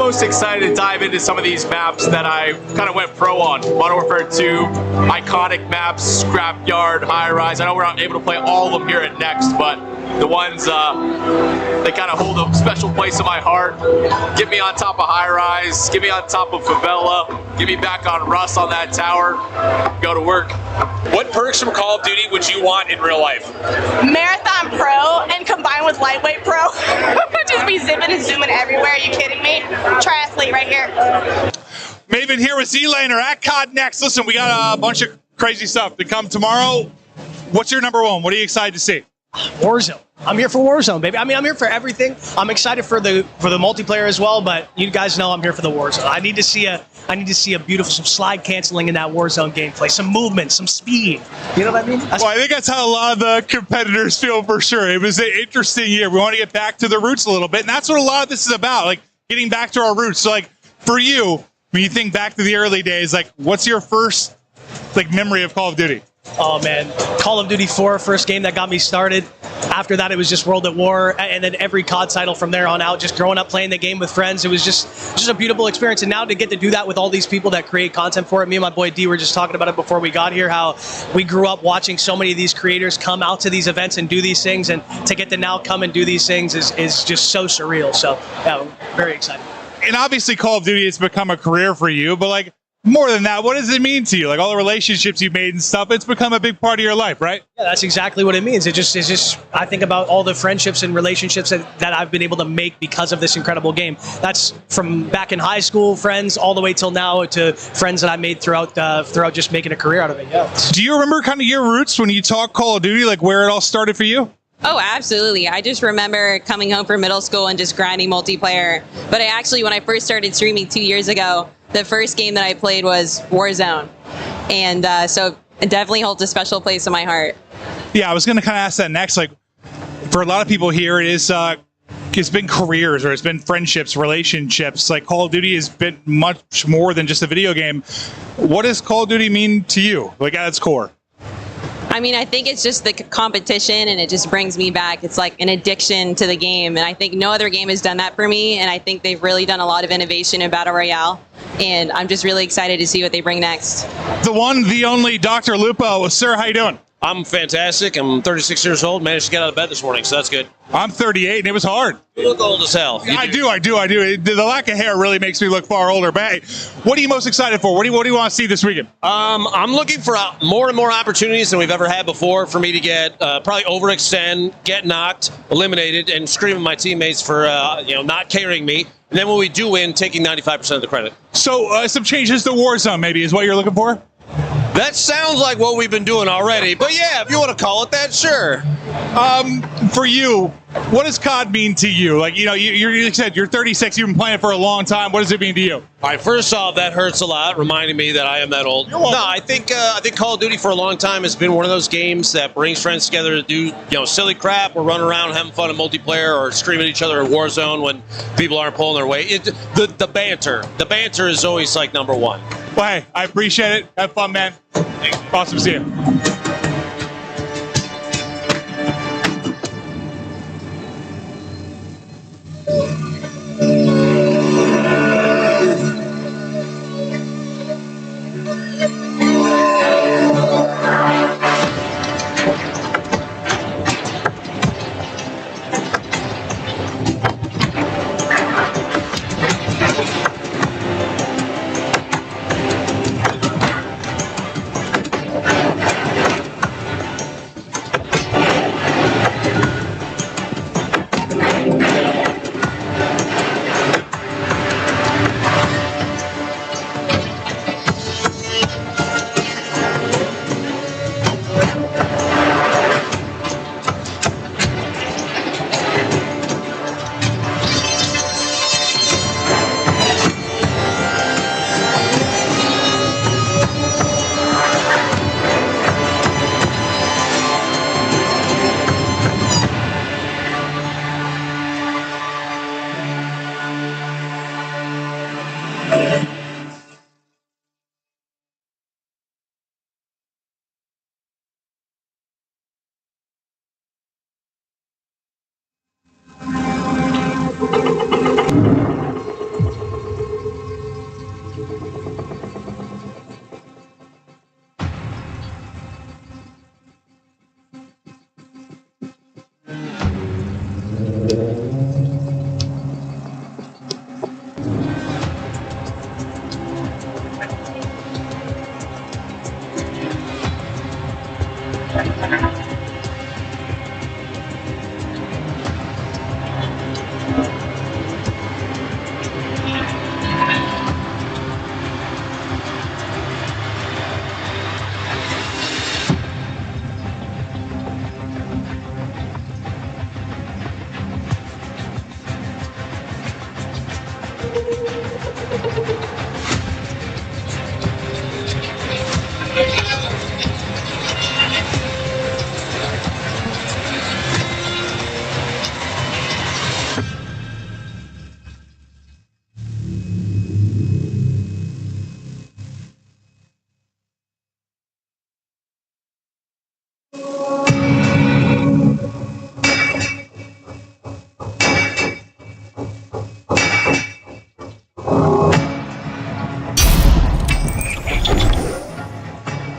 most excited to dive into some of these maps that I kind of went pro on. Modern Warfare 2, iconic maps, Scrapyard, High Rise. I know we're not able to play all of them here at Next, but the ones they kind of hold a special place in my heart. Get me on top of High Rise, get me on top of Favela, get me back on Rust on that tower, go to work. What perks from Call of Duty would you want in real life? Marathon Pro and combined with Lightweight Pro. Just be zipping and zooming everywhere. Are you kidding me? Triathlete right here. Maven here with Z-Laner at COD Next. Listen, we got a bunch of crazy stuff to come tomorrow. What's your number one? What are you excited to see? Warzone. I'm here for Warzone, baby. I mean, I'm here for everything. I'm excited for the multiplayer as well, but you guys know I'm here for the Warzone. I need to see a beautiful, some slide canceling in that Warzone gameplay, some movement, some speed. You know what I mean? Well, I think that's how a lot of the competitors feel for sure. It was an interesting year. We want to get back to the roots a little bit, and that's what a lot of this is about, like getting back to our roots. So, like, for you, when you think back to the early days, like, what's your first, like, memory of Call of Duty? Oh, man. Call of Duty 4, first game that got me started. After that, it was just World at War, and then every COD title from there on out, just growing up playing the game with friends. It was just a beautiful experience. And now to get to do that with all these people that create content for it. Me and my boy D were just talking about it before we got here, how we grew up watching so many of these creators come out to these events and do these things. And to get to now come and do these things is just so surreal. So, yeah, very excited. And obviously Call of Duty has become a career for you, but, like, more than that, what does it mean to you? Like, all the relationships you've made and stuff, it's become a big part of your life, right? Yeah, that's exactly what it means. It's just I think about all the friendships and relationships that I've been able to make because of this incredible game. That's from back in high school friends all the way till now to friends that I made throughout just making a career out of it. Yeah. Do you remember kind of your roots when you talk Call of Duty, like where it all started for you? Oh, absolutely. I just remember coming home from middle school and just grinding multiplayer. But when I first started streaming 2 years ago, the first game that I played was Warzone. And so it definitely holds a special place in my heart. Yeah, I was going to kind of ask that next. Like, for a lot of people here, it's been careers or it's been friendships, relationships. Like, Call of Duty has been much more than just a video game. What does Call of Duty mean to you, like, at its core? I mean, I think it's just the competition, and it just brings me back. It's like an addiction to the game, and I think no other game has done that for me, and I think they've really done a lot of innovation in Battle Royale, and I'm just really excited to see what they bring next. The one, the only Dr. Lupo. Sir, how you doing? I'm fantastic. I'm 36 years old. Managed to get out of bed this morning, so that's good. I'm 38, and it was hard. You look old as hell. I do. The lack of hair really makes me look far older. But hey, what are you most excited for? What do you want to see this weekend? I'm looking for more and more opportunities than we've ever had before for me to get probably overextend, get knocked, eliminated, and scream at my teammates for not carrying me. And then when we do win, taking 95% of the credit. So some changes to Warzone maybe is what you're looking for? That sounds like what we've been doing already. But yeah, if you want to call it that, sure. For you, what does COD mean to you? Like, you said you're 36, you've been playing for a long time. What does it mean to you? All right, first off, that hurts a lot, reminding me that I am that old. No, I think Call of Duty for a long time has been one of those games that brings friends together to do silly crap or run around having fun in multiplayer or scream at each other in Warzone when people aren't pulling their weight. The banter is always like number one. Well, hey, I appreciate it. Have fun, man. Thanks. Awesome to see you.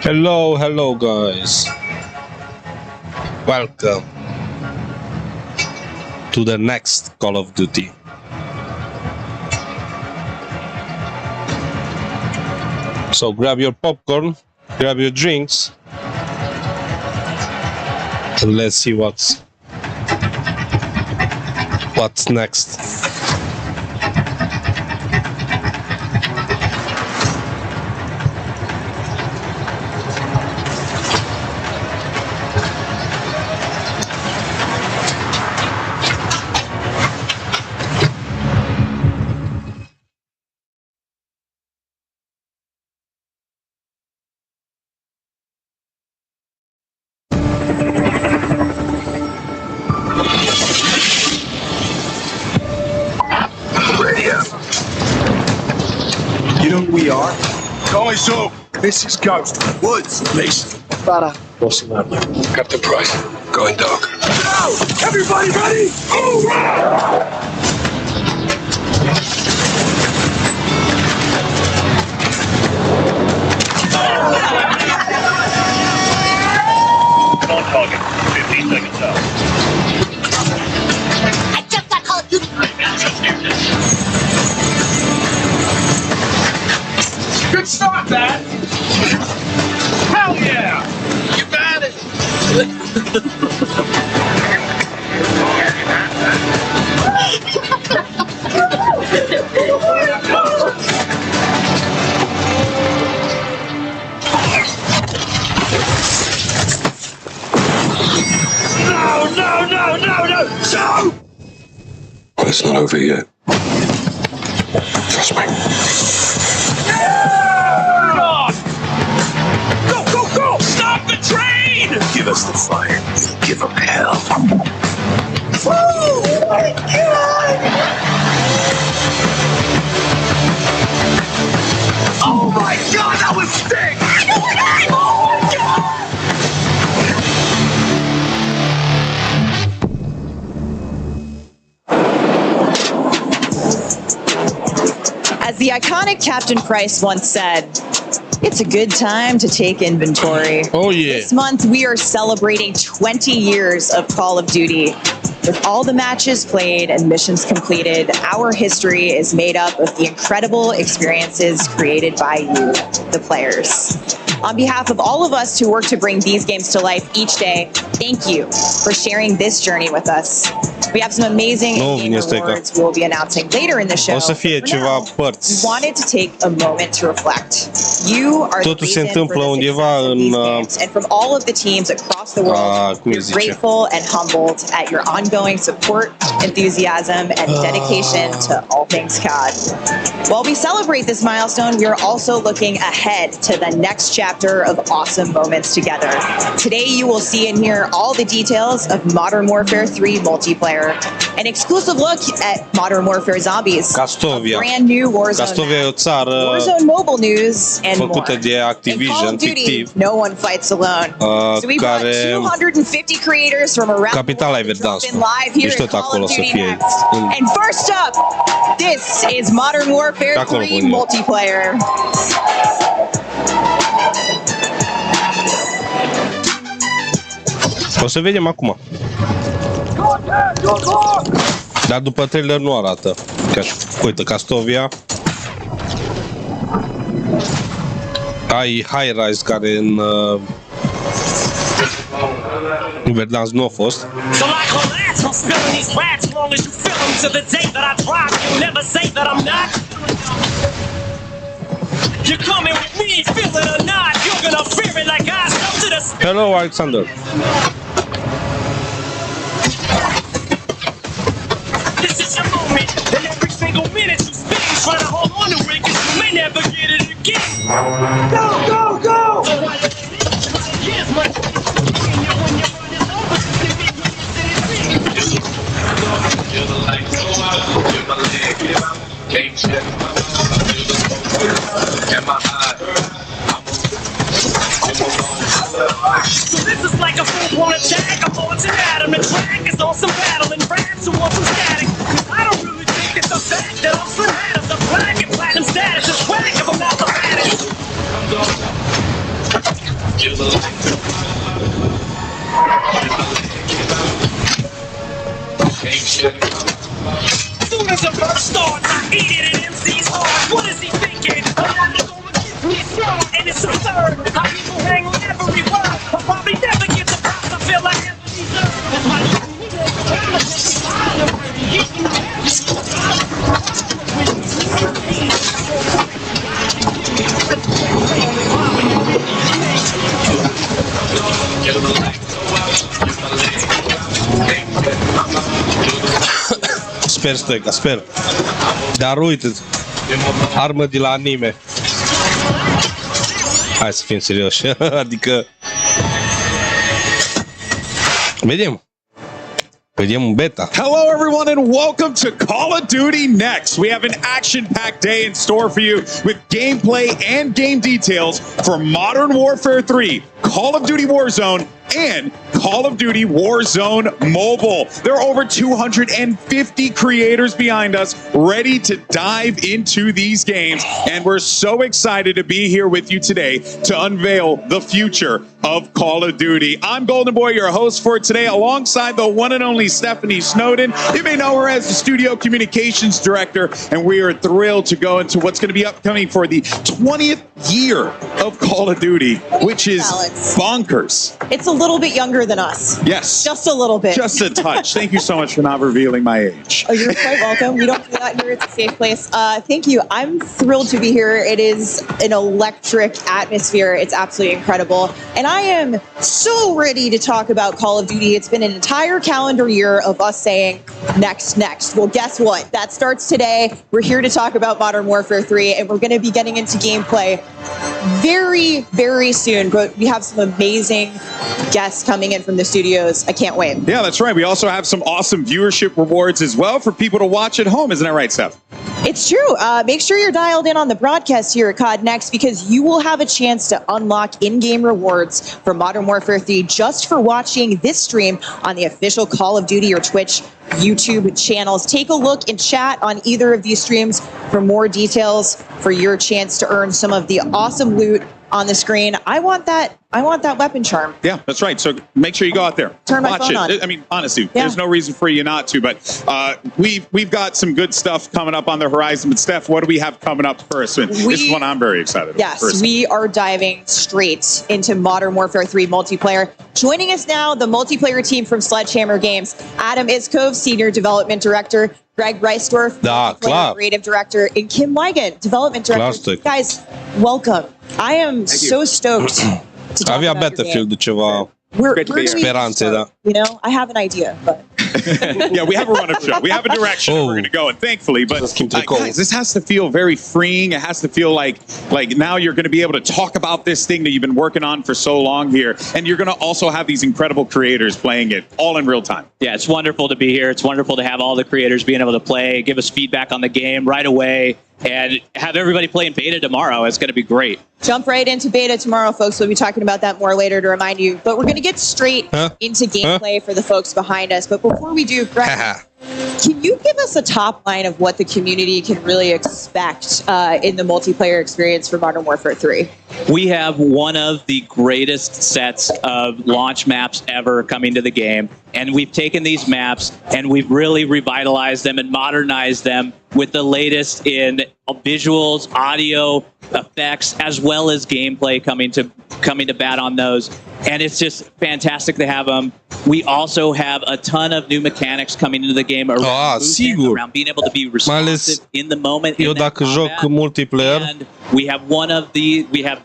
Hello guys. Welcome to the next Call of Duty. So grab your popcorn, grab your drinks, and let's see what's next. You know who we are? Guys up! This is Ghost. Woods. Mason. Butter. What's the matter? Captain Price. Going dark. Now! Everybody ready? Hoorah! On target. 15 seconds out. I just got Call of Duty. Good start, Dad. Hell yeah! You got it. No! It's not over yet. Trust me. God! Go! Stop the train! Give us the fire. Give them hell. Oh my god! Oh my god, that was sick! Oh my god! As the iconic Captain Price once said, it's a good time to take inventory. Oh yeah. This month, we are celebrating 20 years of Call of Duty. With all the matches played and missions completed, our history is made up of the incredible experiences created by you, the players. On behalf of all of us who work to bring these games to life each day, thank you for sharing this journey with us. We have some amazing in-game rewards we will be announcing later in the show. O să fie For ceva now, părți. we wanted to take a moment to reflect. You are the Totul se reason for întâmplă the undeva success of în these games, and from all of the teams across the world, cum îi we're zice? grateful and humbled at your ongoing support, enthusiasm, and dedication to all things COD. While we celebrate this milestone, we are also looking ahead to the next chapter of awesome moments together. Today, you will see and hear all the details of Modern Warfare 3 multiplayer, an exclusive look at Modern Warfare Zombies, Castovia. a brand new Warzone Castovia e o map, țară Warzone mobile news, and more. făcută de In Call Activision, of Duty, fictiv. no one fights alone. So we brought Care 250 creators from around capitala e the world to drop Verdansk. in live here Ești at tot Call acolo of să Duty fie. next. And first up, this is Modern Warfare Acolo 3 pun eu. multiplayer. O să vedem acum. Dar după trailer nu arată. Ca și, uite, Castovia. Ai High Rise care în Verdansk nu a fost. So like a last, I'm spilling these rats long as you feel them to the day that I drop. You'll never say that I'm not. You're coming with me, feel it or not. You're gonna fear it like I stuck to the Hello, Alexander. This is your moment, and every single minute you spend trying to hold on to it, 'cause you may never get it again. Go! Here's my when your run is over, so this is like a full-blown attack. I'm launching at him. The track is on some battling raps who want some static. 'Cause I don't really think it's the fact that I'm still ahead of the black and platinum status. It's whack if I'm not the baddest. Stoica, sper. Dar uite, armă de la anime. Hai să fim serioși, adică... Vedem un beta. Hello, everyone, and welcome to Call of Duty Next. We have an action-packed day in store for you with gameplay and game details for Modern Warfare 3, Call of Duty Warzone, and Call of Duty Warzone Mobile. There are over 250 creators behind us ready to dive into these games, and we're so excited to be here with you today to unveil the future of Call of Duty. I'm Golden Boy, your host for today, alongside the one and only Stephanie Snowden. You may know her as the Studio Communications Director, and we are thrilled to go into what's going to be upcoming for the 20th year of Call of Duty, which is bonkers. It's a little bit younger than us. Yes. Just a little bit. Just a touch. Thank you so much for not revealing my age. Oh, you're quite welcome. We don't do that here. It's a safe place. Thank you. I'm thrilled to be here. It is an electric atmosphere. It's absolutely incredible. And I am so ready to talk about Call of Duty. It's been an entire calendar year of us saying, next. Well, guess what? That starts today. We're here to talk about Modern Warfare 3, and we're going to be getting into gameplay very, very soon. But we have some amazing guests coming in from the studios. I can't wait. Yeah, that's right. We also have some awesome viewership rewards as well for people to watch at home. Isn't that right, Steph? It's true. Make sure you're dialed in on the broadcast here at COD Next, because you will have a chance to unlock in-game rewards for Modern Warfare 3 just for watching this stream on the official Call of Duty or Twitch YouTube channels. Take a look and chat on either of these streams for more details for your chance to earn some of the awesome loot on the screen. I want that weapon charm. Yeah, that's right. So make sure you go out there. Turn my watch phone it. on. I mean, honestly, there's no reason for you not to. But we've got some good stuff coming up on the horizon. But Steph, what do we have coming up first? This is one I'm very excited about. Yes, we are diving straight into Modern Warfare 3 multiplayer. Joining us now, the multiplayer team from Sledgehammer Games, Adam Iskov, Senior Development Director, Greg Reisdorf, Creative Director, and Kim Weigand, Development Director. Guys, welcome. I am so stoked to talk Avea about your Battlefield game. ceva Where do we speranțe, da. You know, I have an idea, but yeah, we have a run-up show. We have a direction we're going to go in, thankfully. But guys, this has to feel very freeing. It has to feel like now you're going to be able to talk about this thing that you've been working on for so long here. And you're going to also have these incredible creators playing it all in real time. Yeah, it's wonderful to be here. It's wonderful to have all the creators being able to play, give us feedback on the game right away, and have everybody playing beta tomorrow. It's going to be great. Jump right into beta tomorrow, folks. We'll be talking about that more later to remind you. But we're going to get straight into gameplay for the folks behind us. But before we do, Greg, can you give us a top line of what the community can really expect in the multiplayer experience for Modern Warfare 3? We have one of the greatest sets of launch maps ever coming to the game. And we've taken these maps and we've really revitalized them and modernized them with the latest in visuals, audio, effects, as well as gameplay coming to bat on those. And it's just fantastic to have them. We also have a ton of new mechanics coming into the game around movement, around being able to be responsive in the moment. Eu dacă joc multiplayer, we have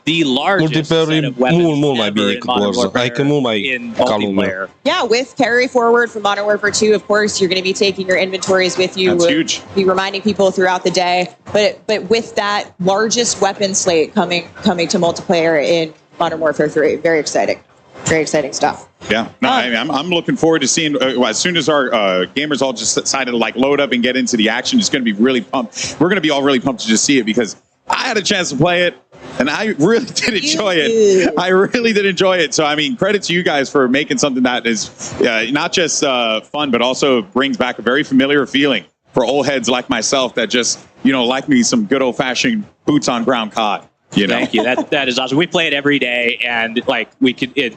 the largest set of weapons mult mai bine decât Warzone. Adică mult mai ca lumea. Yeah, with Carry Forward from Modern Warfare 2, of course, you're going to be taking your inventories with you. That's huge. Be reminding people throughout the day. But with that largest weapon slate coming to multiplayer in Modern Warfare 3, very exciting. Very exciting stuff. Yeah, no, I'm looking forward to seeing as soon as our gamers all just decided to load up and get into the action. It's going to be really pumped. We're going to be all really pumped to just see it because I had a chance to play it and I really did enjoy it. I really did enjoy it. So, I mean, credit to you guys for making something that is not just fun, but also brings back a very familiar feeling for old heads like myself that just, like me some good old fashioned boots on ground COD. Thank you. That is awesome. We play it every day, and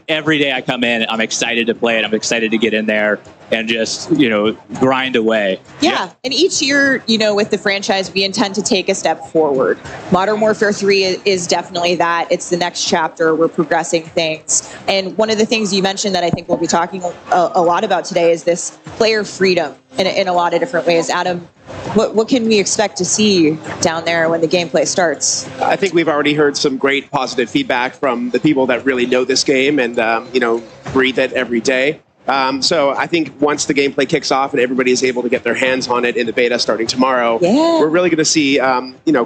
every day I come in, I'm excited to play it. I'm excited to get in there and just grind away. Yeah, and each year, with the franchise, we intend to take a step forward. Modern Warfare 3 is definitely that. It's the next chapter. We're progressing things, and one of the things you mentioned that I think we'll be talking a lot about today is this player freedom in a lot of different ways. Adam, what can we expect to see down there when the gameplay starts? I think we've already heard some great positive feedback from the people that really know this game and, breathe it every day. So I think once the gameplay kicks off and everybody is able to get their hands on it in the beta starting tomorrow, we're really going to see,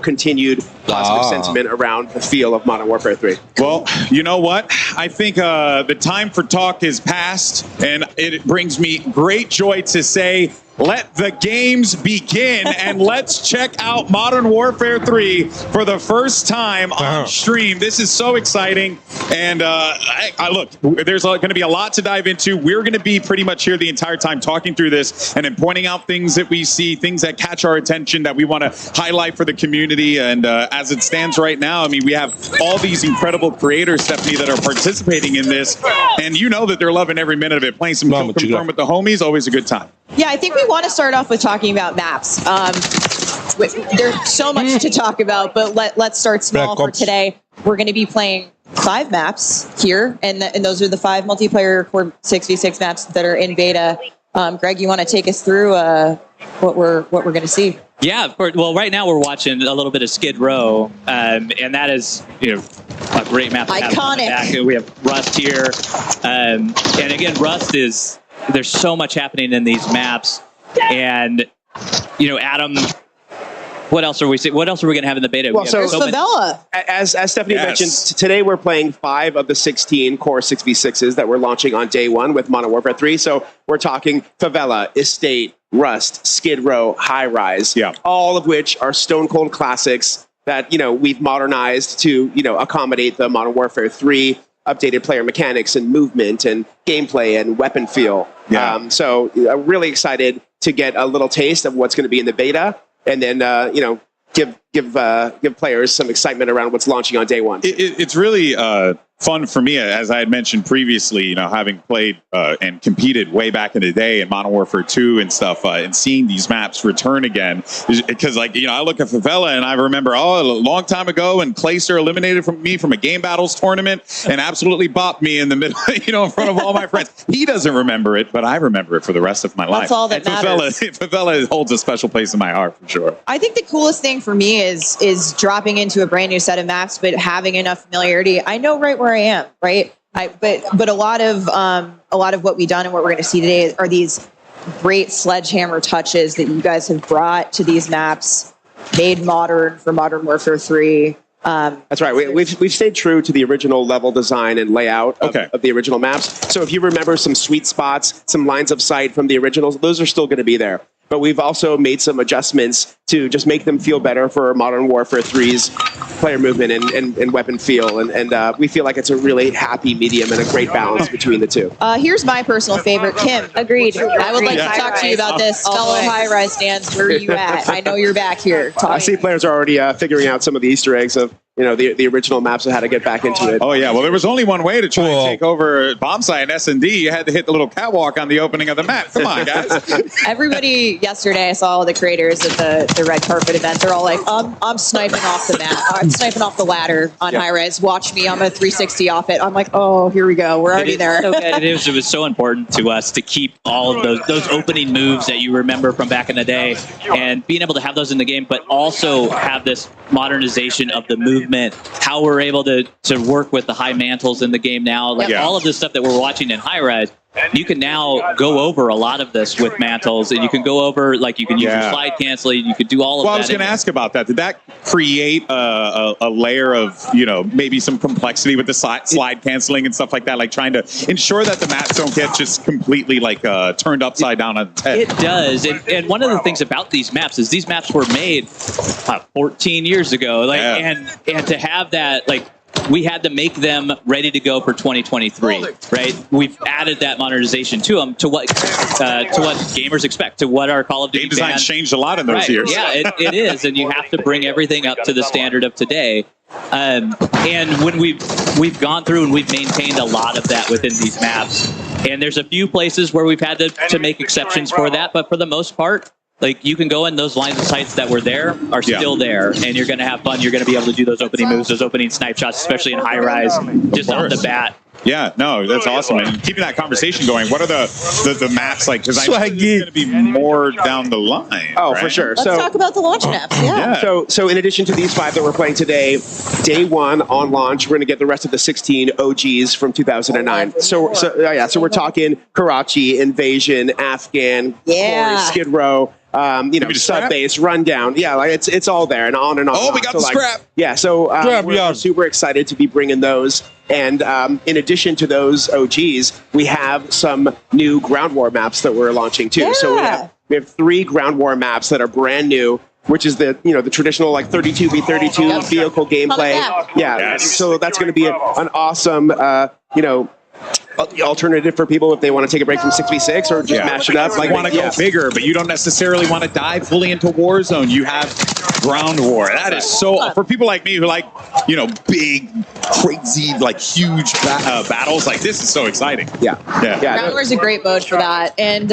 continued positive sentiment around the feel of Modern Warfare 3. Well, you know what? I think the time for talk is past, and it brings me great joy to say, let the games begin, and let's check out Modern Warfare 3 for the first time on stream. This is so exciting, and I look, there's going to be a lot to dive into. We're going to be pretty much here the entire time talking through this and then pointing out things that we see, things that catch our attention that we want to highlight for the community. And as it stands right now, I mean, we have all these incredible creators, Stephanie, that are participating in this, and you know that they're loving every minute of it. Playing some Confirm with the homies, always a good time. Yeah, I think we want to start off with talking about maps. There's so much to talk about, but let's start small for today. We're going to be playing 5 maps here, and those are the 5 multiplayer Core 6v6 maps that are in beta. Greg, you want to take us through what we're going to see? Yeah, of course. Well, right now we're watching a little bit of Skid Row, and that is, a great map. Iconic. We have Rust here, and again, Rust is. There's so much happening in these maps, and Adam, what else are we seeing? What else are we going to have in the beta? Well, so Favela. As Stephanie mentioned, today we're playing 5 of the 16 Core 6v6s that we're launching on day 1 with Modern Warfare 3. So we're talking Favela, Estate, Rust, Skid Row, High Rise, all of which are stone cold classics that we've modernized to accommodate the Modern Warfare 3 updated player mechanics and movement and gameplay and weapon feel. So I'm really excited to get a little taste of what's going to be in the beta, and then give players some excitement around what's launching on day 1. It's really fun for me, as I had mentioned previously, having played and competed way back in the day in Modern Warfare 2 and stuff, and seeing these maps return again. Because, I look at Favela and I remember, a long time ago, and Clayster eliminated me from a Game Battles tournament and absolutely bopped me in the middle, in front of all my friends. He doesn't remember it, but I remember it for the rest of my life. That's all that matters. Favela holds a special place in my heart, for sure. I think the coolest thing for me is dropping into a brand new set of maps, but having enough familiarity. I know right where I am, right? But a lot of what we've done and what we're going to see today are these great sledgehammer touches that you guys have brought to these maps, made modern for Modern Warfare 3. That's right. We've stayed true to the original level design and layout of the original maps. So if you remember some sweet spots, some lines of sight from the originals, those are still going to be there. But we've also made some adjustments to just make them feel better for Modern Warfare 3's player movement and weapon feel. And we feel like it's a really happy medium and a great balance between the two. Here's my personal favorite, Kim. Agreed. I would like to talk to you about this. Fellow high-rise stands, where are you at? I know you're back here. I see players are already figuring out some of the Easter eggs of the original maps and how to get back into it. Oh, yeah. Well, there was only one way to try and take over Bombsite and S&D. You had to hit the little catwalk on the opening of the map. Come on, guys. Everybody, yesterday, I saw all the creators at the red carpet event. They're all like, I'm sniping off the map. I'm sniping off the ladder on high res. Watch me. I'm a 360 off it. I'm like, oh, here we go. We're already there. It was so important to us to keep all of those opening moves that you remember from back in the day, and being able to have those in the game, but also have this modernization of the movement, how we're able to work with the high mantles in the game now, all of this stuff that we're watching in high res. You can now go over a lot of this with mantles, and you can go over, you can use your slide canceling, you could do all of that. Well, I was going to ask about that. Did that create a layer of, maybe some complexity with the slide canceling and stuff like that, like trying to ensure that the maps don't get just completely turned upside down on its head? It does. And one of the things about these maps is these maps were made 14 years ago, and to have that, we had to make them ready to go for 2023, right? We've added that modernization to them, to what gamers expect, to what our Call of Duty game design changed a lot in those years. Yeah, it is, and you have to bring everything up to the standard of today. And when we've gone through and we've maintained a lot of that within these maps, and there's a few places where we've had to make exceptions for that, but for the most part, you can go in, those lines of sights that were there are still there, and you're going to have fun. You're going to be able to do those opening moves, those opening snipe shots, especially in high rise, just off the bat. Yeah, no, that's awesome. And keeping that conversation going, what are the maps like? Because I know there's going to be more down the line. Oh, right? for sure. Let's talk about the launch maps. Yeah. So in addition to these 5 that we're playing today, day 1 on launch, we're going to get the rest of the 16 OGs from 2009. So we're talking Karachi, Invasion, Afghan, Yeah. Glory, Skid Row. Sub base, rundown. Yeah, like it's all there and on and on. Oh, we got the scrap. Yeah, so we're super excited to be bringing those. And in addition to those OGs, we have some new Ground War maps that we're launching too. Yeah. So we have 3 Ground War maps that are brand new, which is the traditional like 32v32 vehicle gameplay. Yeah, so that's going to be an awesome alternative for people if they want to take a break from 6v6 or just mash it up. Like want to go bigger, but you don't necessarily want to dive fully into Warzone. You have Ground War. That is so for people like me who like big, crazy, like huge battles. Like this is so exciting. Yeah. Ground War is a great mode for that. And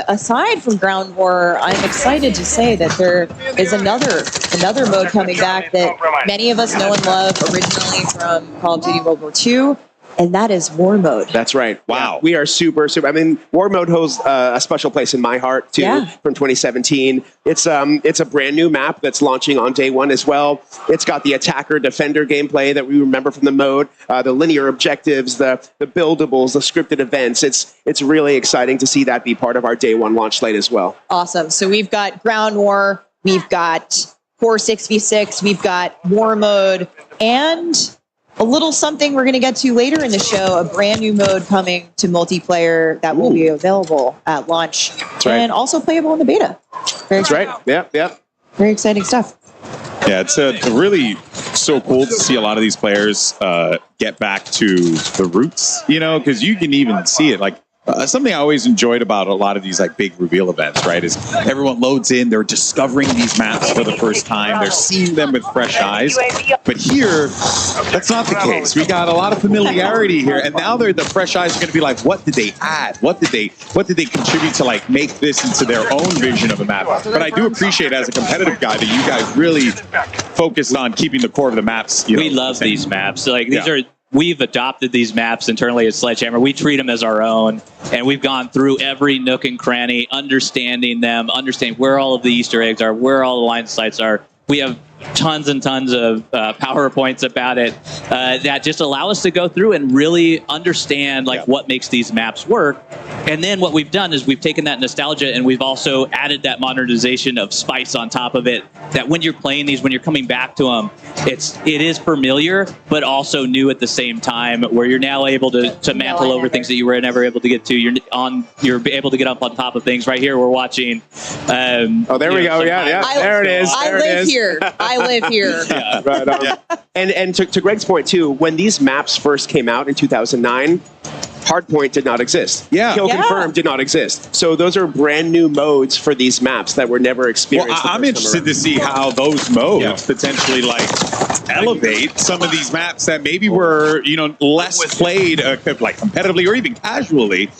aside from Ground War, I'm excited to say that there is another mode coming back that many of us know and love originally from Call of Duty World War II. And that is War Mode. That's right. Wow. Yeah, we are super. I mean, War Mode holds a special place in my heart, too, from 2017. It's a brand new map that's launching on day 1 as well. It's got the attacker-defender gameplay that we remember from the mode, the linear objectives, the buildables, the scripted events. It's really exciting to see that be part of our day 1 launch slate as well. Awesome. So we've got Ground War, we've got Core 6v6, we've got War Mode, and a little something we're going to get to later in the show, a brand new mode coming to multiplayer that will be available at launch and also playable in the beta. That's right. Yeah. Very exciting stuff. Yeah, it's really so cool to see a lot of these players get back to the roots, because you can even see it. Like something I always enjoyed about a lot of these like big reveal events, right, is everyone loads in, they're discovering these maps for the first time, they're seeing them with fresh eyes. But here, that's not the case. We got a lot of familiarity here, and now the fresh eyes are going to be like, what did they add? What did they contribute to like make this into their own vision of a map? But I do appreciate as a competitive guy that you guys really focused on keeping the core of the maps. We love these maps. Like these are. We've adopted these maps internally at Sledgehammer. We treat them as our own, and we've gone through every nook and cranny, understanding them, understanding where all of the Easter eggs are, where all the line sites are. We have tons and tons of PowerPoints about it that just allow us to go through and really understand what makes these maps work. And then what we've done is we've taken that nostalgia and we've also added that modernization of spice on top of it, that when you're playing these, when you're coming back to them, it is familiar, but also new at the same time, where you're now able to mantle over things that you were never able to get to. You're able to get up on top of things. Right here, we're watching. There we go. There it is. I live here. Yeah, right on. Yeah. And to Greg's point too, when these maps first came out in 2009, Hardpoint did not exist. Kill Confirm did not exist. So those are brand new modes for these maps that were never experienced. Well, I'm interested to see how those modes potentially elevate some of these maps that maybe were less played like competitively or even casually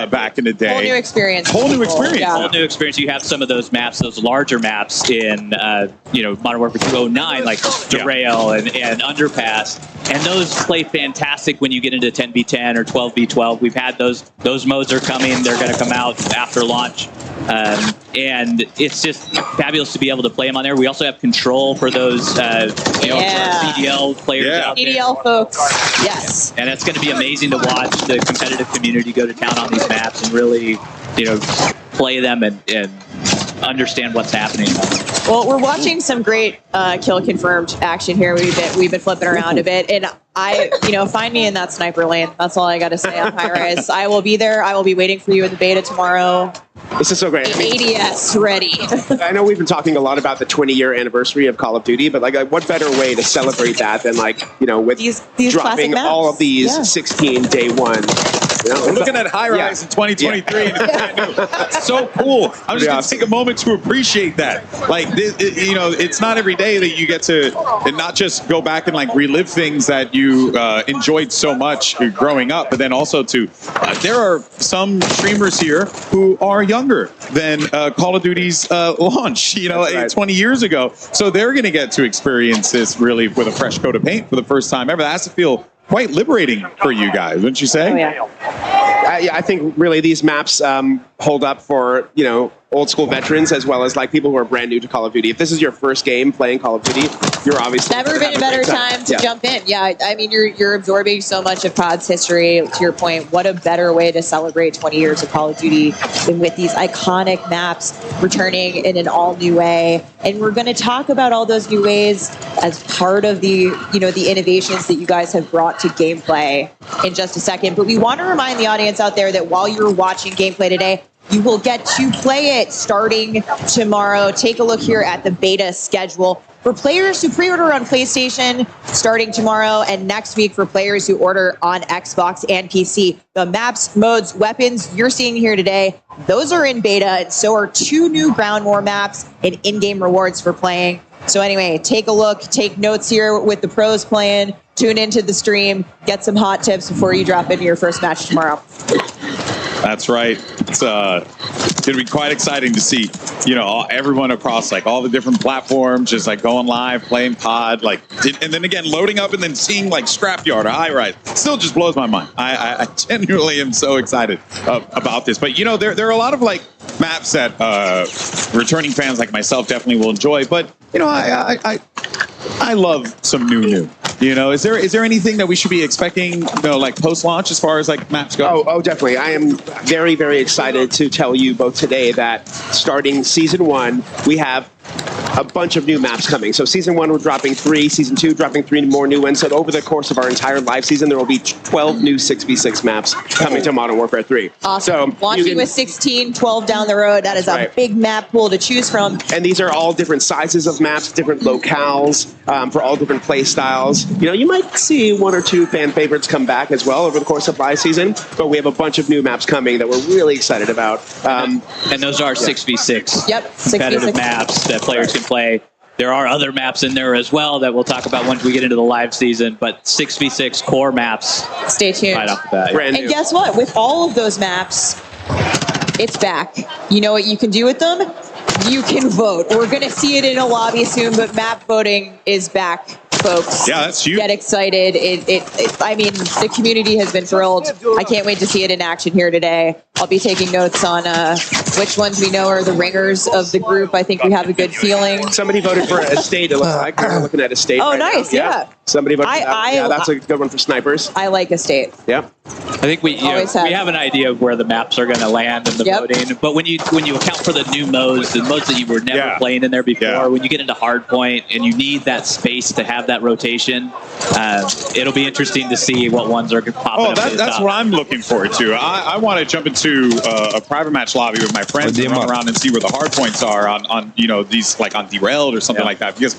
back in the day. Whole new experience. Whole new experience. Whole new experience. You have some of those maps, those larger maps in Modern Warfare 209, like Derail and Underpass, and those play fantastic when you get into 10v10 or 12v12. We've had those modes are coming. They're going to come out after launch. And it's just fabulous to be able to play them on there. We also have control for those CDL players out there. CDL folks, yes. And it's going to be amazing to watch the competitive community go to town on these maps and really, play them and understand what's happening. Well, we're watching some great kill confirmed action here. We've been flipping around a bit, and find me in that sniper lane. That's all I got to say on High Rise. I will be there. I will be waiting for you in the beta tomorrow. This is so great. ADS ready. I know we've been talking a lot about the 20-year anniversary of Call of Duty, but what better way to celebrate that than with these dropping all of these 16 day 1. We're looking at High Rise in 2023. And it's so cool. I'm just going to take a moment to appreciate that. It's not every day that you get to not just go back and relive things that you enjoyed so much growing up, but then also there are some streamers here who are younger than Call of Duty's launch, 20 years ago. So they're going to get to experience this really with a fresh coat of paint for the first time ever. That has to feel quite liberating for you guys, wouldn't you say? Oh, yeah. I think really these maps hold up for, old school veterans as well as like people who are brand new to Call of Duty. If this is your first game playing Call of Duty, you're obviously Never been a better time to jump in. Yeah, I mean, you're absorbing so much of COD's history. To your point, what a better way to celebrate 20 years of Call of Duty than with these iconic maps returning in an all-new way. And we're going to talk about all those new ways as part of the, the innovations that you guys have brought to gameplay in just a second. But we want to remind the audience out there that while you're watching gameplay today, you will get to play it starting tomorrow. Take a look here at the beta schedule. For players who pre-order on PlayStation, starting tomorrow, and next week for players who order on Xbox and PC. The maps, modes, weapons you're seeing here today, those are in beta, and so are 2 new ground war maps and in-game rewards for playing. So anyway, take a look, take notes here with the pros playing, tune into the stream, get some hot tips before you drop into your first match tomorrow. That's right. It's going to be quite exciting to see, everyone across like all the different platforms, just like going live, playing COD, and then again, loading up and then seeing like Scrapyard or High Rise. Still just blows my mind. I genuinely am so excited about this. But, there are a lot of like maps that returning fans like myself definitely will enjoy. But, I love some new. Is there anything that we should be expecting, like post-launch as far as like maps go? Oh, definitely. I am very, very excited to tell you both today that starting Season 1, we have a bunch of new maps coming. So Season 1, we're dropping 3. Season 2, dropping 3 more new ones. So over the course of our entire live season, there will be 12 new 6v6 maps coming to Modern Warfare 3. Awesome. So launching with 16, 12 down the road. That is a big map pool to choose from. And these are all different sizes of maps, different locales, for all different play styles. You might see 1 or 2 fan favorites come back as well over the course of live season, but we have a bunch of new maps coming that we're really excited about. And those are 6v6 competitive 6v6 maps that players can play. There are other maps in there as well that we'll talk about once we get into the live season, but 6v6 core maps. Stay tuned. Right off the bat. Brand new. And guess what? With all of those maps, it's back. You know what you can do with them? You can vote. We're going to see it in a lobby soon, but map voting is back, folks. Yeah, that's huge. Get excited. I mean, the community has been thrilled. I can't wait to see it in action here today. I'll be taking notes on which ones we know are the ringers of the group. I think we have a good feeling. Somebody voted for Estate, it looks like. We're looking at Estate. Oh, right nice, now. yeah. Somebody voted for that. Yeah, that's a good one for snipers. I like Estate. Yep. I think we Always have. have an idea of where the maps are going to land in the voting, but when you account for the new modes, the modes that you were never playing in there before, when you get into Hardpoint and you need that space to have that rotation, it'll be interesting to see what ones are popping up. That's what I'm looking forward to. I want to jump into a private match lobby with my friends and run around and see where the hard points are on these, like on Derailed or something like that, because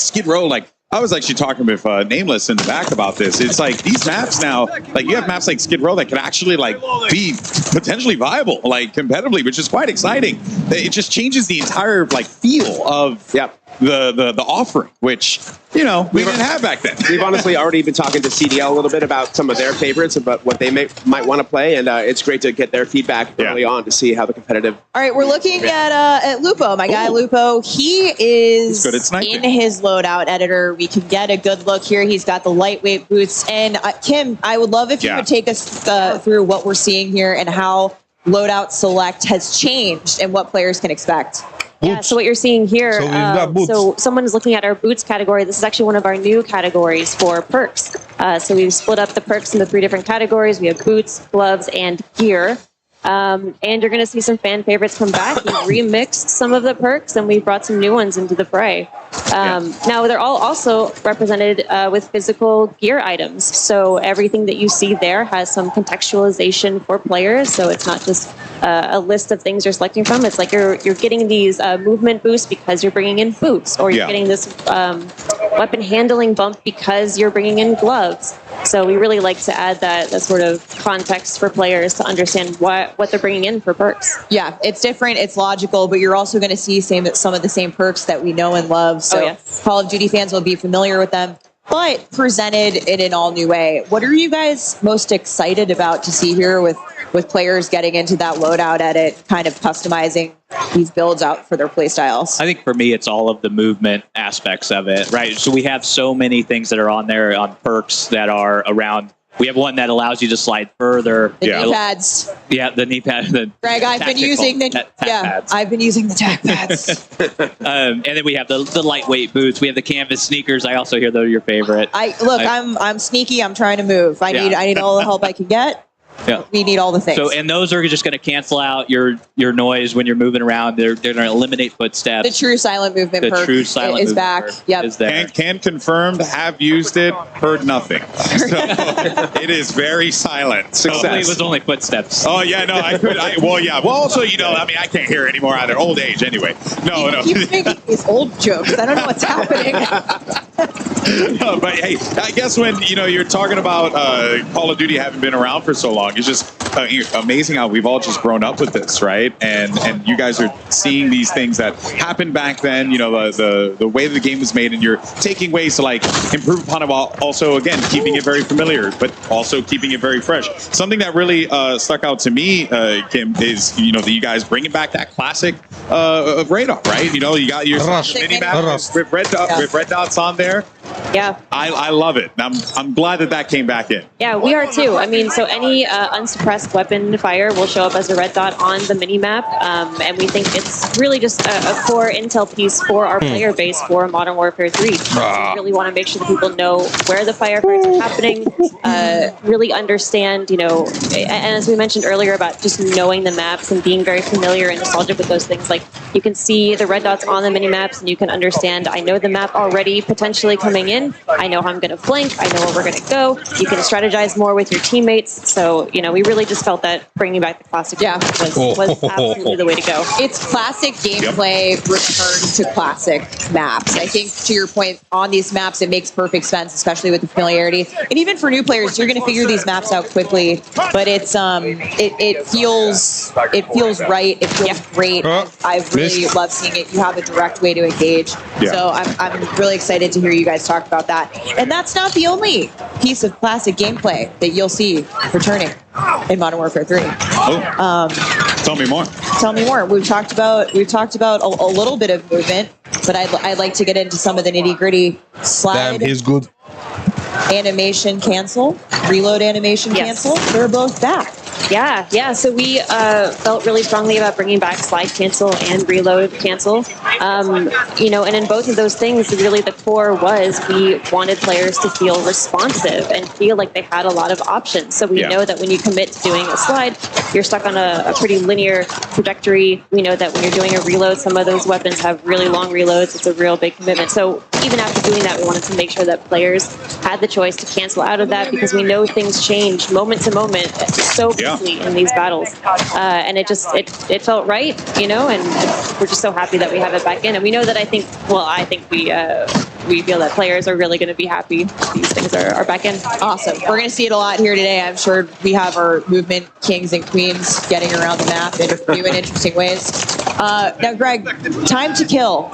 Skid Row, like I was actually talking with Nameless in the back about this. It's like these maps now, like you have maps like Skid Row that can actually like be potentially viable, like competitively, which is quite exciting. It just changes the entire like feel of the offering, which we didn't have back then. We've honestly already been talking to CDL a little bit about some of their favorites, about what they might want to play, and it's great to get their feedback early on to see how the competitive. All right, we're looking at Lupo, my guy Lupo. He is in his loadout editor. We can get a good look here. He's got the lightweight boots. And Kim, I would love if you would take us through what we're seeing here and how loadout select has changed and what players can expect. Yeah, so what you're seeing here, so someone is looking at our boots category. This is actually one of our new categories for perks. So we've split up the perks into 3 different categories. We have boots, gloves, and gear. And you're going to see some fan favorites come back. We remixed some of the perks, and we brought some new ones into the fray. Now, they're all also represented with physical gear items. So everything that you see there has some contextualization for players. So it's not just a list of things you're selecting from. It's like you're getting these movement boosts because you're bringing in boots, or you're getting this weapon handling bump because you're bringing in gloves. So we really like to add that sort of context for players to understand what they're bringing in for perks. Yeah, it's different, it's logical, but you're also going to see some of the same perks that we know and love. So Call of Duty fans will be familiar with them, but presented in an all-new way. What are you guys most excited about to see here with with players getting into that loadout edit, kind of customizing these builds out for their playstyles? I think for me, it's all of the movement aspects of it, right? So we have so many things that are on there on perks that are around. We have one that allows you to slide further. The knee pads. Yeah, the knee pad. Greg, I've been using the pads. I've been using the tack pads. And then we have the lightweight boots. We have the canvas sneakers. I also hear those are your favorite. I'm sneaky. I'm trying to move. I need all the help I can get. Yeah. We need all the things. So, and those are just going to cancel out your noise when you're moving around. They're going to eliminate footsteps. The true silent movement The perk true silent is movement back. perk Yep. is there. Can confirmed, have used it, heard nothing. So it is very silent. Hopefully it was only footsteps. Oh yeah, no, I could. Well, also, I can't hear anymore either. Old age, anyway. No. Keep making these old jokes. I don't know what's happening. No, but hey, I guess when you're talking about Call of Duty having been around for so long, it's just amazing how we've all just grown up with this, right? And you guys are seeing these things that happened back then. The way the game was made, and you're taking ways to like improve upon it while also again keeping it very familiar, but also keeping it very fresh. Something that really stuck out to me, Kim, is that you guys bringing back that classic of radar, right? You got your mini map with red dots on there. Yeah. I love it. I'm glad that came back in. Yeah, we are too. I mean, so any unsuppressed weapon fire will show up as a red dot on the mini map, and we think it's really just a core intel piece for our player base for Modern Warfare 3. So we really want to make sure that people know where the firefights are happening, really understand, and as we mentioned earlier about just knowing the maps and being very familiar and nostalgic with those things, like you can see the red dots on the mini maps and you can understand, I know the map already potentially coming in. I know how I'm going to flank. I know where we're going to go. You can strategize more with your teammates. So, we really just felt that bringing back the classic was absolutely the way to go. It's classic gameplay returned to classic maps. I think to your point, on these maps, it makes perfect sense, especially with the familiarity. And even for new players, you're going to figure these maps out quickly. But it's it feels right. It feels great. I really love seeing it. You have a direct way to engage. Yeah. So I'm really excited to hear you guys talk about that. And that's not the only piece of classic gameplay that you'll see returning in Modern Warfare 3. Tell me more. Tell me more. We've talked about a little bit of movement, but I'd like to get into some of the nitty gritty. Slide. Damn, he's good. Animation cancel, reload animation cancel. They're both back. Yeah. So we felt really strongly about bringing back slide cancel and reload cancel. And in both of those things, really the core was we wanted players to feel responsive and feel like they had a lot of options. So we know that when you commit to doing a slide, you're stuck on a pretty linear trajectory. We know that when you're doing a reload, some of those weapons have really long reloads. It's a real big commitment. So even after doing that, we wanted to make sure that players had the choice to cancel out of that because we know things change moment to moment so quickly in these battles. And it felt right, and we're just so happy that we have it back in. And we know that I think we feel that players are really going to be happy these things are back in. Awesome. We're going to see it a lot here today. I'm sure we have our movement kings and queens getting around the map in new and interesting ways. Now, Greg, time to kill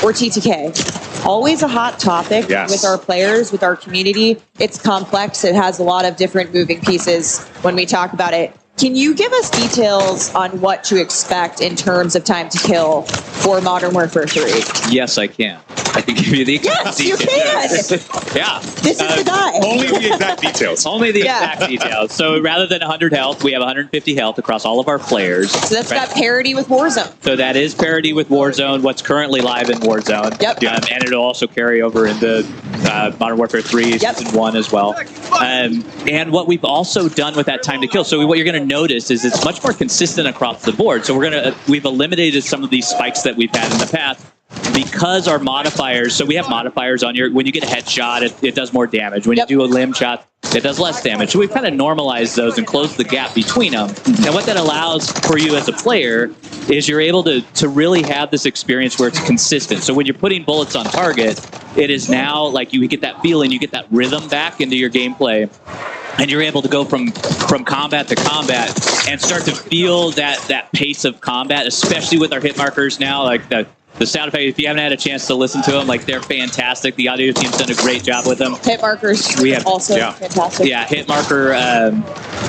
or TTK. Always a hot topic with our players, with our community. It's complex. It has a lot of different moving pieces when we talk about it. Can you give us details on what to expect in terms of time to kill for Modern Warfare 3? Yes, I can. I can give you the exact details. Yes, you can. Yeah. This is the guy. Only the exact details. Only the exact details. So rather than 100 health, we have 150 health across all of our players. So that's got parity with Warzone. So that is parity with Warzone, what's currently live in Warzone. Yep. And it'll also carry over into Modern Warfare 3 Season 1 as well. And what we've also done with that time to kill, so what you're going to notice is it's much more consistent across the board. So we've eliminated some of these spikes that we've had in the past because our modifiers, so we have modifiers on when you get a headshot, it does more damage. When you do a limb shot, it does less damage. So we've kind of normalized those and closed the gap between them. And what that allows for you as a player is you're able to really have this experience where it's consistent. So when you're putting bullets on target, it is now like you get that feeling, you get that rhythm back into your gameplay. And you're able to go from combat to combat and start to feel that pace of combat, especially with our hit markers now. Like the sound effect, if you haven't had a chance to listen to them, like they're fantastic. The audio team's done a great job with them. Hit markers we have also fantastic. Yeah, hit marker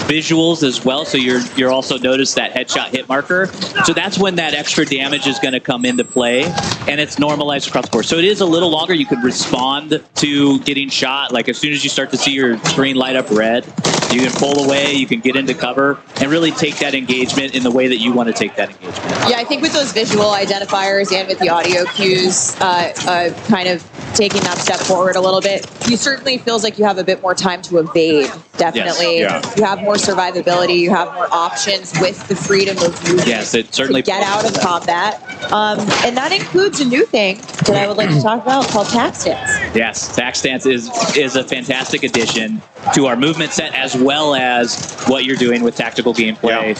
visuals as well. So you're also notice that headshot hit marker. So that's when that extra damage is going to come into play, and it's normalized across the board. So it is a little longer. You could respond to getting shot. Like as soon as you start to see your screen light up red, you can pull away, you can get into cover, and really take that engagement in the way that you want to take that engagement. Yeah, I think with those visual identifiers and with the audio cues, kind of taking that step forward a little bit, you certainly feels like you have a bit more time to evade. Definitely, Yes. You have more survivability. You have more options with the freedom of movement. Yes, it certainly to get out of combat, and that includes a new thing that I would like to talk about called tac stance. Yes, tac stance is a fantastic addition to our movement set, as well as what you're doing with tactical gameplay.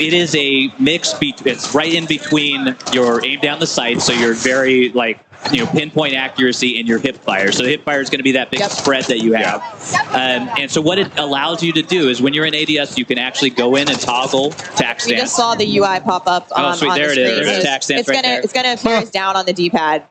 It is a mix. It's right in between your aim down the sight, so you're very pinpoint accuracy in your hip fire. So the hip fire is going to be that big spread that you have. And so what it allows you to do is when you're in ADS, you can actually go in and toggle tac stance. We just saw the UI pop up on sweet. the There it screen. is. There's tac stance right there. It's gonna appear down on the D-pad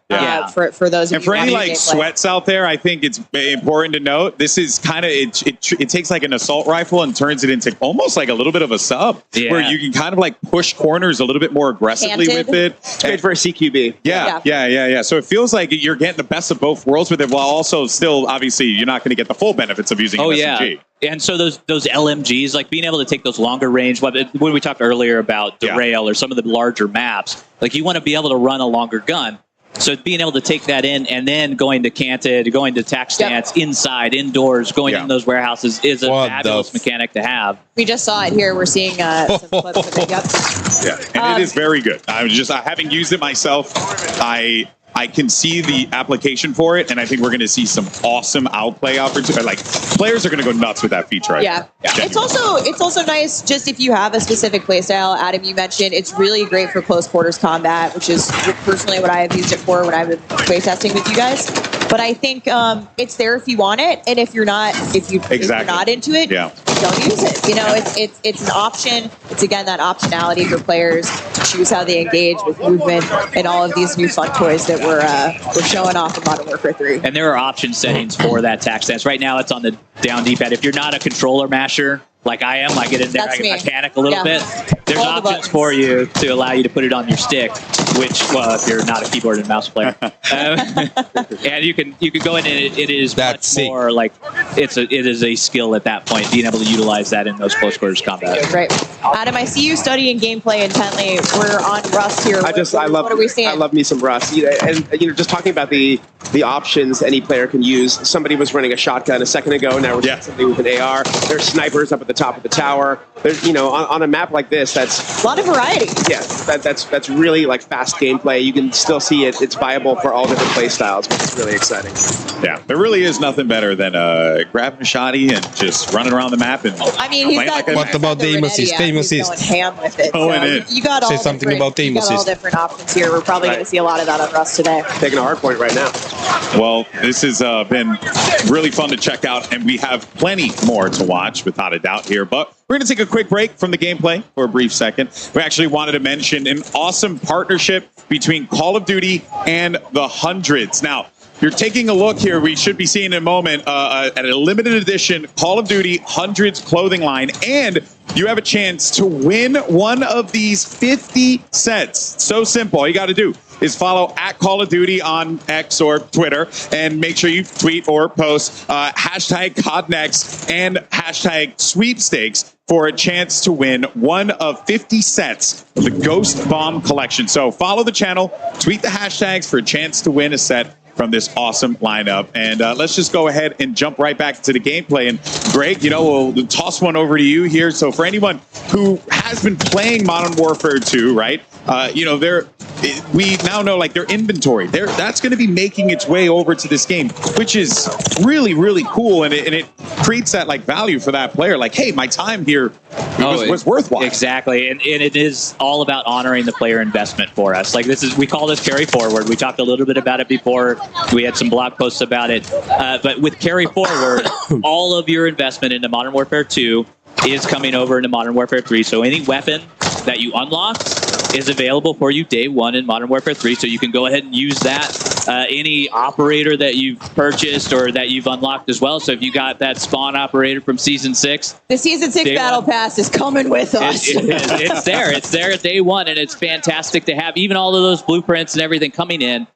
for those of And you for any watching gameplay. sweats out there, I think it's important to note this is kind of it takes like an assault rifle and turns it into almost like a little bit of a sub, where you can kind of like push corners a little bit more aggressively Canted. with it. It's great for a CQB. Yeah. So it feels like you're getting the best of both worlds with it, while also still obviously you're not going to get the full benefits of using an SMG. And so those LMGs, like being able to take those longer range, when we talked earlier about Derail or some of the larger maps, like you want to be able to run a longer gun. So being able to take that in and then going to canted, going to tac stance, inside, indoors, going in those warehouses is a fabulous mechanic to have. We just saw it here. We're seeing some clips of it. Yep. Yeah, and it is very good. Having used it myself, I can see the application for it, and I think we're going to see some awesome outplay opportunities. Like players are going to go nuts with that feature. It's also nice just if you have a specific playstyle. Adam, you mentioned it's really great for close quarters combat, which is personally what I have used it for when I've been playtesting with you guys. But I think it's there if you want it, and if you're not, if you're not into it, don't use it. You know, it's an option. It's again that optionality for players to choose how they engage with movement and all of these new fun toys that we're showing off in Modern Warfare 3. And there are option settings for that tac stance. Right now, it's on the down D-pad. If you're not a controller masher like I am, I get in there, I panic a little bit. There's options for you to allow you to put it on your stick, which, well, if you're not a keyboard and mouse player, and you can go in and it is much more like it is a skill at that point, being able to utilize that in those close quarters combat. Great, Adam. I see you studying gameplay intently. We're on Rust here. What are we seeing? I love me some Rust. And just talking about the options any player can use. Somebody was running a shotgun a second ago. Now we're seeing somebody with an AR. There's snipers up at the top of the tower. There's on a map like this, that's a lot of variety. Yeah, that's really like fast gameplay. You can still see it's viable for all different play styles, which is really exciting. Yeah, there really is nothing better than grabbing a shotty and just running around the map. And I mean, he's got what about the aim assist? Aim assist. Going ham with it. Going So in. you got all Say something about aim you got all assist. different options here. We're probably going to see a lot of that on Rust today. Taking a hard point right now. Well, this has been really fun to check out, and we have plenty more to watch, without a doubt here. But we're going to take a quick break from the gameplay for a brief second. We actually wanted to mention an awesome partnership between Call of Duty and the Hundreds. Now, you're taking a look here. We should be seeing in a moment at a limited edition Call of Duty Hundreds clothing line, and you have a chance to win one of these 50 sets. So simple. All you got to do is follow at Call of Duty on X or Twitter, and make sure you tweet or post hashtag CODNext and hashtag sweepstakes for a chance to win one of 50 sets of the Ghost Bomb collection. So follow the channel, tweet the hashtags for a chance to win a set from this awesome lineup. And let's just go ahead and jump right back to the gameplay. And Greg, we'll toss one over to you here. So for anyone who has been playing Modern Warfare 2, right? We now know like their inventory. That's going to be making its way over to this game, which is really, really cool. And it creates that like value for that player. Like, hey, my time here was worthwhile. Exactly. And it is all about honoring the player investment for us. Like we call this carry forward. We talked a little bit about it before. We had some blog posts about it. But with carry forward, all of your investment into Modern Warfare 2 is coming over into Modern Warfare 3. So any weapon that you unlock is available for you day one in Modern Warfare 3. So you can go ahead and use that any operator that you've purchased or that you've unlocked as well. So if you got that spawn operator from Season 6. The Season 6 Battle Pass is coming with us. It's there. It's there at day one, and it's fantastic to have even all of those blueprints and everything coming in.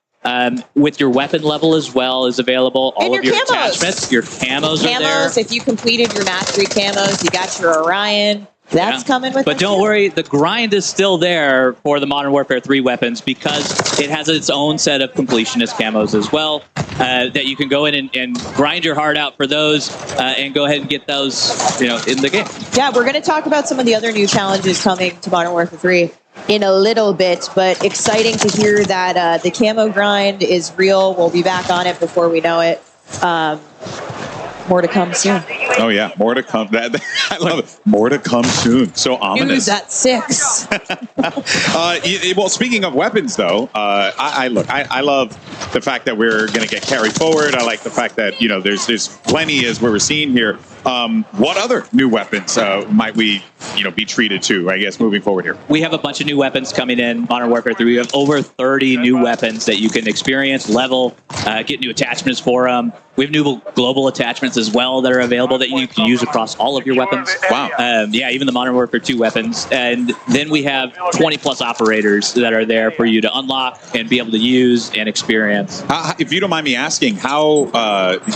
With your weapon level as well is available. All of your attachments, your camos are there. If you completed your mastery camos, you got your Orion. That's coming with. But don't worry, the grind is still there for the Modern Warfare 3 weapons because it has its own set of completionist camos as well that you can go in and grind your heart out for those and go ahead and get those, in the game. Yeah, we're going to talk about some of the other new challenges coming to Modern Warfare 3 in a little bit, but exciting to hear that the camo grind is real. We'll be back on it before we know it. More to come soon. Oh yeah, more to come. I love it. More to come soon. So ominous. News at 6. Well, speaking of weapons, though, I love the fact that we're going to get carried forward. I like the fact that there's plenty as we're seeing here. What other new weapons might we be treated to? I guess moving forward here. We have a bunch of new weapons coming in Modern Warfare 3. We have over 30 new weapons that you can experience, level, get new attachments for them. We have new global attachments as well that are available that you can use across all of your weapons. Wow. Yeah, even the Modern Warfare 2 weapons. And then we have 20 plus operators that are there for you to unlock and be able to use and experience. If you don't mind me asking, how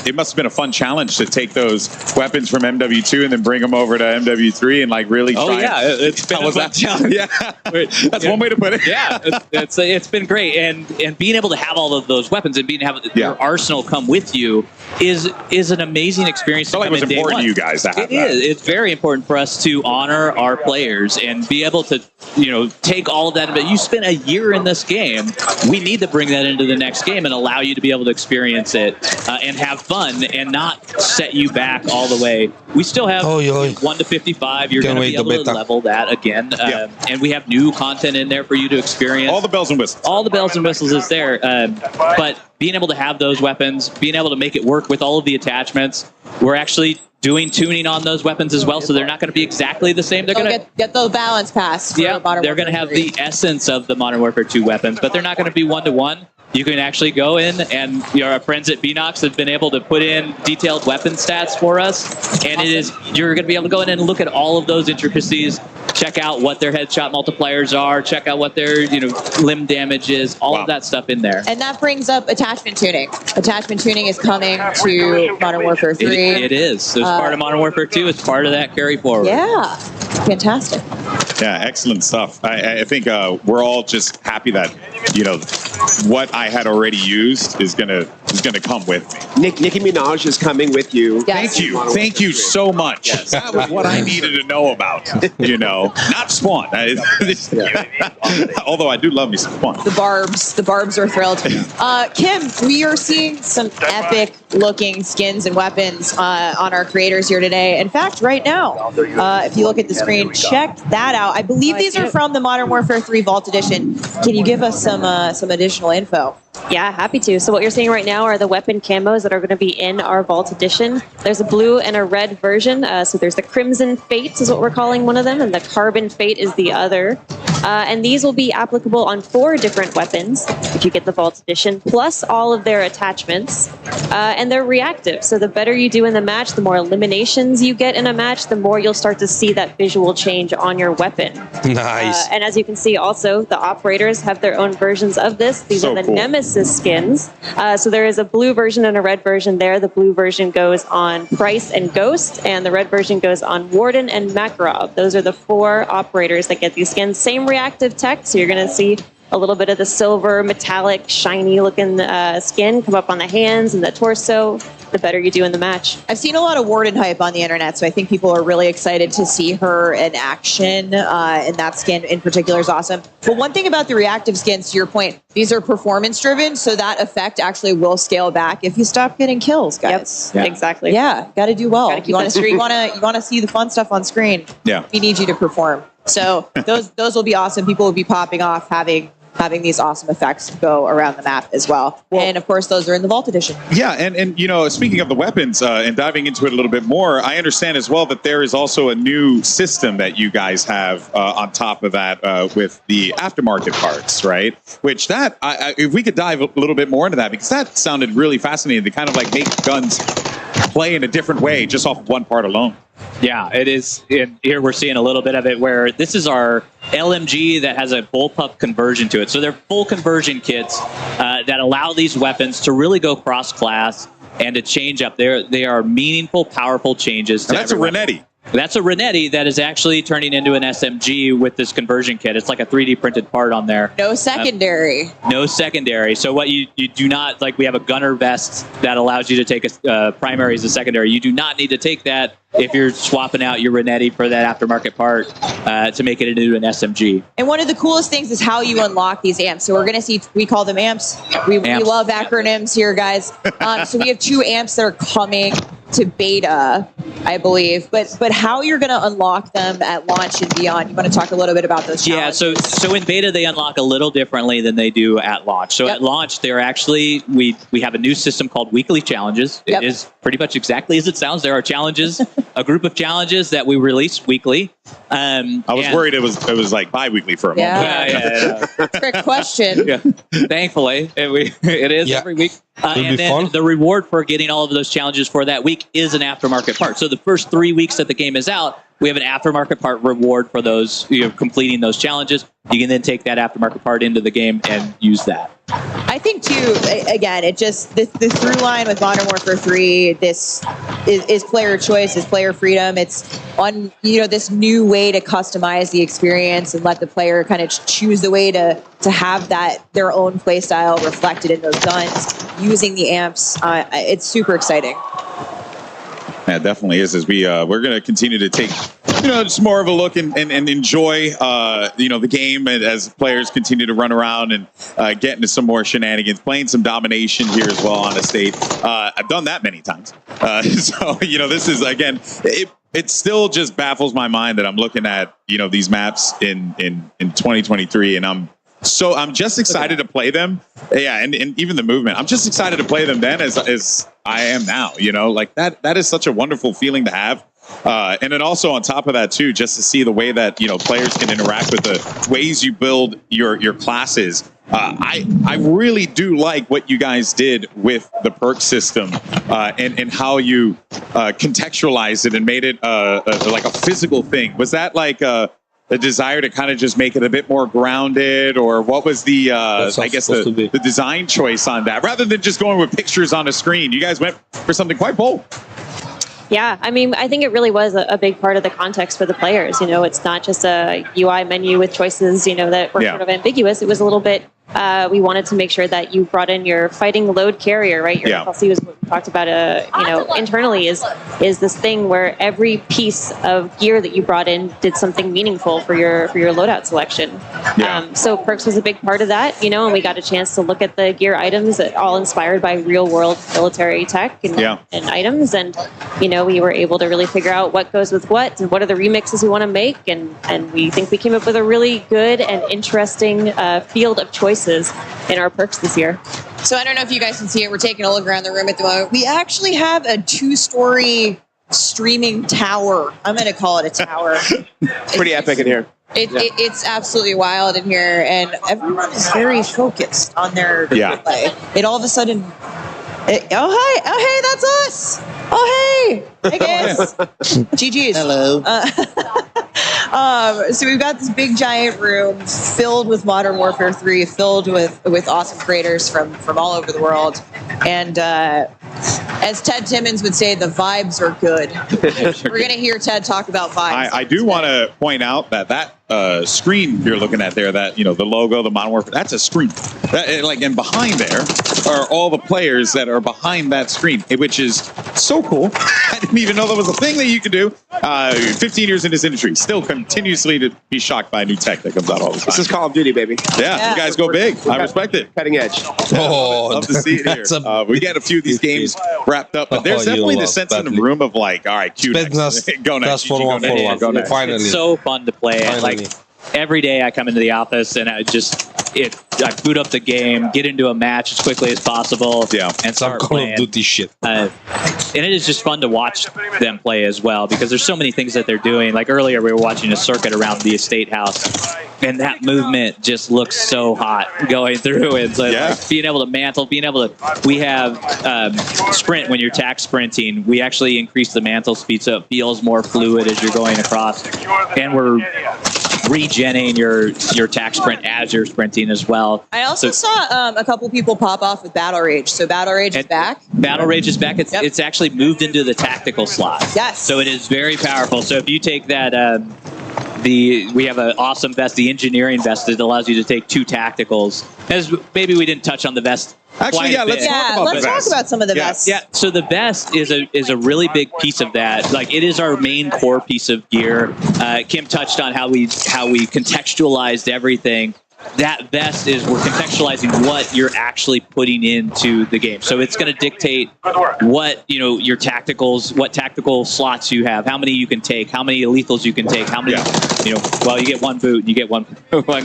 it must have been a fun challenge to take those weapons from MW2 and then bring them over to MW3 and really try. Oh yeah, it's been a fun challenge. Yeah, that's one way to put it. Yeah, it's been great, and being able to have all of those weapons and being able to have your arsenal come with you is an amazing experience. I feel like it was important to you guys to have that. It is. It's very important for us to honor our players and be able to, take all of that. But you spent a year in this game. We need to bring that into the next game and allow you to be able to experience it and have fun and not set you back all the way. We still have 1 to 55. You're going to be able to level that again. And we have new content in there for you to experience. All the bells and whistles. All the bells and whistles is there. But being able to have those weapons, being able to make it work with all of the attachments, we're actually doing tuning on those weapons as well, so they're not going to be exactly the same. They're going to get the balance pass. They're going to have the essence of the Modern Warfare 2 weapons, but they're not going to be one-to-one. You can actually go in, and our friends at Beanox have been able to put in detailed weapon stats for us, and you're going to be able to go in and look at all of those intricacies, check out what their headshot multipliers are, check out what their limb damage is, all of that stuff in there. And that brings up attachment tuning. Attachment tuning is coming to Modern Warfare 3. It is. It's part of Modern Warfare 2. It's part of that carry forward. Yeah, fantastic. Yeah, excellent stuff. I think we're all just happy that what I had already used is gonna come with me. Nicki Minaj is coming with you. Yes. Thank you so much. Yes. That was what I needed to know about. Not Spawn. Although I do love me some Spawn. The Barbs are thrilled. Kim, we are seeing some epic looking skins and weapons on our creators here today. In fact, right now, if you look at the screen, check that out. I believe these are from the Modern Warfare 3 Vault Edition. Can you give us some additional info? Yeah, happy to. So what you're seeing right now are the weapon camos that are going to be in our Vault Edition. There's a blue and a red version. So there's the Crimson Fate is what we're calling one of them, and the Carbon Fate is the other. And these will be applicable on 4 different weapons if you get the Vault Edition, plus all of their attachments. And they're reactive. So the better you do in the match, the more eliminations you get in a match, the more you'll start to see that visual change on your weapon. Nice. And as you can see also, the operators have their own versions of this. These are the Nemesis skins. So there is a blue version and a red version there. The blue version goes on Price and Ghost, and the red version goes on Warden and Makarov. Those are the 4 operators that get these skins. Same reactive tech, so you're going to see a little bit of the silver, metallic, shiny looking skin come up on the hands and the torso, the better you do in the match. I've seen a lot of Warden hype on the internet, so I think people are really excited to see her in action, and that skin in particular is awesome. But one thing about the reactive skins, to your point, these are performance driven, so that effect actually will scale back if you stop getting kills, guys. Yep, exactly. Yeah, got to do well. You want to see the fun stuff on screen. Yeah, we need you to perform. So those will be awesome. People will be popping off having having these awesome effects go around the map as well. And of course, those are in the Vault Edition. Yeah, and you know, speaking of the weapons and diving into it a little bit more, I understand as well that there is also a new system that you guys have on top of that with the aftermarket parts, right? Which that, if we could dive a little bit more into that, because that sounded really fascinating to kind of like make guns play in a different way just off of one part alone. Yeah, it is. Here we're seeing a little bit of it where this is our LMG that has a bullpup conversion to it. So they're full conversion kits that allow these weapons to really go cross-class and to change up. They are meaningful, powerful changes. To that's a Renetti. That's a Renetti that is actually turning into an SMG with this conversion kit. It's like a 3D printed part on there. No secondary. No secondary. So what you do not, like we have a gunner vest that allows you to take a primary as a secondary. You do not need to take that if you're swapping out your Renetti for that aftermarket part to make it into an SMG. And one of the coolest things is how you unlock these amps. So we're going to see, we call them amps. We love acronyms here, guys. So we have 2 amps that are coming to beta, I believe. But how you're going to unlock them at launch and beyond. You want to talk a little bit about those challenges? Yeah, so in beta, they unlock a little differently than they do at launch. So at launch, they're actually, we have a new system called Weekly Challenges. It is pretty much exactly as it sounds. There are challenges, a group of challenges that we release weekly. I was worried it was like bi-weekly for a moment. Yeah. Trick question. Yeah. Thankfully, it is every week. And then the reward for getting all of those challenges for that week is an aftermarket part. So the first 3 weeks that the game is out, we have an aftermarket part reward for those, completing those challenges. You can then take that aftermarket part into the game and use that. I think too, again, it just, the through line with Modern Warfare 3, this is player choice, is player freedom. It's on, this new way to customize the experience and let the player kind of choose the way to have that, their own play style reflected in those guns, using the amps. It's super exciting. Yeah, it definitely is. As we're going to continue to take, just more of a look and enjoy, the game as players continue to run around and get into some more shenanigans, playing some domination here as well on Estate. I've done that many times. So, this is, again, it still just baffles my mind that I'm looking at, these maps in 2023, and I'm just excited to play them. Yeah, and even the movement. I'm just excited to play them then as I am now, like that is such a wonderful feeling to have. And then also on top of that too, just to see the way that, players can interact with the ways you build your classes. I really do like what you guys did with the perk system and how you contextualized it and made it like a physical thing. Was that like a desire to kind of just make it a bit more grounded, or what was the the design choice on that, rather than just going with pictures on a screen? You guys went for something quite bold. Yeah, I mean, I think it really was a big part of the context for the players. It's not just a UI menu with choices, that were sort of ambiguous. It was a little bit, we wanted to make sure that you brought in your fighting load carrier, right? Your FLC was what we talked about, internally is this thing where every piece of gear that you brought in did something meaningful for your loadout selection. So perks was a big part of that, and we got a chance to look at the gear items that all inspired by real world military tech and items. And, we were able to really figure out what goes with what and what are the remixes we want to make. And we think we came up with a really good and interesting field of choices in our perks this year. So I don't know if you guys can see it. We're taking a look around the room at the moment. We actually have a 2-story streaming tower. I'm going to call it a tower. It's pretty epic in here. It's absolutely wild in here, and everyone is very focused on their play. It all of a sudden, hey, that's us. Oh, hey guys. GG's. Hello. So we've got this big giant room filled with Modern Warfare 3, filled with awesome creators from all over the world. And as Ted Timmons would say, the vibes are good. We're going to hear Ted talk about vibes. I do want to point out that screen you're looking at there, that, the logo, the Modern Warfare, that's a screen. And behind there are all the players that are behind that screen, which is so cool. I didn't even know that was a thing that you could do. 15 years in this industry, still continuously to be shocked by new tech that comes out all the time. This is Call of Duty, baby. Yeah, you guys go big. I respect it. Cutting edge. Love to see it here. We get a few of these games wrapped up, but there's definitely the sense in the room of like, all right, Q next. Go next. Finally. It's so fun to play. And every day I come into the office and I boot up the game, get into a match as quickly as possible, and start Call playing. of Duty shit. And it is just fun to watch them play as well because there's so many things that they're doing. Like earlier, we were watching a circuit around the estate house, and that movement just looks so hot going through it. So like being able to mantle, being able to, we have sprint when you're tack sprinting. We actually increase the mantle speed so it feels more fluid as you're going across, and we're regenning your tack sprint as you're sprinting as well. I also saw a couple people pop off with Battle Rage. So Battle Rage is back. Battle Rage is back. It's actually moved into the tactical slot. Yes. So it is very powerful. So if you take that, we have an awesome vest, the engineering vest that allows you to take 2 tacticals. As maybe we didn't touch on the vest. Actually, let's talk about some of the vests. Yeah, so the vest is a really big piece of that. Like it is our main core piece of gear. Kim touched on how we contextualized everything. That vest is we're contextualizing what you're actually putting into the game. So it's going to dictate what your tacticals, what tactical slots you have, how many you can take, how many lethals you can take, how many well you get 1 boot and you get one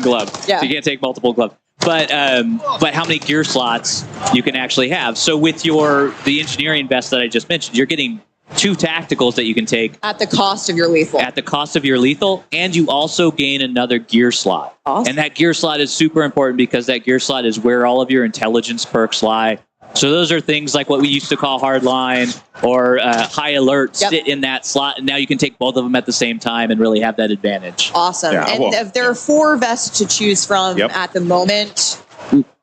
glove. Yeah. So you can't take multiple gloves. But how many gear slots you can actually have. So with the engineering vest that I just mentioned, you're getting 2 tacticals that you can take. At the cost of your lethal. At the cost of your lethal, and you also gain another gear slot. Awesome. And that gear slot is super important because that gear slot is where all of your intelligence perks lie. So those are things like what we used to call hardline or high alert sit in that slot, and now you can take both of them at the same time and really have that advantage. Awesome. If there are 4 vests to choose from at the moment,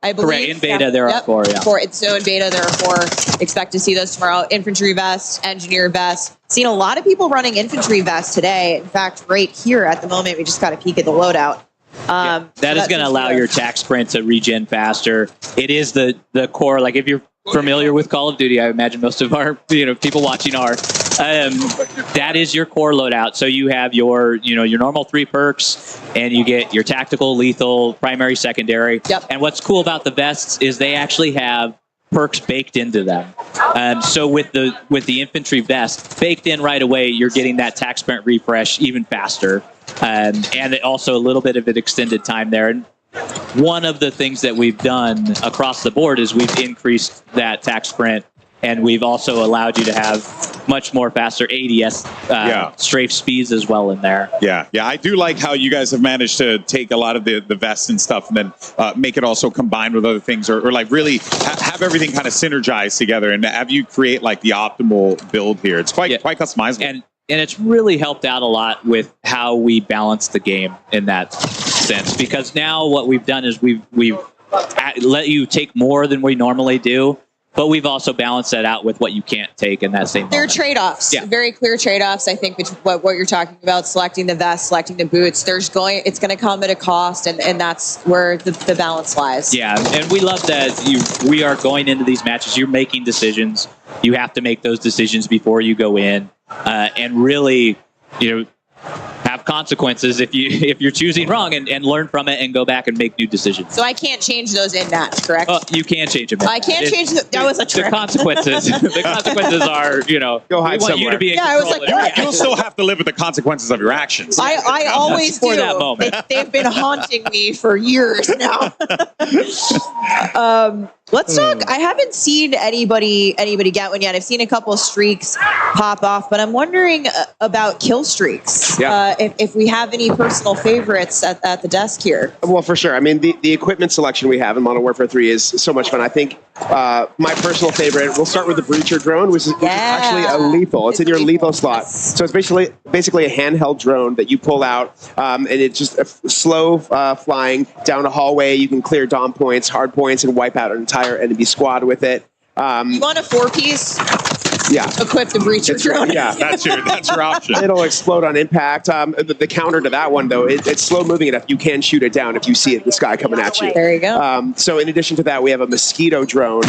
I believe. Correct. In beta, there are 4, yeah. So in beta, there are 4. Expect to see those tomorrow. Infantry vest, engineer vest. Seen a lot of people running infantry vests today. In fact, right here at the moment, we just got a peek at the loadout. That is going to allow your tack sprint to regen faster. It is the core. Like if you're familiar with Call of Duty, I imagine most of our people watching are. That is your core loadout. So you have your your normal 3 perks, and you get your tactical, lethal, primary, secondary. And what's cool about the vests is they actually have perks baked into them. So with the infantry vest baked in right away, you're getting that tack sprint refresh even faster. And also a little bit of an extended time there. And one of the things that we've done across the board is we've increased that tack sprint, and we've also allowed you to have much more faster ADS strafe speeds as well in there. Yeah, I do like how you guys have managed to take a lot of the vests and stuff and then make it also combined with other things or like really have everything kind of synergized together and have you create like the optimal build here. It's quite customizable. And it's really helped out a lot with how we balance the game in that sense. Because now what we've done is we've let you take more than we normally do, but we've also balanced that out with what you can't take in that same moment. There are trade-offs, very clear trade-offs. I think what you're talking about, selecting the vest, selecting the boots, it's going to come at a cost, and that's where the balance lies. Yeah, and we love that we are going into these matches. You're making decisions. You have to make those decisions before you go in. And really, have consequences if you're choosing wrong, and learn from it and go back and make new decisions. So I can't change those in match, correct? You can change them. I can't change that was a trick. The consequences. The consequences are, go hide we want you to be in I was control. like, what? You'll still have to live with the consequences of your actions. I always for do. that moment. They've been haunting me for years now. Let's talk. I haven't seen anybody get one yet. I've seen a couple of streaks pop off, but I'm wondering about kill streaks. If we have any personal favorites at the desk here. Well, for sure. I mean, the equipment selection we have in Modern Warfare 3 is so much fun. I think my personal favorite, we'll start with the Breacher drone, which is actually a lethal. It's in your lethal slot. So it's basically a handheld drone that you pull out, and it's just slow flying down a hallway. You can clear dom points, hard points, and wipe out an entire enemy squad with it. You want a 4-piece? Equip the Breacher drone. Yeah, that's your option. It'll explode on impact. The counter to that one, though, it's slow moving enough. You can shoot it down if you see the sky coming at you. There you go. So in addition to that, we have a Mosquito drone,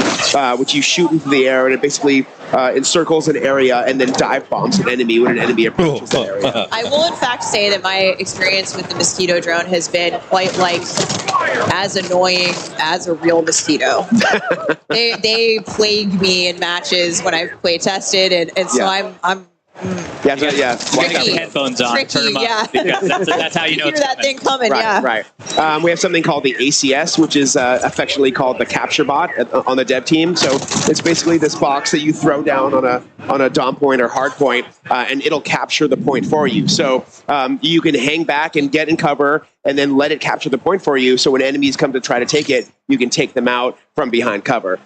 which you shoot into the air, and it basically encircles an area and then dive bombs an enemy when an enemy approaches the area. I will, in fact, say that my experience with the Mosquito drone has been quite as annoying as a real mosquito. They plague me in matches when I've play tested, and so I'm Yeah, yeah. You have headphones on. Tricky, turn them up, yeah. because that's how you know Hear it's that coming. thing coming, yeah. Right. We have something called the ACS, which is affectionately called the capture bot on the dev team. So it's basically this box that you throw down on a dom point or hard point, and it'll capture the point for you. So you can hang back and get in cover, and then let it capture the point for you. So when enemies come to try to take it, you can take them out from behind cover.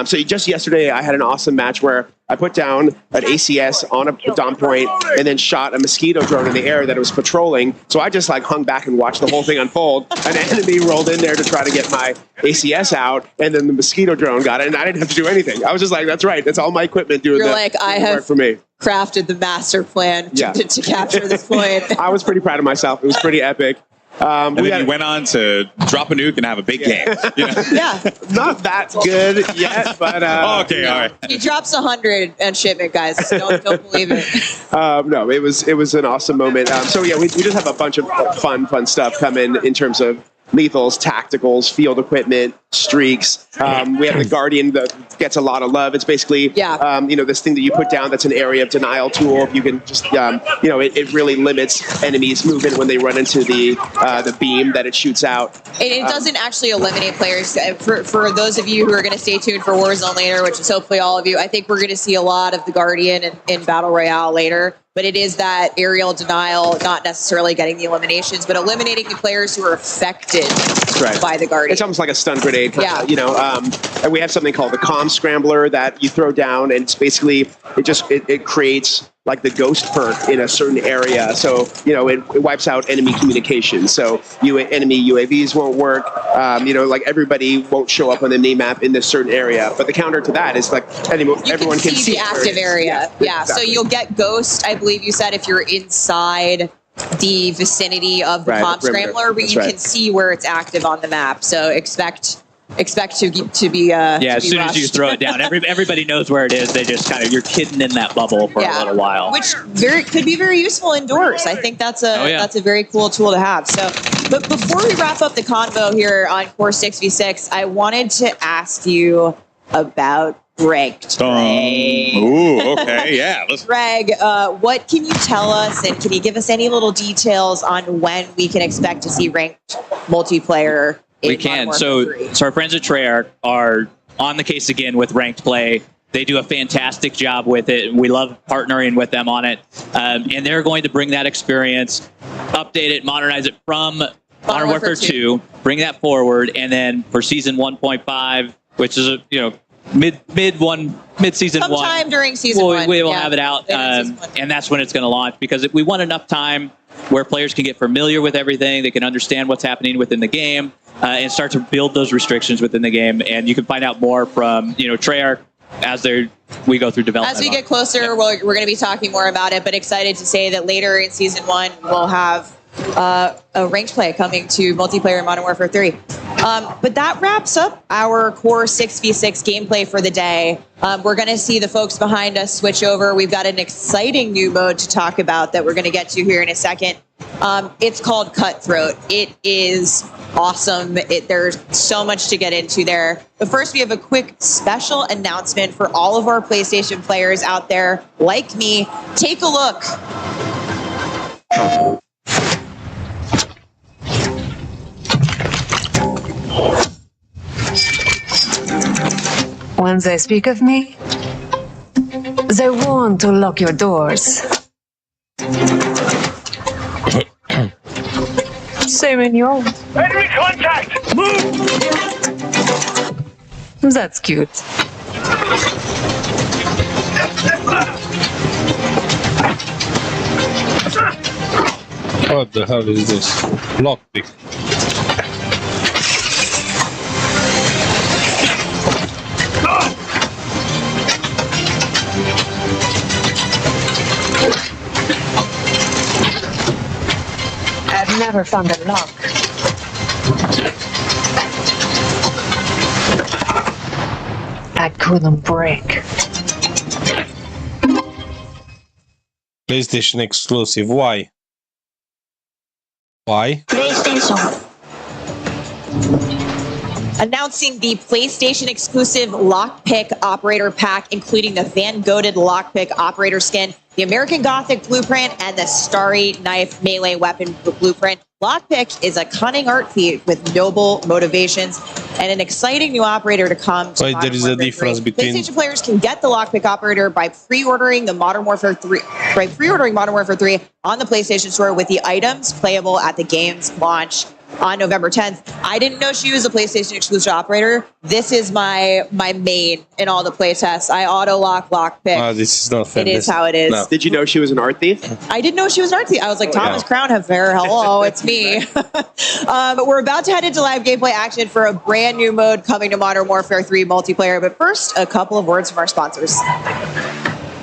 So just yesterday, I had an awesome match where I put down an ACS on a dom point and then shot a mosquito drone in the air that it was patrolling. So I just like hung back and watched the whole thing unfold. An enemy rolled in there to try to get my ACS out, and then the mosquito drone got it, and I didn't have to do anything. I was just like, that's right. That's all my equipment doing You're the like, I work have for me. crafted the master plan to capture this point. I was pretty proud of myself. It was pretty epic. And then you went on to drop a nuke and have a big game. You know? Yeah. Not that good yet, but okay, all right. He drops 100 and shipment, guys. Don't believe it. No, it was an awesome moment. So yeah, we just have a bunch of fun stuff coming in terms of lethals, tacticals, field equipment, streaks. We have the Guardian that gets a lot of love. It's basically, this thing that you put down that's an area of denial tool. If you can just, it really limits enemies' movement when they run into the beam that it shoots out. It doesn't actually eliminate players. For those of you who are going to stay tuned for Warzone later, which is hopefully all of you, I think we're going to see a lot of the Guardian in Battle Royale later. But it is that aerial denial, not necessarily getting the eliminations, but eliminating the players who are affected by the Guardian. It's almost like a stun grenade. Yeah. And we have something called the comm scrambler that you throw down, and it's basically, it creates like the ghost perk in a certain area. So, it wipes out enemy communication. So enemy UAVs won't work. Like everybody won't show up on the map in this certain area. But the counter to that is like everyone can see the active area. Yeah. Exactly. So you'll get ghost, I believe you said, if you're inside the vicinity of the comm scrambler, but you can see where it's active on the map. So expect to be as soon as you throw it down, everybody knows where it is. They just you're kidding in that bubble for a little while, which could be very useful indoors. I think that's a very cool tool to have. So, but before we wrap up the convo here on Core 6v6, I wanted to ask you about ranked play. Ooh, okay, yeah. Greg, what can you tell us, and can you give us any little details on when we can expect to see ranked multiplayer? We can. So our friends at Treyarch are on the case again with ranked play. They do a fantastic job with it. We love partnering with them on it. And they're going to bring that experience, update it, modernize it from Modern Warfare 2, bring that forward, and then for Season 1.5, which is mid-season one. Sometime during Season 1. We will have it out, and that's when it's going to launch, because we want enough time where players can get familiar with everything, they can understand what's happening within the game, and start to build those restrictions within the game. And you can find out more from Treyarch as we go through development. As we get closer, we're going to be talking more about it, but excited to say that later in Season 1, we'll have a ranked play coming to multiplayer in Modern Warfare 3. But that wraps up our Core 6v6 gameplay for the day. We're going to see the folks behind us switch over. We've got an exciting new mode to talk about that we're going to get to here in a second. It's called Cutthroat. It is awesome. There's so much to get into there. But first, we have a quick special announcement for all of our PlayStation players out there like me. Take a look. When they speak of me, they want to lock your doors. Same in your. Enemy contact! Move! That's cute. What the hell is this? Lockpick. I've never found a lock. I couldn't break. PlayStation exclusive. Why? Why? PlayStation. Announcing the PlayStation exclusive Lockpick Operator Pack, including the Van Goghted Lockpick Operator skin. the American Gothic blueprint, and the Starry Knife melee weapon blueprint. Lockpick is a cunning art feat with noble motivations and an exciting new operator to come to Why there is a difference between PlayStation players can get the Lockpick operator by pre-ordering Modern Warfare 3 on the PlayStation Store with the items playable at the game's launch on November 10th. I didn't know she was a PlayStation exclusive operator. This is my main in all the playtests. I auto-lock Lockpick. This is not fair. It is how it is. No. Did you know she was an art thief? I didn't know she was an art thief. I was like, Thomas Crown Haver, hello, it's me. But we're about to head into live gameplay action for a brand new mode coming to Modern Warfare 3 multiplayer. But first, a couple of words from our sponsors.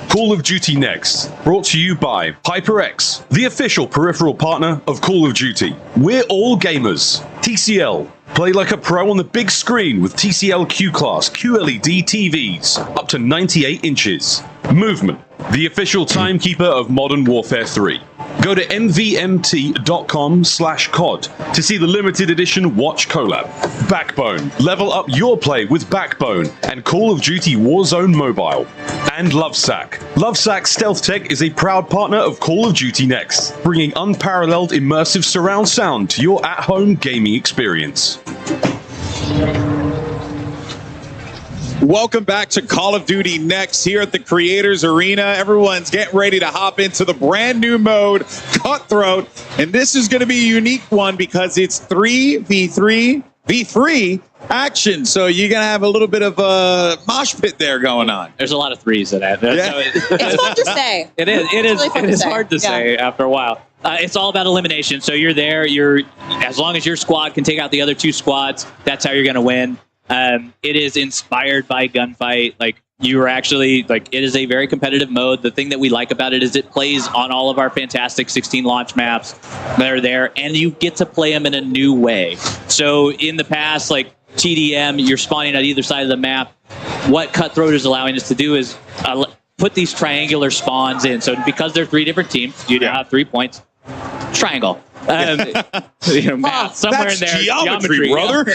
Call of Duty Next, brought to you by HyperX, the official peripheral partner of Call of Duty. We're all gamers. TCL, play like a pro on the big screen with TCL Q-Class QLED TVs, up to 98 inches. Movement, the official timekeeper of Modern Warfare 3. Go to mvmt.com/COD to see the limited edition watch collab. Backbone, level up your play with Backbone and Call of Duty Warzone Mobile. And Lovesack. Lovesack Stealth Tech is a proud partner of Call of Duty Next, bringing unparalleled immersive surround sound to your at-home gaming experience. Welcome back to Call of Duty Next here at the Creators Arena. Everyone's getting ready to hop into the brand new mode, Cutthroat. And this is going to be a unique one because it's 3v3 action. So you're going to have a little bit of a mosh pit there going on. There's a lot of threes in it. Yeah. So It's fun to say. It is. It is hard to say after a while. It's all about elimination. So you're there. As long as your squad can take out the other two squads, that's how you're going to win. It is inspired by Gunfight. Like, you are actually, like, it is a very competitive mode. The thing that we like about it is it plays on all of our fantastic 16 launch maps that are there, and you get to play them in a new way. So in the past, like TDM, you're spawning at either side of the map. What Cutthroat is allowing us to do is put these triangular spawns in. So because they're 3 different teams, you now have 3 points. Triangle. Math somewhere in there. Geometry, brother.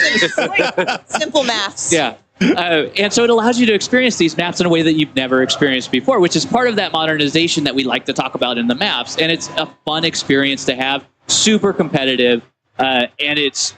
Simple maths. Yeah. And so it allows you to experience these maps in a way that you've never experienced before, which is part of that modernization that we like to talk about in the maps. And it's a fun experience to have, super competitive, and it's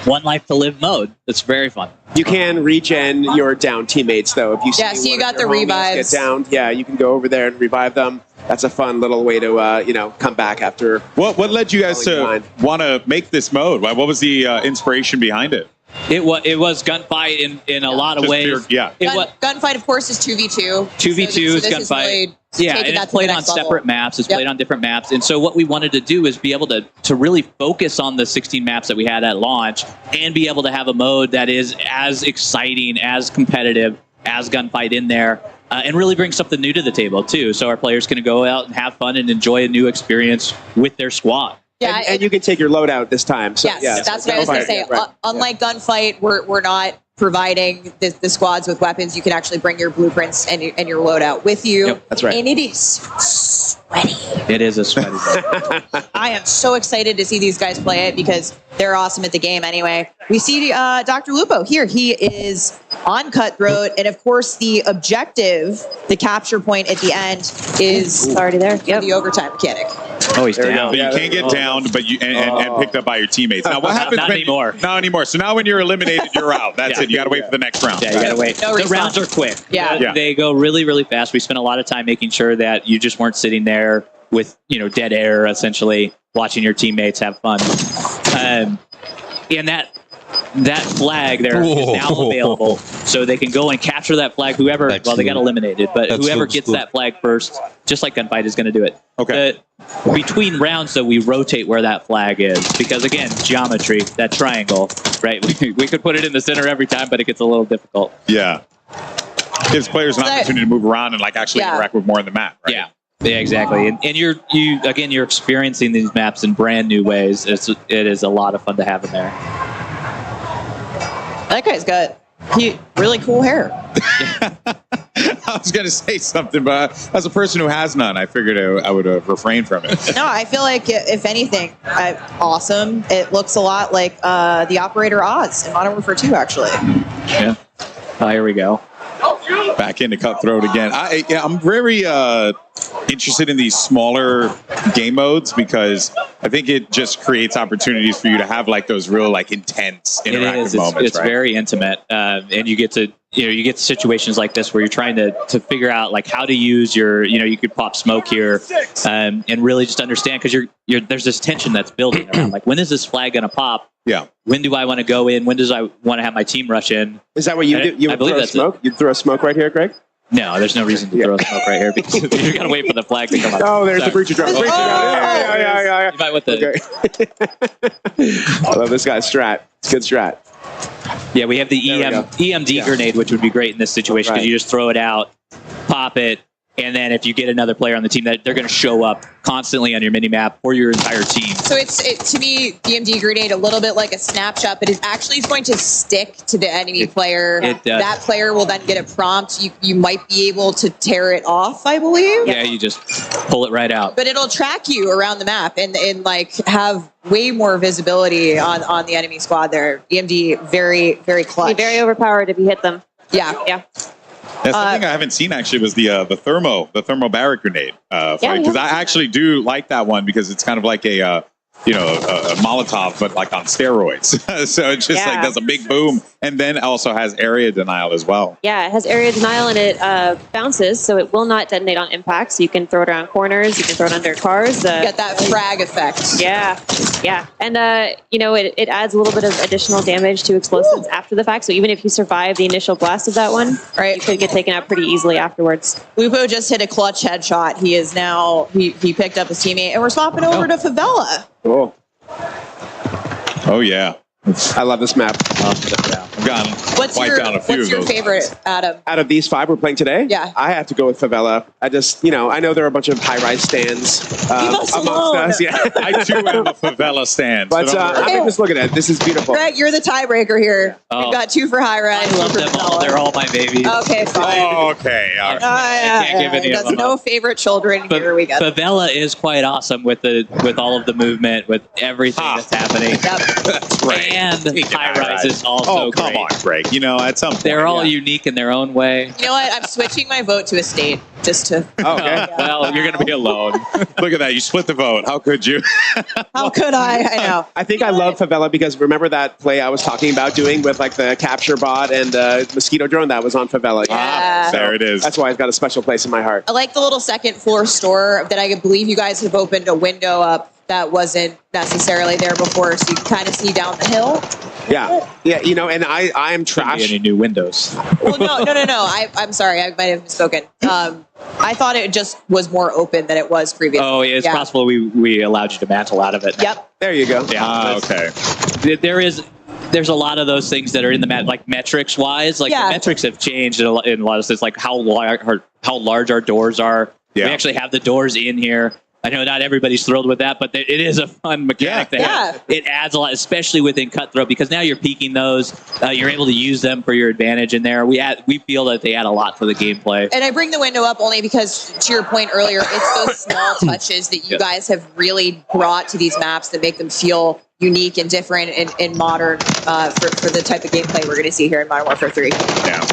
one life to live mode. It's very fun. You can regen your down teammates, though. If you see so you one got of your the homies revives. get downed, yeah, you can go over there and revive them. That's a fun little way to, come back after. What led you guys to want to make this mode? What was the inspiration behind it? It was Gunfight in a lot of ways. Gunfight, of course, is 2v2. 2v2 is Gunfight. Yeah, and it's played on separate maps. It's played on different maps. And so what we wanted to do is be able to really focus on the 16 maps that we had at launch and be able to have a mode that is as exciting, as competitive as Gunfight in there. And really bring something new to the table, too. So our players can go out and have fun and enjoy a new experience with their squad. Yeah, and you can take your loadout this time. So, yes, that's what I was going to say. Unlike Gunfight, we're not providing the squads with weapons. You can actually bring your blueprints and your loadout with you. Yep, that's right. And it is sweaty. It is a sweaty game. I am so excited to see these guys play it because they're awesome at the game anyway. We see Dr. Lupo here. He is on Cutthroat. And of course, the objective, the capture point at the end is already there. Yep. The overtime mechanic. Oh, he's down. But you can't get downed, but and picked up by your teammates. Now, what happens Not anymore. Not anymore. So now when you're eliminated, you're out. That's it. You got to wait for the next round. Yeah, you got to wait. No the respawn. rounds are quick. Yeah. They go really, really fast. We spent a lot of time making sure that you just weren't sitting there with, dead air, essentially, watching your teammates have fun. And that flag there is now available, so they can go and capture that flag. Whoever, they got eliminated, but whoever gets that flag first, just like Gunfight, is going to do it. Okay. Between rounds, though, we rotate where that flag is because, again, geometry, that triangle, right? We could put it in the center every time, but it gets a little difficult. Yeah. Gives players an opportunity to move around and actually interact with more on the map, right? Yeah, exactly. And you're experiencing these maps in brand new ways. It is a lot of fun to have in there. That guy's got really cool hair. I was going to say something, but as a person who has none, I figured I would refrain from it. No, I feel like, if anything, awesome. It looks a lot like the Operator Oz in Modern Warfare 2, actually. Yeah. Oh, here we go. Back into Cutthroat again. I'm very interested in these smaller game modes because I think it just creates opportunities for you to have like those real like intense interactive moments. It's very intimate, and you get to you get situations like this where you're trying to figure out like how to use your you could pop smoke here, and really just understand because there's this tension that's building around like when is this flag going to pop? Yeah. When do I want to go in? When does I want to have my team rush in? Is that what you do? You would throw smoke? You'd throw smoke right here, Greg? No, there's no reason to throw smoke right here because you got to wait for the flag to come up. Oh, there's the breacher drone. Yeah. You might with the. I love this guy's strat. It's a good strat. Yeah, we have the EMD grenade, which would be great in this situation because you just throw it out, pop it, and then if you get another player on the team, that they're going to show up constantly on your mini map for your entire team. So it's to me, EMD grenade a little bit like a snapshot, but it actually is going to stick to the enemy player. It does. That player will then get a prompt. You might be able to tear it off, I believe. Yeah, you just pull it right out. But it'll track you around the map and like have way more visibility on the enemy squad there. EMD very, very clutch. Very overpowered if you hit them. Yeah. That's the thing I haven't seen actually was the thermo barrack grenade fight because I actually do like that one because it's kind of like a Molotov but like on steroids. So it just like does a big boom and then also has area denial as well. Yeah, it has area denial and it bounces, so it will not detonate on impact. So you can throw it around corners, you can throw it under cars. Get that frag effect. Yeah, and it adds a little bit of additional damage to explosives after the fact. So even if you survive the initial blast of that one, you could get taken out pretty easily afterwards. Lupo just hit a clutch headshot. He is now he picked up his teammate, and we're swapping over to Favela. Cool. Oh yeah. I love this map. I've gotten wiped down a few What's of your those. favorite, Adam? Out of these 5 we're playing today, Yeah. I have to go with Favela. I just, I know there are a bunch of high-rise stands amongst us. Yeah, I too am a Favela stand. But so don't worry. I mean, just look at it. This is beautiful. Greg, you're the tiebreaker here. We've got 2 for high rise. I love them all. They're all my babies. Okay, fine. Oh, okay. All right. I can't give any of That's them no up. favorite children. Here we go. Favela is quite awesome with all of the movement, with everything that's happening. That's right. And high rise is also come great. on, Greg. At some point. They're all unique in their own way. You know what? I'm switching my vote to Estate just to. Okay. Well, you're going to be alone. Look at that. You split the vote. How could you? How could I? I know. I think I love Favela because remember that play I was talking about doing with like the capture bot and mosquito drone that was on Favela. Yeah. There it is. That's why it's got a special place in my heart. I like the little second floor store that I believe you guys have opened a window up that wasn't necessarily there before, so you can kind of see down the hill. Yeah, and I am trash. Any new windows? Well, no. I'm sorry, I might have misspoken. I thought it just was more open than it was previously. Oh, yeah, it's possible we allowed you to mantle out of it. Yep. There you go. Yeah. Okay. There's a lot of those things that are in the map, like metrics wise. Like the metrics have changed in a lot of sense, like how large our doors are. Yeah. We actually have the doors in here. I know not everybody's thrilled with that, but it is a fun mechanic to have. It adds a lot, especially within Cutthroat, because now you're peeking those. You're able to use them for your advantage in there. We feel that they add a lot to the gameplay. And I bring the window up only because, to your point earlier, it's those small touches that you guys have really brought to these maps that make them feel unique and different and modern for the type of gameplay we're going to see here in Modern Warfare 3. Yeah.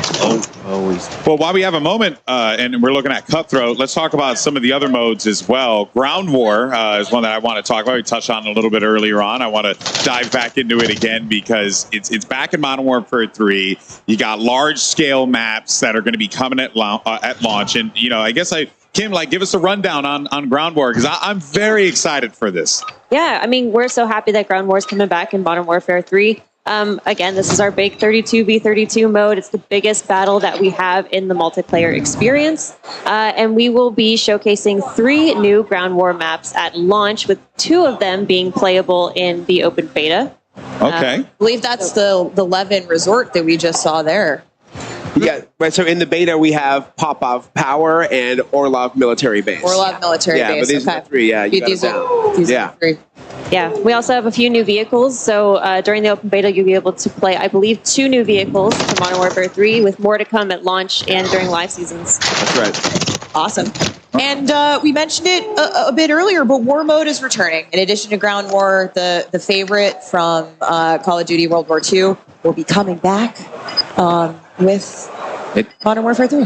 Always. Well, while we have a moment and we're looking at Cutthroat, let's talk about some of the other modes as well. Ground War is one that I want to talk about. We touched on a little bit earlier on. I want to dive back into it again because it's back in Modern Warfare 3. You got large-scale maps that are going to be coming at launch. And, I guess Kim, give us a rundown on Ground War because I'm very excited for this. Yeah, I mean, we're so happy that Ground War is coming back in Modern Warfare 3. Again, this is our big 32v32 mode. It's the biggest battle that we have in the multiplayer experience. And we will be showcasing 3 new Ground War maps at launch, with 2 of them being playable in the open beta. Okay. I believe that's the Levin Resort that we just saw there. Yeah, right. So in the beta, we have Popov Power and Orlov Military Base. Orlov Military Yeah, Base. but these are the 3. Yeah, you got These it down. these Yeah. are 3. Yeah, we also have a few new vehicles. So during the open beta, you'll be able to play, I believe, 2 new vehicles for Modern Warfare 3, with more to come at launch and during live seasons. That's right. Awesome. And we mentioned it a bit earlier, but War Mode is returning. In addition to Ground War, the favorite from Call of Duty World War II will be coming back with Modern Warfare 3.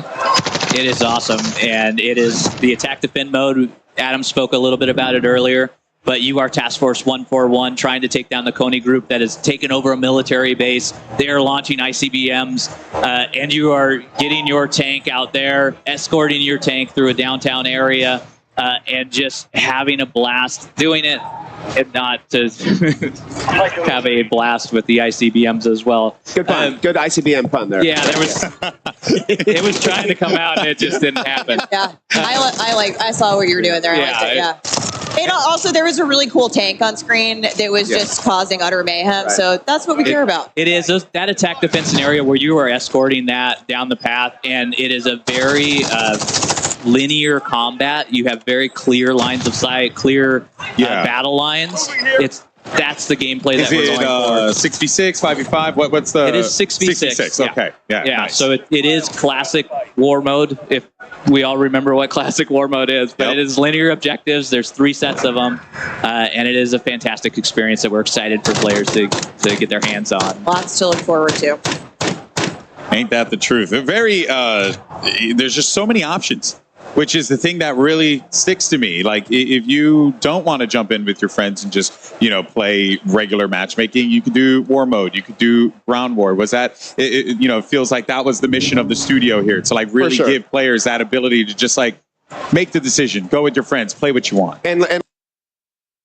It is awesome, and it is the attack defend mode. Adam spoke a little bit about it earlier, but you are Task Force 141 trying to take down the Kony group that has taken over a military base. They are launching ICBMs, and you are getting your tank out there, escorting your tank through a downtown area, and just having a blast doing it, if not to have a blast with the ICBMs as well. Good pun. Good ICBM pun there. Yeah, there was. It was trying to come out, and it just didn't happen. Yeah, I saw what you were doing there. I liked it. Yeah. And also, there was a really cool tank on screen that was just causing utter mayhem. Right. So that's what we care about. It is that attack defense scenario where you are escorting that down the path, and it is a very linear combat. You have very clear lines of sight, clear battle lines. That's the gameplay that we're going for. 6v6, 5v5? What's the... It is 6v6. Yeah. Okay. Yeah. Nice. So it is classic war mode, if we all remember what classic war mode is. But it is linear objectives. There's 3 sets of them. And it is a fantastic experience that we're excited for players to get their hands on. Lots to look forward to. Ain't that the truth? There's just so many options, which is the thing that really sticks to me. Like, if you don't want to jump in with your friends and just, play regular matchmaking, you could do war mode. You could do ground war. Was that, it feels like that was the mission of the studio here, to like really give players that ability to just like make the decision, go with your friends, play what you want. And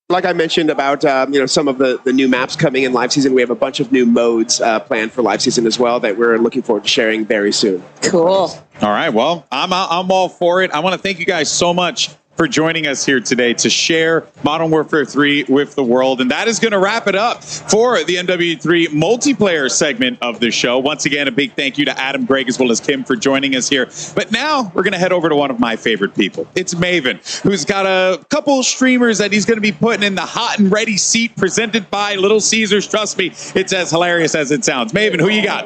like I mentioned about some of the new maps coming in live season, we have a bunch of new modes planned for live season as well that we're looking forward to sharing very soon. Cool. All right. Well, I'm all for it. I want to thank you guys so much for joining us here today to share Modern Warfare 3 with the world. And that is going to wrap it up for the MW3 multiplayer segment of the show. Once again, a big thank you to Adam, Greg, as well as Kim for joining us here. But now we're going to head over to one of my favorite people. It's Maven, who's got a couple streamers that he's going to be putting in the hot and ready seat presented by Little Caesars. Trust me, it's as hilarious as it sounds. Maven, who you got?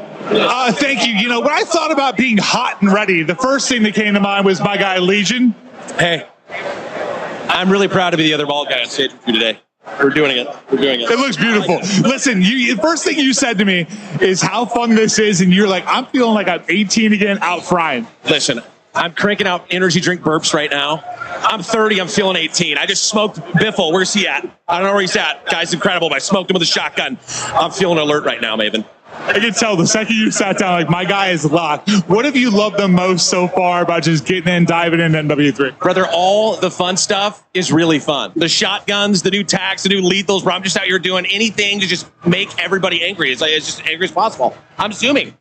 Thank you. When I thought about being hot and ready, the first thing that came to mind was my guy, Legion. Hey, I'm really proud to be the other bald guy on stage with you today. We're doing it. It looks beautiful. Listen, the first thing you said to me is how fun this is, and you're like, I'm feeling like I'm 18 again, out frying. Listen, I'm cranking out energy drink burps right now. I'm 30. I'm feeling 18. I just smoked Biffle. Where's he at? I don't know where he's at. Guy's incredible, but I smoked him with a shotgun. I'm feeling alert right now, Maven. I can tell the second you sat down, like, my guy is locked. What have you loved the most so far about just getting in, diving into MW3? Brother, all the fun stuff is really fun. The shotguns, the new tacs, the new lethals, where I'm just out here doing anything to just make everybody angry. It's just angry as possible. I'm zooming.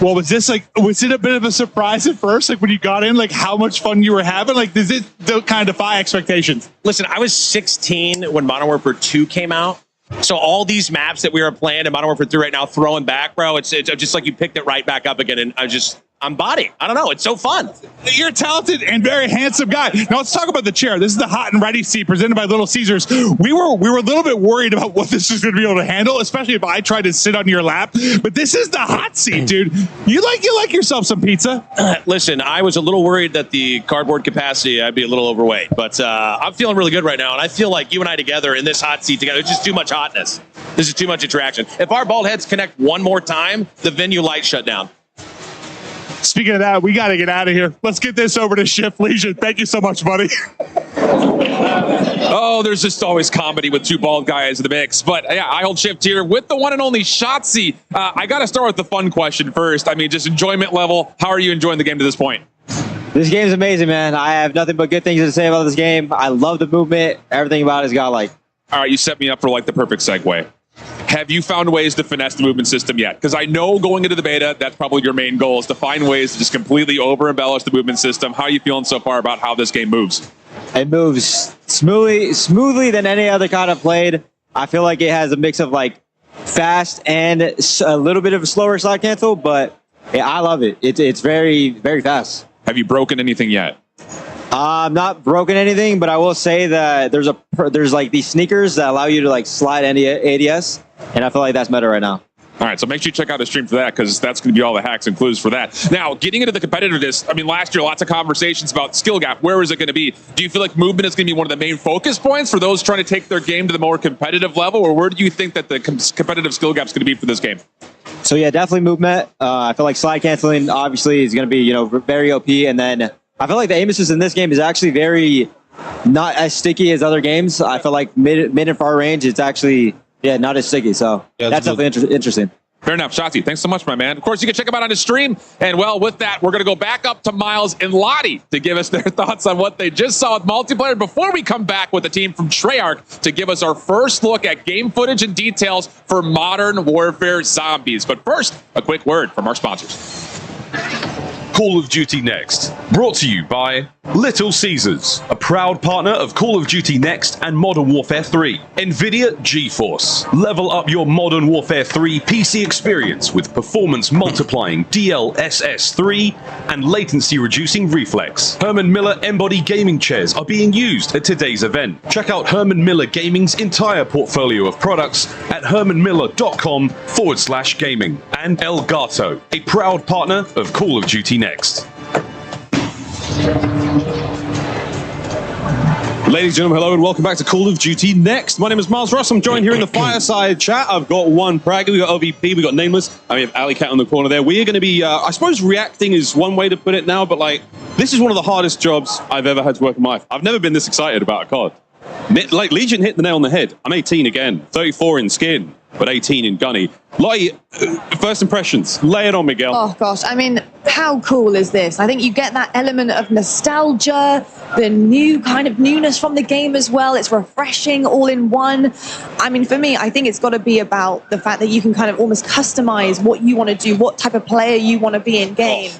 Well, was it a bit of a surprise at first? Like, when you got in, like, how much fun you were having? Like, does it kind of defy expectations? Listen, I was 16 when Modern Warfare 2 came out. So all these maps that we are playing in Modern Warfare 3 right now, throwing back, bro, it's just like you picked it right back up again, and I'm body. I don't know. It's so fun. You're a talented and very handsome guy. Now let's talk about the chair. This is the hot and ready seat presented by Little Caesars. We were a little bit worried about what this was going to be able to handle, especially if I tried to sit on your lap. But this is the hot seat, dude. You like yourself some pizza. Listen, I was a little worried that the cardboard capacity, I'd be a little overweight, but I'm feeling really good right now. And I feel like you and I together in this hot seat together, it's just too much hotness. This is too much interaction. If our bald heads connect one more time, the venue lights shut down. Speaking of that, we got to get out of here. Let's get this over to Shift Legion. Thank you so much, buddy. Oh, there's just always comedy with two bald guys in the mix. But yeah, I hold Shift here with the one and only Shotzzy. I got to start with the fun question first. I mean, just enjoyment level. How are you enjoying the game to this point? This game's amazing, man. I have nothing but good things to say about this game. I love the movement. Everything about it's got like. All right, you set me up for like the perfect segue. Have you found ways to finesse the movement system yet? Because I know going into the beta, that's probably your main goal, is to find ways to just completely over-embellish the movement system. How are you feeling so far about how this game moves? It moves smoothly than any other COD I've played. I feel like it has a mix of like fast and a little bit of a slower slide cancel, but yeah, I love it. It's very, very fast. Have you broken anything yet? I'm not broken anything, but I will say that there's like these sneakers that allow you to like slide any ADS, and I feel like that's meta right now. All right, so make sure you check out the stream for that, because that's going to be all the hacks and clues for that. Now, getting into the competitiveness, I mean, last year, lots of conversations about skill gap. Where is it going to be? Do you feel like movement is going to be one of the main focus points for those trying to take their game to the more competitive level, or where do you think that the competitive skill gap is going to be for this game? So yeah, definitely movement. I feel like slide canceling obviously is going to be, very OP. And then I feel like the aim assist in this game is actually very not as sticky as other games. I feel like mid and far range, it's actually, not as sticky. So that's definitely interesting. Fair enough. Shotzi, thanks so much, my man. Of course, you can check him out on his stream. And, well, with that, we're going to go back up to Miles and Lottie to give us their thoughts on what they just saw with multiplayer before we come back with the team from Treyarch to give us our first look at game footage and details for Modern Warfare Zombies. But first, a quick word from our sponsors. Call of Duty Next, brought to you by Little Caesars, a proud partner of Call of Duty Next and Modern Warfare 3. NVIDIA GeForce, level up your Modern Warfare 3 PC experience with performance multiplying DLSS 3 and latency reducing reflex. Herman Miller Embody gaming chairs are being used at today's event. Check out Herman Miller Gaming's entire portfolio of products at hermanmiller.com/gaming. And Elgato, a proud partner of Call of Duty Next. Ladies and gentlemen, hello and welcome back to Call of Duty Next. My name is Miles Ross. I'm joined here in the fireside chat. I've got one Prague, we've got OVP, we've got Nameless, and we have Alley Cat on the corner there. We are going to be, I suppose reacting is one way to put it now, but this is one of the hardest jobs I've ever had to work in my life. I've never been this excited about a COD. Legion hit the nail on the head. I'm 18 again, 34 in skin, but 18 in gunny. Lottie, first impressions, lay it on, Miguel. Oh gosh, I mean, how cool is this? I think you get that element of nostalgia, the new kind of newness from the game as well. It's refreshing all in one. I mean, for me, I think it's got to be about the fact that you can kind of almost customize what you want to do, what type of player you want to be in game.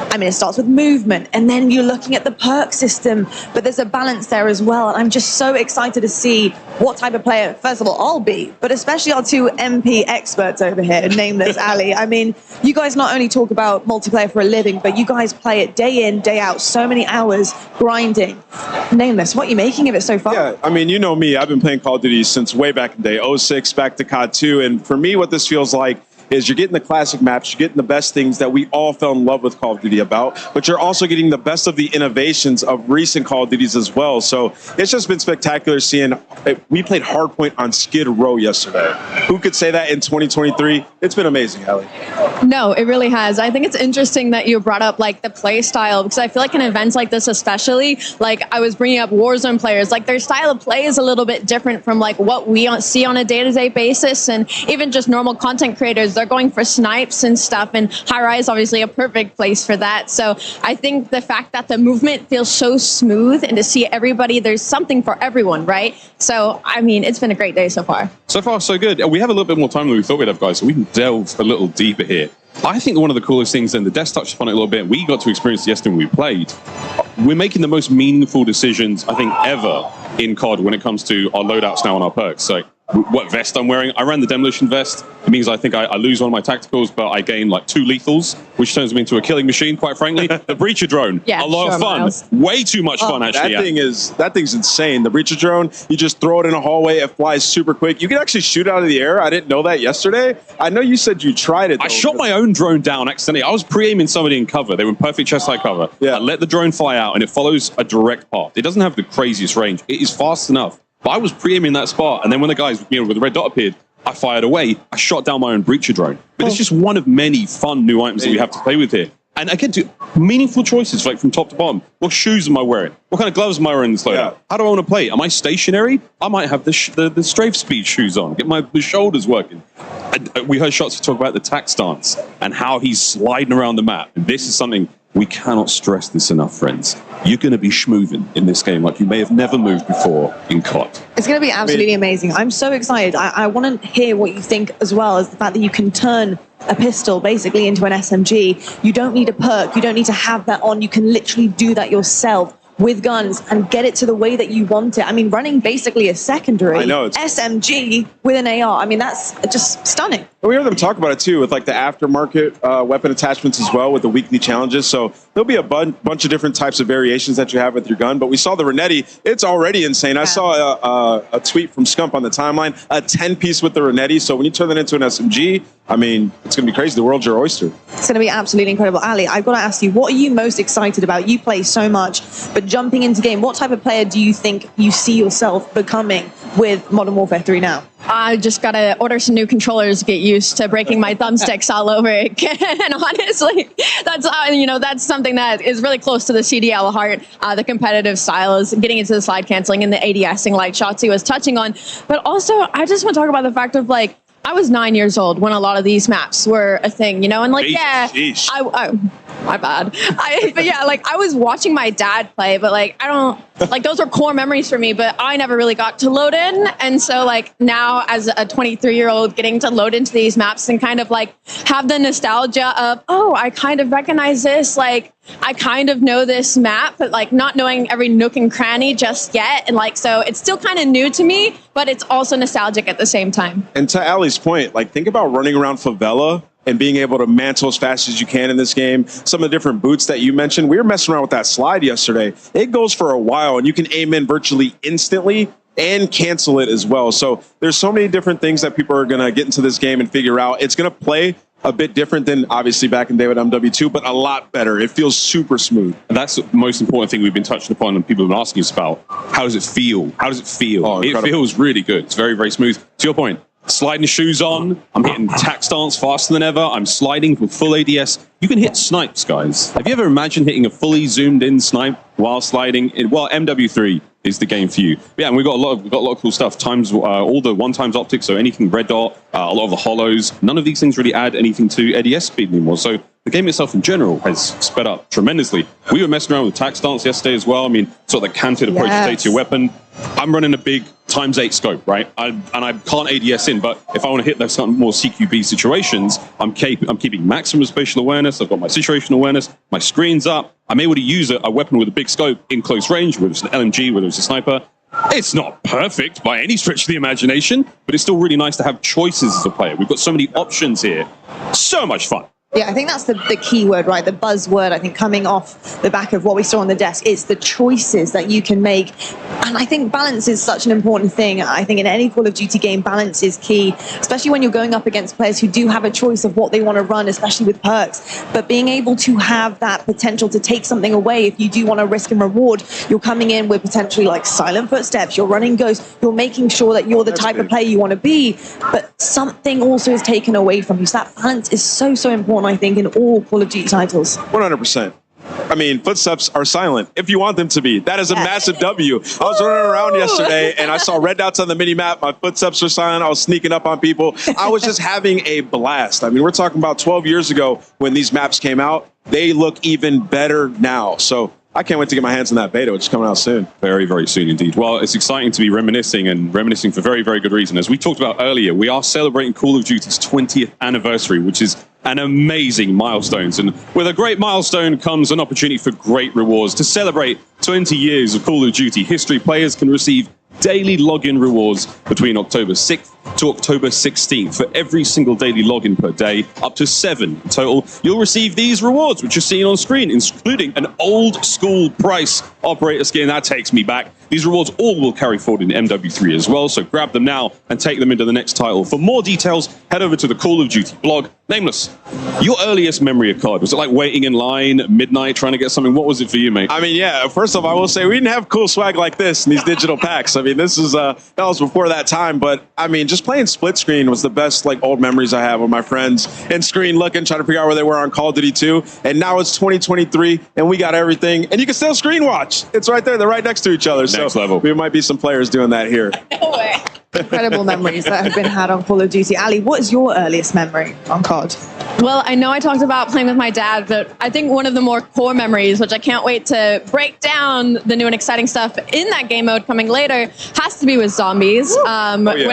I mean, it starts with movement, and then you're looking at the perk system, but there's a balance there as well. And I'm just so excited to see what type of player, first of all, I'll be, but especially our two MP experts over here, Nameless, Ali. I mean, you guys not only talk about multiplayer for a living, but you guys play it day in, day out, so many hours grinding. Nameless, what are you making of it so far? Yeah, I mean, you know me. I've been playing Call of Duty since way back in the day, 06, back to COD 2. And for me, what this feels like is you're getting the classic maps, you're getting the best things that we all fell in love with Call of Duty about, but you're also getting the best of the innovations of recent Call of Duties as well. So it's just been spectacular seeing, we played Hardpoint on Skid Row yesterday. Who could say that in 2023? It's been amazing, Ellie. No, it really has. I think it's interesting that you brought up the play style, because I feel like in events like this especially, I was bringing up Warzone players, their style of play is a little bit different from what we see on a day-to-day basis, and even just normal content creators, they're going for snipes and stuff, and High Rise obviously a perfect place for that. So I think the fact that the movement feels so smooth, and to see everybody, there's something for everyone, right? So I mean, it's been a great day so far. So far, so good. We have a little bit more time than we thought we'd have, guys, so we can delve a little deeper here. I think one of the coolest things, and the desk touched upon it a little bit, we got to experience yesterday when we played. We're making the most meaningful decisions, I think, ever in COD when it comes to our loadouts now on our perks. So what vest I'm wearing. I ran the demolition vest. It means I think I lose one of my tacticals, but I gain 2 lethals, which turns me into a killing machine, quite frankly. The Breacher drone, a lot of fun. Miles. Way too much fun, actually. That thing's insane. The Breacher drone, you just throw it in a hallway, it flies super quick. You can actually shoot out of the air. I didn't know that yesterday. I know you said you tried it, though. I shot my own drone down accidentally. I was pre-aiming somebody in cover. They were in perfect chest high cover. Yeah. I let the drone fly out, and it follows a direct path. It doesn't have the craziest range. It is fast enough. But I was pre-aiming that spot, and then when the guys with the red dot appeared, I fired away. I shot down my own Breacher drone. But it's just one of many fun new items that we have to play with here. And again, do meaningful choices from top to bottom. What shoes am I wearing? What kind of gloves am I wearing in this loadout? Yeah. How do I want to play? Am I stationary? I might have the strafe speed shoes on, get the shoulders working. We heard Shots talk about the tack stance and how he's sliding around the map. And this is something we cannot stress this enough, friends. You're going to be schmooving in this game like you may have never moved before in COD. It's going to be absolutely amazing. I'm so excited. I want to hear what you think as well, as the fact that you can turn a pistol basically into an SMG. You don't need a perk. You don't need to have that on. You can literally do that yourself with guns and get it to the way that you want it. I mean, running basically a secondary SMG with an AR. I mean, that's just stunning. We heard them talk about it too, with the aftermarket weapon attachments as well, with the weekly challenges. So there'll be a bunch of different types of variations that you have with your gun. But we saw the Renetti. It's already insane. I saw a tweet from Scump on the timeline, a 10-piece with the Renetti. So when you turn that into an SMG, I mean, it's going to be crazy. The world's your oyster. It's going to be absolutely incredible. Ali, I've got to ask you, what are you most excited about? You play so much, but jumping into game, what type of player do you think you see yourself becoming with Modern Warfare 3 now? I just gotta order some new controllers to get used to breaking my thumbsticks all over again. And honestly, that's something that is really close to the CDL heart. The competitive style is getting into the slide canceling and the ADSing like Shotzi was touching on. But also, I just want to talk about the fact of like, I was 9 years old when a lot of these maps were a thing, and like, Sheesh. my bad. But yeah, like I was watching my dad play, but like I don't like those are core memories for me. But I never really got to load in, and so like now as a 23-year-old, getting to load into these maps and kind of like have the nostalgia of, oh, I kind of recognize this, like I kind of know this map, but like not knowing every nook and cranny just yet, and like so it's still kind of new to me, but it's also nostalgic at the same time. And to Allie's point, like think about running around Favela and being able to mantle as fast as you can in this game. Some of the different boots that you mentioned, we were messing around with that slide yesterday. It goes for a while, and you can aim in virtually instantly and cancel it as well. So there's so many different things that people are going to get into this game and figure out. It's going to play a bit different than obviously back in day with MW2, but a lot better. It feels super smooth. And that's the most important thing we've been touching upon and people have been asking us about. How does it feel? How does it feel? Oh, it feels really good. It's very, very smooth. To your point, sliding shoes on, I'm hitting tack stance faster than ever. I'm sliding with full ADS. You can hit snipes, guys. Have you ever imagined hitting a fully zoomed in snipe while sliding? Well, MW3 is the game for you. Yeah, and we've got a lot of cool stuff. All the 1x optics, so anything red dot, a lot of the hollows. None of these things really add anything to ADS speed anymore. So the game itself in general has sped up tremendously. We were messing around with tack stance yesterday as well. I mean, sort of the canted approach to your weapon. I'm running a big ×8 scope, right? And I can't ADS in, but if I want to hit those kind of more CQB situations, I'm keeping maximum spatial awareness. I've got my situational awareness. My screen's up. I'm able to use a weapon with a big scope in close range, whether it's an LMG, whether it's a sniper. It's not perfect by any stretch of the imagination, but it's still really nice to have choices as a player. We've got so many options here. So much fun. Yeah, I think that's the key word, right? The buzzword, I think, coming off the back of what we saw on the desk. It's the choices that you can make. And I think balance is such an important thing. I think in any Call of Duty game, balance is key, especially when you're going up against players who do have a choice of what they want to run, especially with perks. But being able to have that potential to take something away, if you do want to risk and reward, you're coming in with potentially like silent footsteps, you're running ghosts, you're making sure that you're the type of player you want to be, but something also is taken away from you. So that balance is so, so important, I think, in all Call of Duty titles. 100%. I mean, footsteps are silent if you want them to be. That is a massive W. I was running around yesterday and I saw red dots on the mini map. My footsteps were silent. I was sneaking up on people. I was just having a blast. I mean, we're talking about 12 years ago when these maps came out. They look even better now. So I can't wait to get my hands on that beta, which is coming out soon. Very, very soon indeed. Well, it's exciting to be reminiscing for very, very good reason. As we talked about earlier, we are celebrating Call of Duty's 20th anniversary, which is an amazing milestone. And with a great milestone comes an opportunity for great rewards. To celebrate 20 years of Call of Duty history, players can receive daily login rewards between October 6th to October 16th for every single daily login per day, up to 7 in total. You'll receive these rewards, which you're seeing on screen, including an old school price operator skin. That takes me back. These rewards all will carry forward in MW3 as well, so grab them now and take them into the next title. For more details, head over to the Call of Duty blog. Nameless, your earliest memory of COD, was it like waiting in line at midnight trying to get something? What was it for you, mate? I mean, yeah, first off, I will say we didn't have cool swag like this in these digital packs. I mean, this is that was before that time, but I mean, just playing split screen was the best like old memories I have with my friends in screen looking, trying to figure out where they were on Call of Duty 2. And now it's 2023 and we got everything, and you can still screen watch. It's right there. They're right next to each other. Next level. We might be some players doing that here. No way. Incredible memories that have been had on Call of Duty. Ali, what is your earliest memory on COD? Well, I know I talked about playing with my dad, but I think one of the more core memories, which I can't wait to break down the new and exciting stuff in that game mode coming later, has to be with zombies. When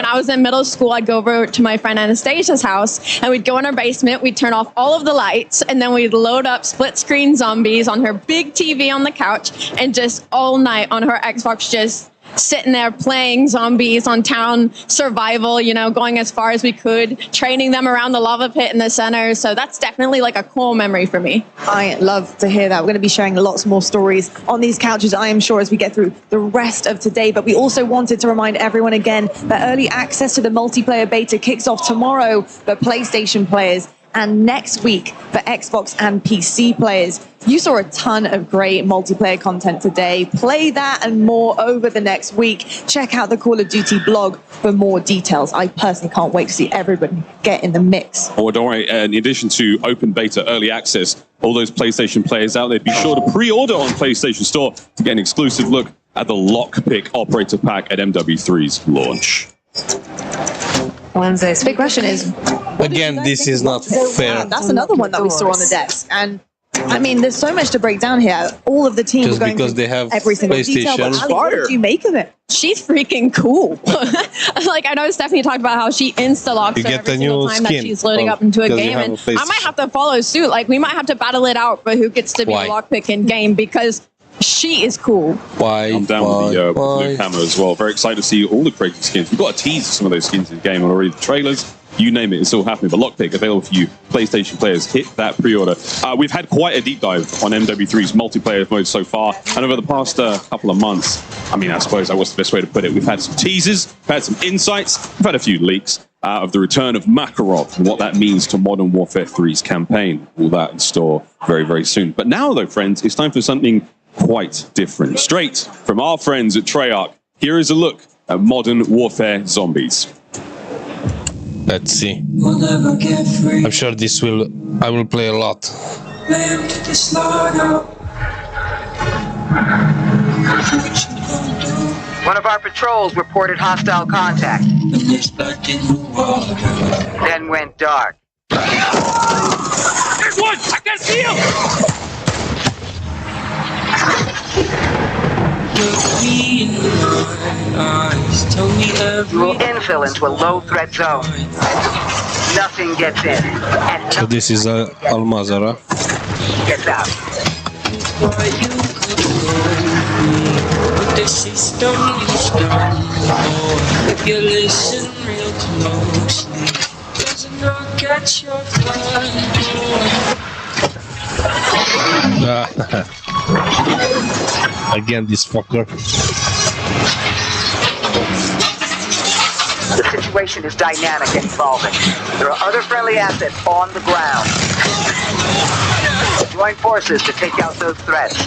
I was in middle school, I'd go over to my friend Anastasia's house, and we'd go in our basement, we'd turn off all of the lights, and then we'd load up split-screen zombies on her big TV on the couch, and just all night on her Xbox just sitting there playing zombies on town survival, going as far as we could, training them around the lava pit in the center. So that's definitely like a cool memory for me. I love to hear that. We're going to be sharing lots more stories on these couches, I am sure, as we get through the rest of today. But we also wanted to remind everyone again that early access to the multiplayer beta kicks off tomorrow for PlayStation players and next week for Xbox and PC players. You saw a ton of great multiplayer content today. Play that and more over the next week. Check out the Call of Duty blog for more details. I personally can't wait to see everybody get in the mix. Oh, don't worry. In addition to open beta, early access, all those PlayStation players out there, be sure to pre-order on PlayStation Store to get an exclusive look at the Lockpick Operator Pack at MW3's launch. Wednesday's big question is, Again, this is not fair. that's another one that we saw on the desk. And I mean, there's so much to break down here. All of the teams Just are going because through they have every single detail. But PlayStation. Ali, what did you make of it? She's freaking cool. Like, I know Stephanie talked about how she insta-locks You her get every the single new time that skin she's loading up into a because you game. have And a I might have to follow suit. Like, we might have to battle it out for who gets to be Why? a lockpick in game because she is cool. Why? I'm down with the blue camo as well. Very excited to see all the crazy skins. We've got a tease of some of those skins in the game already. The trailers, you name it, it's all happening. But Lockpick available for you PlayStation players. Hit that pre-order. We've had quite a deep dive on MW3's multiplayer mode so far, and over the past couple of months, I mean, I suppose that was the best way to put it. We've had some teasers, we've had some insights, we've had a few leaks of the return of Makarov and what that means to Modern Warfare 3's campaign. All that in store very, very soon. But now, though, friends, it's time for something quite different. Straight from our friends at Treyarch, here is a look at Modern Warfare Zombies. Let's see. I'm sure I will play a lot. One of our patrols reported hostile contact. Then went dark. There's one! I can see him! Infill into a low-threat zone. Nothing gets in, and So this is Almazara. gets out. If you listen real closely, doesn't not catch your Again, this fucker. The situation is dynamic and evolving. There are other friendly assets on the ground. Join forces to take out those threats.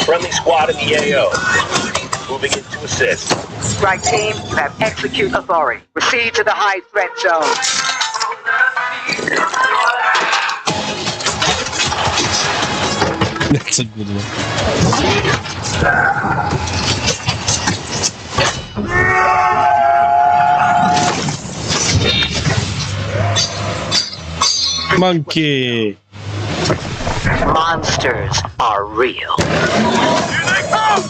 Friendly squad in the AO. Moving in to assist. Strike team, you have execute authority. Proceed to the high threat zone. That's a good one. Monkey. Monsters are real. Here they come!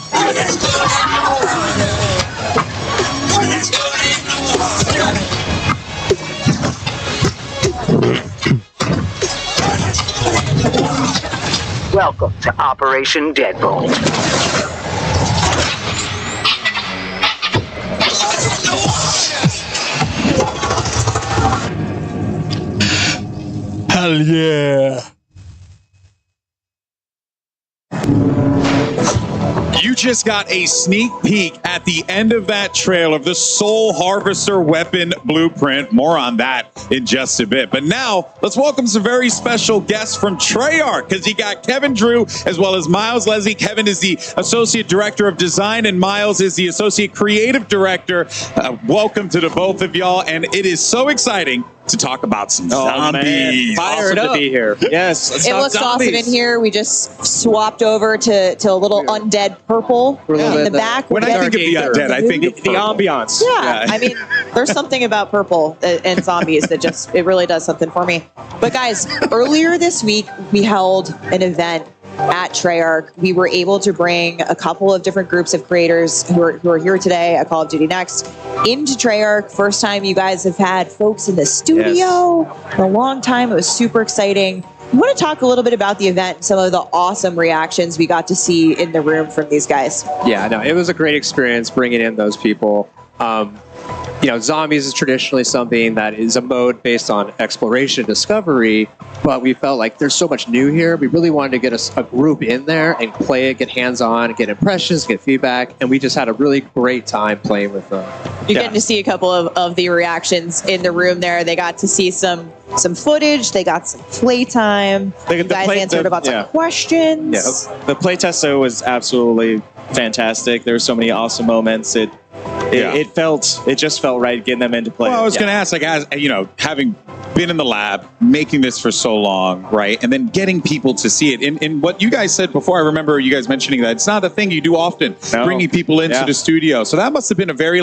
Welcome to Operation Deadbolt. Hell yeah. You just got a sneak peek at the end of that trailer of the Soul Harvester weapon blueprint. More on that in just a bit. But now, let's welcome some very special guests from Treyarch, because you got Kevin Drew as well as Miles Leslie. Kevin is the Associate Director of Design and Miles is the Associate Creative Director. Welcome to the both of y'all, and it is so exciting to talk about some zombies. Fired up to be here. Yes, let's It talk looks zombies. awesome in here. We just swapped over to a little undead purple in the back. When I think of the undead, I think of the purple. ambiance. Yeah, I mean, there's something about purple and zombies that just, it really does something for me. But guys, earlier this week, we held an event at Treyarch. We were able to bring a couple of different groups of creators who are here today at Call of Duty Next into Treyarch. First time you guys have had folks in the studio in a long time. It was super exciting. I want to talk a little bit about the event and some of the awesome reactions we got to see in the room from these guys. Yeah, no, it was a great experience bringing in those people. zombies is traditionally something that is a mode based on exploration, discovery, but we felt like there's so much new here. We really wanted to get a group in there and play it, get hands-on, get impressions, get feedback, and we just had a really great time playing with them. You're getting to see a couple of the reactions in the room there. They got to see some footage. They got some playtime. You guys answered about some questions. Yeah, the playtest though was absolutely fantastic. There were so many awesome moments. It just felt right getting them into play. Well, I was going to ask, like, as having been in the lab, making this for so long, right, and then getting people to see it. And what you guys said before, I remember you guys mentioning that it's not a thing you do often, bringing people into the studio. So that must have been a very,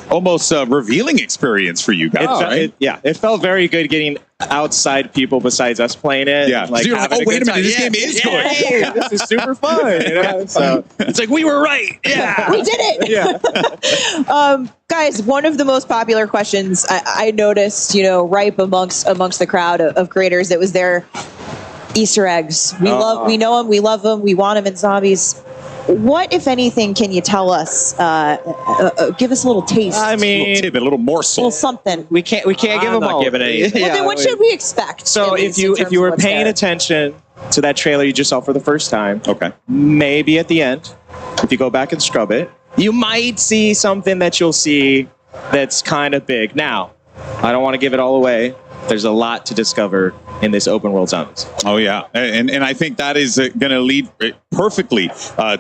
almost revealing experience for you guys, right? It felt very good getting outside people besides us playing it. Yeah, like, so you're like, oh, wait a minute, this game is good. Hey, this is super fun. So it's like, we were right. Yeah, we did it. Guys, one of the most popular questions I noticed, ripe amongst the crowd of creators that was there, Easter eggs. We know them, we love them, we want them in zombies. What, if anything, can you tell us? Give us a little taste. I mean, a little tidbit, a little morsel. A little something. We can't give them all. Well, then what should we expect? So if you were paying attention to that trailer you just saw for the first time, maybe at the end, if you go back and scrub it, you might see something that you'll see that's kind of big. Now, I don't want to give it all away. There's a lot to discover in this open world zombies. Oh yeah, and I think that is going to lead perfectly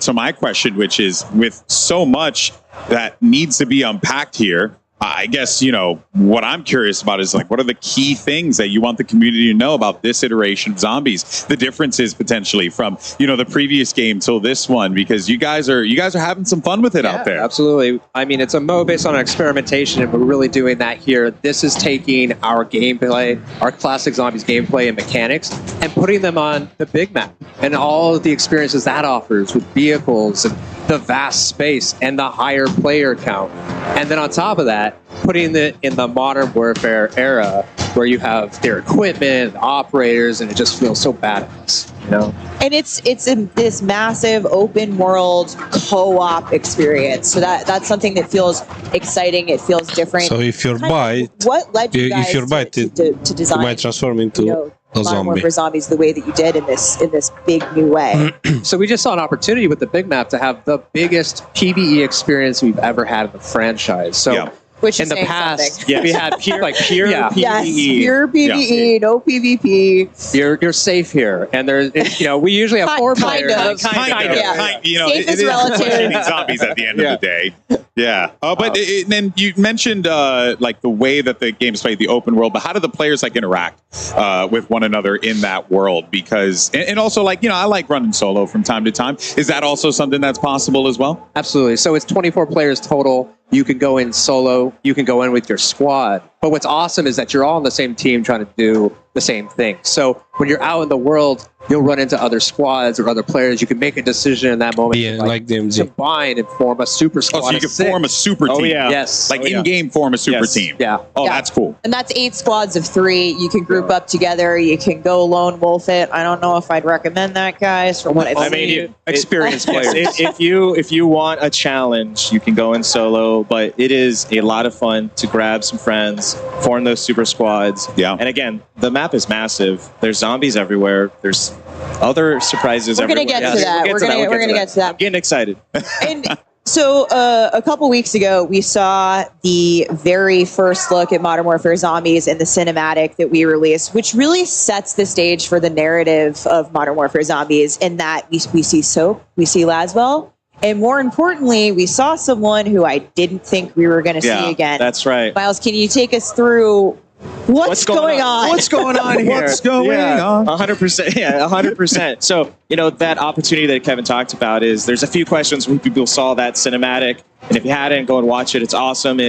to my question, which is, with so much that needs to be unpacked here, I guess, what I'm curious about is, what are the key things that you want the community to know about this iteration of zombies? The differences potentially from, the previous game till this one, because you guys are having some fun with it out there. Absolutely. I mean, it's a mode based on experimentation, and we're really doing that here. This is taking our gameplay, our classic zombies gameplay and mechanics, and putting them on the big map and all of the experiences that offers with vehicles and the vast space and the higher player count. And then on top of that, putting it in the modern warfare era where you have their equipment, operators, and it just feels so badass, And it's in this massive open world co-op experience. So that's something that feels exciting. It feels different. So if you're bite, what led you guys to design, you might transform into a Modern zombie. Warfare Zombies the way that you did in this big new way? So we just saw an opportunity with the big map to have the biggest PvE experience we've ever had in the franchise. So Which in is the saying past, something. we had pure PvE. Yes, pure PvE, no PvP. You're safe here, and there's we usually have four players. Kind of. Safe is relative. Zombies at the end of the day. Yeah. But then you mentioned the way that the game's played, the open world, but how do the players interact with one another in that world? Because and also I like running solo from time to time. Is that also something that's possible as well? Absolutely. So it's 24 players total. You can go in solo. You can go in with your squad. But what's awesome is that you're all on the same team trying to do the same thing. So when you're out in the world, you'll run into other squads or other players. You can make a decision in that moment. Yeah, like DMZ. Combine and form a super squad. Oh, so you can form a super team. Oh, yeah. Yes. In-game form a super team. Yeah. Oh, that's cool. And that's 8 squads of 3. You can group up together. You can go lone wolf it. I don't know if I'd recommend that, guys. From what I've seen. Experienced players. If you want a challenge, you can go in solo, but it is a lot of fun to grab some friends, form those super squads. Yeah. And again, the map is massive. There's zombies everywhere. There's other surprises everywhere. We're going to get to that. We're going to get to that. I'm getting excited. And so a couple weeks ago, we saw the very first look at Modern Warfare Zombies in the cinematic that we released, which really sets the stage for the narrative of Modern Warfare Zombies, in that we see Soap, we see Laswell, and more importantly, we saw someone who I didn't think we were going to see again. That's right. Miles, can you take us through what's going on? What's going on here? What's going on? 100%. Yeah, 100%. So, that opportunity that Kevin talked about is there's a few questions when people saw that cinematic. And if you hadn't, go and watch it. It's awesome.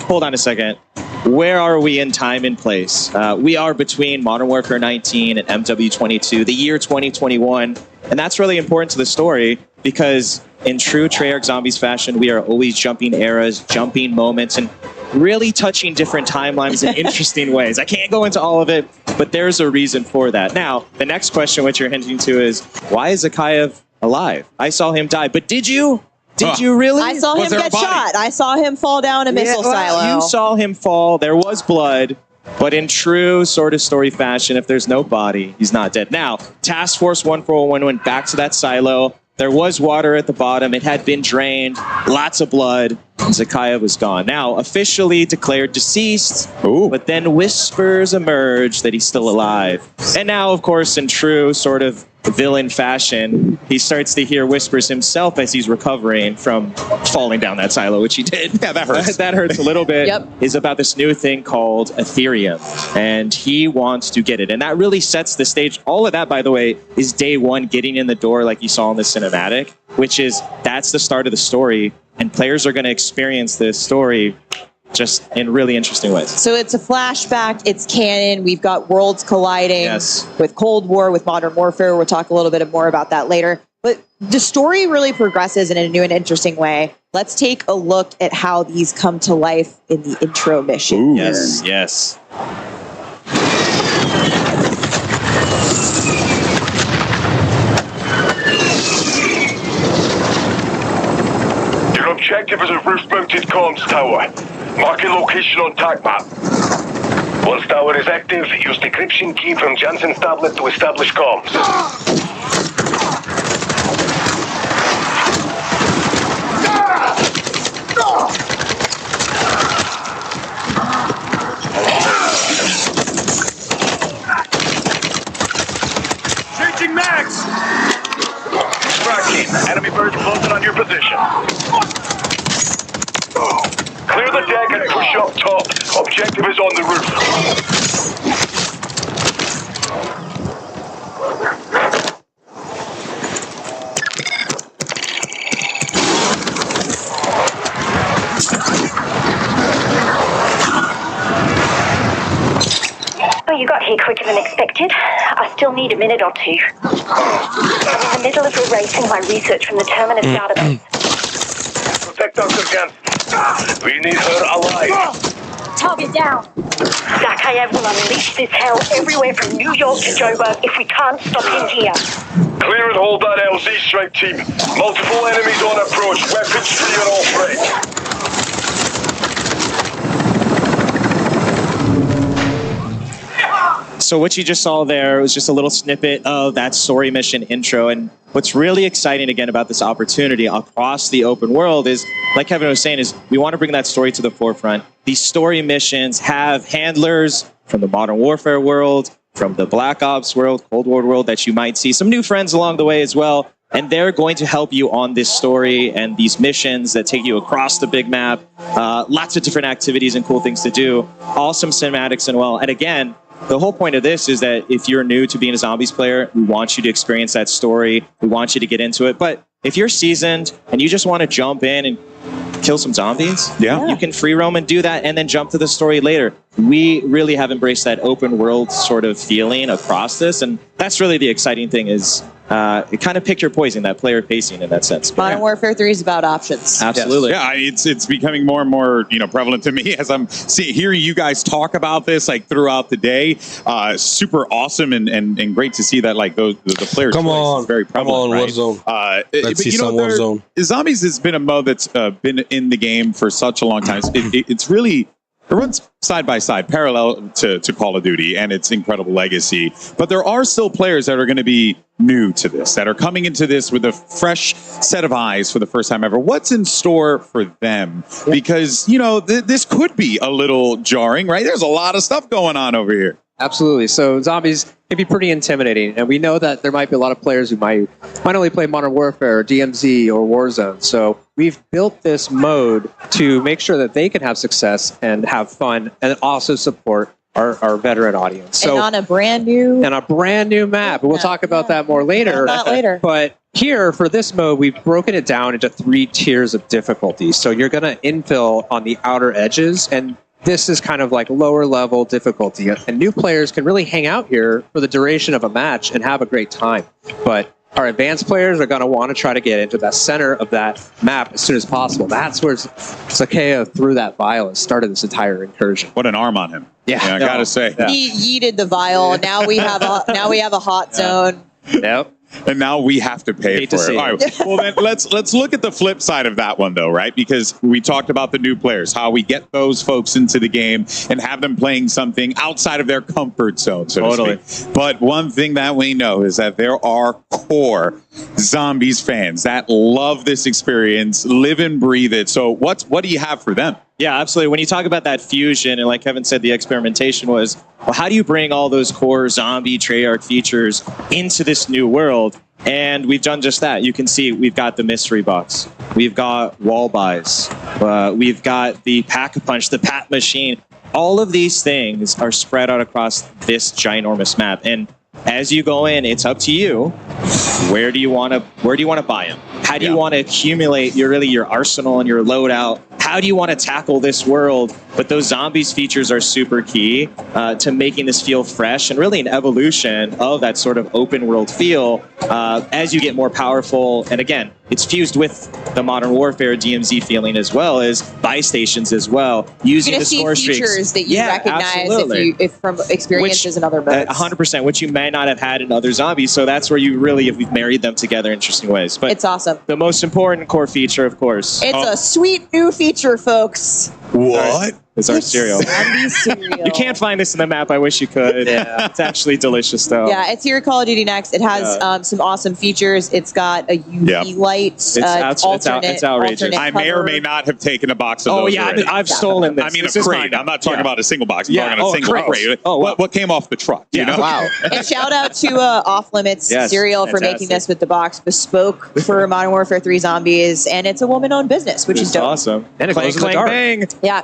Hold on a second. Where are we in time and place? We are between Modern Warfare 19 and MW22, the year 2021. And that's really important to the story because in true Treyarch Zombies fashion, we are always jumping eras, jumping moments, and really touching different timelines in interesting ways. I can't go into all of it, but there's a reason for that. Now, the next question which you're hinting to is, why is Zakayev alive? I saw him die, but did you? Did you really? I saw him get shot. I saw him fall down a missile silo. You saw him fall. There was blood. But in true sort of story fashion, if there's no body, he's not dead. Now, Task Force 141 went back to that silo. There was water at the bottom. It had been drained. Lots of blood. And Zakhaev was gone. Now, officially declared deceased. But then whispers emerged that he's still alive. And now, of course, in true sort of villain fashion, he starts to hear whispers himself as he's recovering from falling down that silo, which he did. Yeah, that hurts. That hurts a little bit. Yep. Is about this new thing called Ethereum. And he wants to get it. And that really sets the stage. All of that, by the way, is day one getting in the door like you saw in the cinematic, which is that's the start of the story. And players are going to experience this story just in really interesting ways. So it's a flashback. It's canon. We've got worlds colliding with Cold War, with Modern Warfare. We'll talk a little bit more about that later. But the story really progresses in a new and interesting way. Let's take a look at how these come to life in the intro mission. Yes, yes. Your objective is a roof-mounted comms tower. Mark a location on TAC map. Once tower is active, use decryption key from Jansen's tablet to establish comms. Changing max! Tracking. Enemy birds closing on your position. Clear the deck and push up top. Objective is on the roof. Oh, you got here quicker than expected. I still need a minute or two. I'm in the middle of erasing my research from the Terminus database. Protect Dr. Jansen. We need her alive. Target down. Zakhaev will unleash this hell everywhere from New York to Joburg if we can't stop him here. Clear and hold that LZ strike team. Multiple enemies on approach. Weapons free on all threats. So what you just saw there was just a little snippet of that story mission intro. And what's really exciting again about this opportunity across the open world is, like Kevin was saying, is we want to bring that story to the forefront. These story missions have handlers from the Modern Warfare world, from the Black Ops world, Cold War world that you might see. Some new friends along the way as well. And they're going to help you on this story and these missions that take you across the big map. Lots of different activities and cool things to do. Awesome cinematics and well. And again, the whole point of this is that if you're new to being a Zombies player, we want you to experience that story. We want you to get into it. But if you're seasoned and you just want to jump in and kill some zombies, you can free roam and do that and then jump to the story later. We really have embraced that open world sort of feeling across this. And that's really the exciting thing is kind of pick your poison, that player pacing in that sense. Modern Warfare 3 is about options. Absolutely. Yeah, it's becoming more and more prevalent to me as I'm hearing you guys talk about this like throughout the day. Super awesome and great to see that like the player choice is very prevalent. Come on, right? Warzone. Let's see some Warzone. Zombies has been a mode that's been in the game for such a long time. It's really. It runs side by side, parallel to Call of Duty and its incredible legacy. But there are still players that are going to be new to this, that are coming into this with a fresh set of eyes for the first time ever. What's in store for them? Because, this could be a little jarring, right? There's a lot of stuff going on over here. Absolutely. So Zombies can be pretty intimidating. And we know that there might be a lot of players who might only play Modern Warfare or DMZ or Warzone. So we've built this mode to make sure that they can have success and have fun and also support our veteran audience. So, and on a brand new map. We'll talk about that more later. Not later. But here for this mode, we've broken it down into 3 tiers of difficulty. So you're going to infill on the outer edges, and this is kind of like lower level difficulty. And new players can really hang out here for the duration of a match and have a great time. But our advanced players are going to want to try to get into the center of that map as soon as possible. That's where Zakhaev threw that vial and started this entire incursion. What an arm on him. Yeah, I gotta say. He yeeted the vial. Now we have a hot zone. Yep. and now we have to pay for it. All right. Well, then let's look at the flip side of that one, though, right? Because we talked about the new players, how we get those folks into the game and have them playing something outside of their comfort zone, so to speak. But one thing that we know is that there are core Zombies fans that love this experience, live and breathe it. So what do you have for them? Yeah, absolutely. When you talk about that fusion, and like Kevin said, the experimentation was, well, how do you bring all those core zombie Treyarch features into this new world? And we've done just that. You can see we've got the mystery box. We've got wall buys. We've got the pack-a-punch, the pat machine. All of these things are spread out across this ginormous map. And as you go in, it's up to you. Where do you want to buy them? How do you want to accumulate your arsenal and your loadout? How do you want to tackle this world? But those zombies features are super key to making this feel fresh and really an evolution of that sort of open world feel as you get more powerful. And again, it's fused with the Modern Warfare DMZ feeling as well as buy stations as well. Using the score streaks. Features that you recognize if from experiences in other modes. 100%, which you may not have had in other zombies. So that's where you really, if we've married them together in interesting ways. But it's awesome. The most important core feature, of course. It's a sweet new feature, folks. What? It's our cereal. Zombie cereal. You can't find this in the map. I wish you could. Yeah. It's actually delicious, though. Yeah, it's here at Call of Duty Next. It has some awesome features. It's got a UV light. It's outrageous. I may or may not have taken a box of those. I've stolen this. I mean, this a crate. I'm not talking about a single box. I'm talking about a single crate. Oh, wow. What came off the truck? You know? Wow. And shout out to Off Limits Cereal for making this with the box bespoke for Modern Warfare 3 Zombies. And it's a woman-owned business, which is dope. Awesome. And it goes in the dark. Bang. Yeah.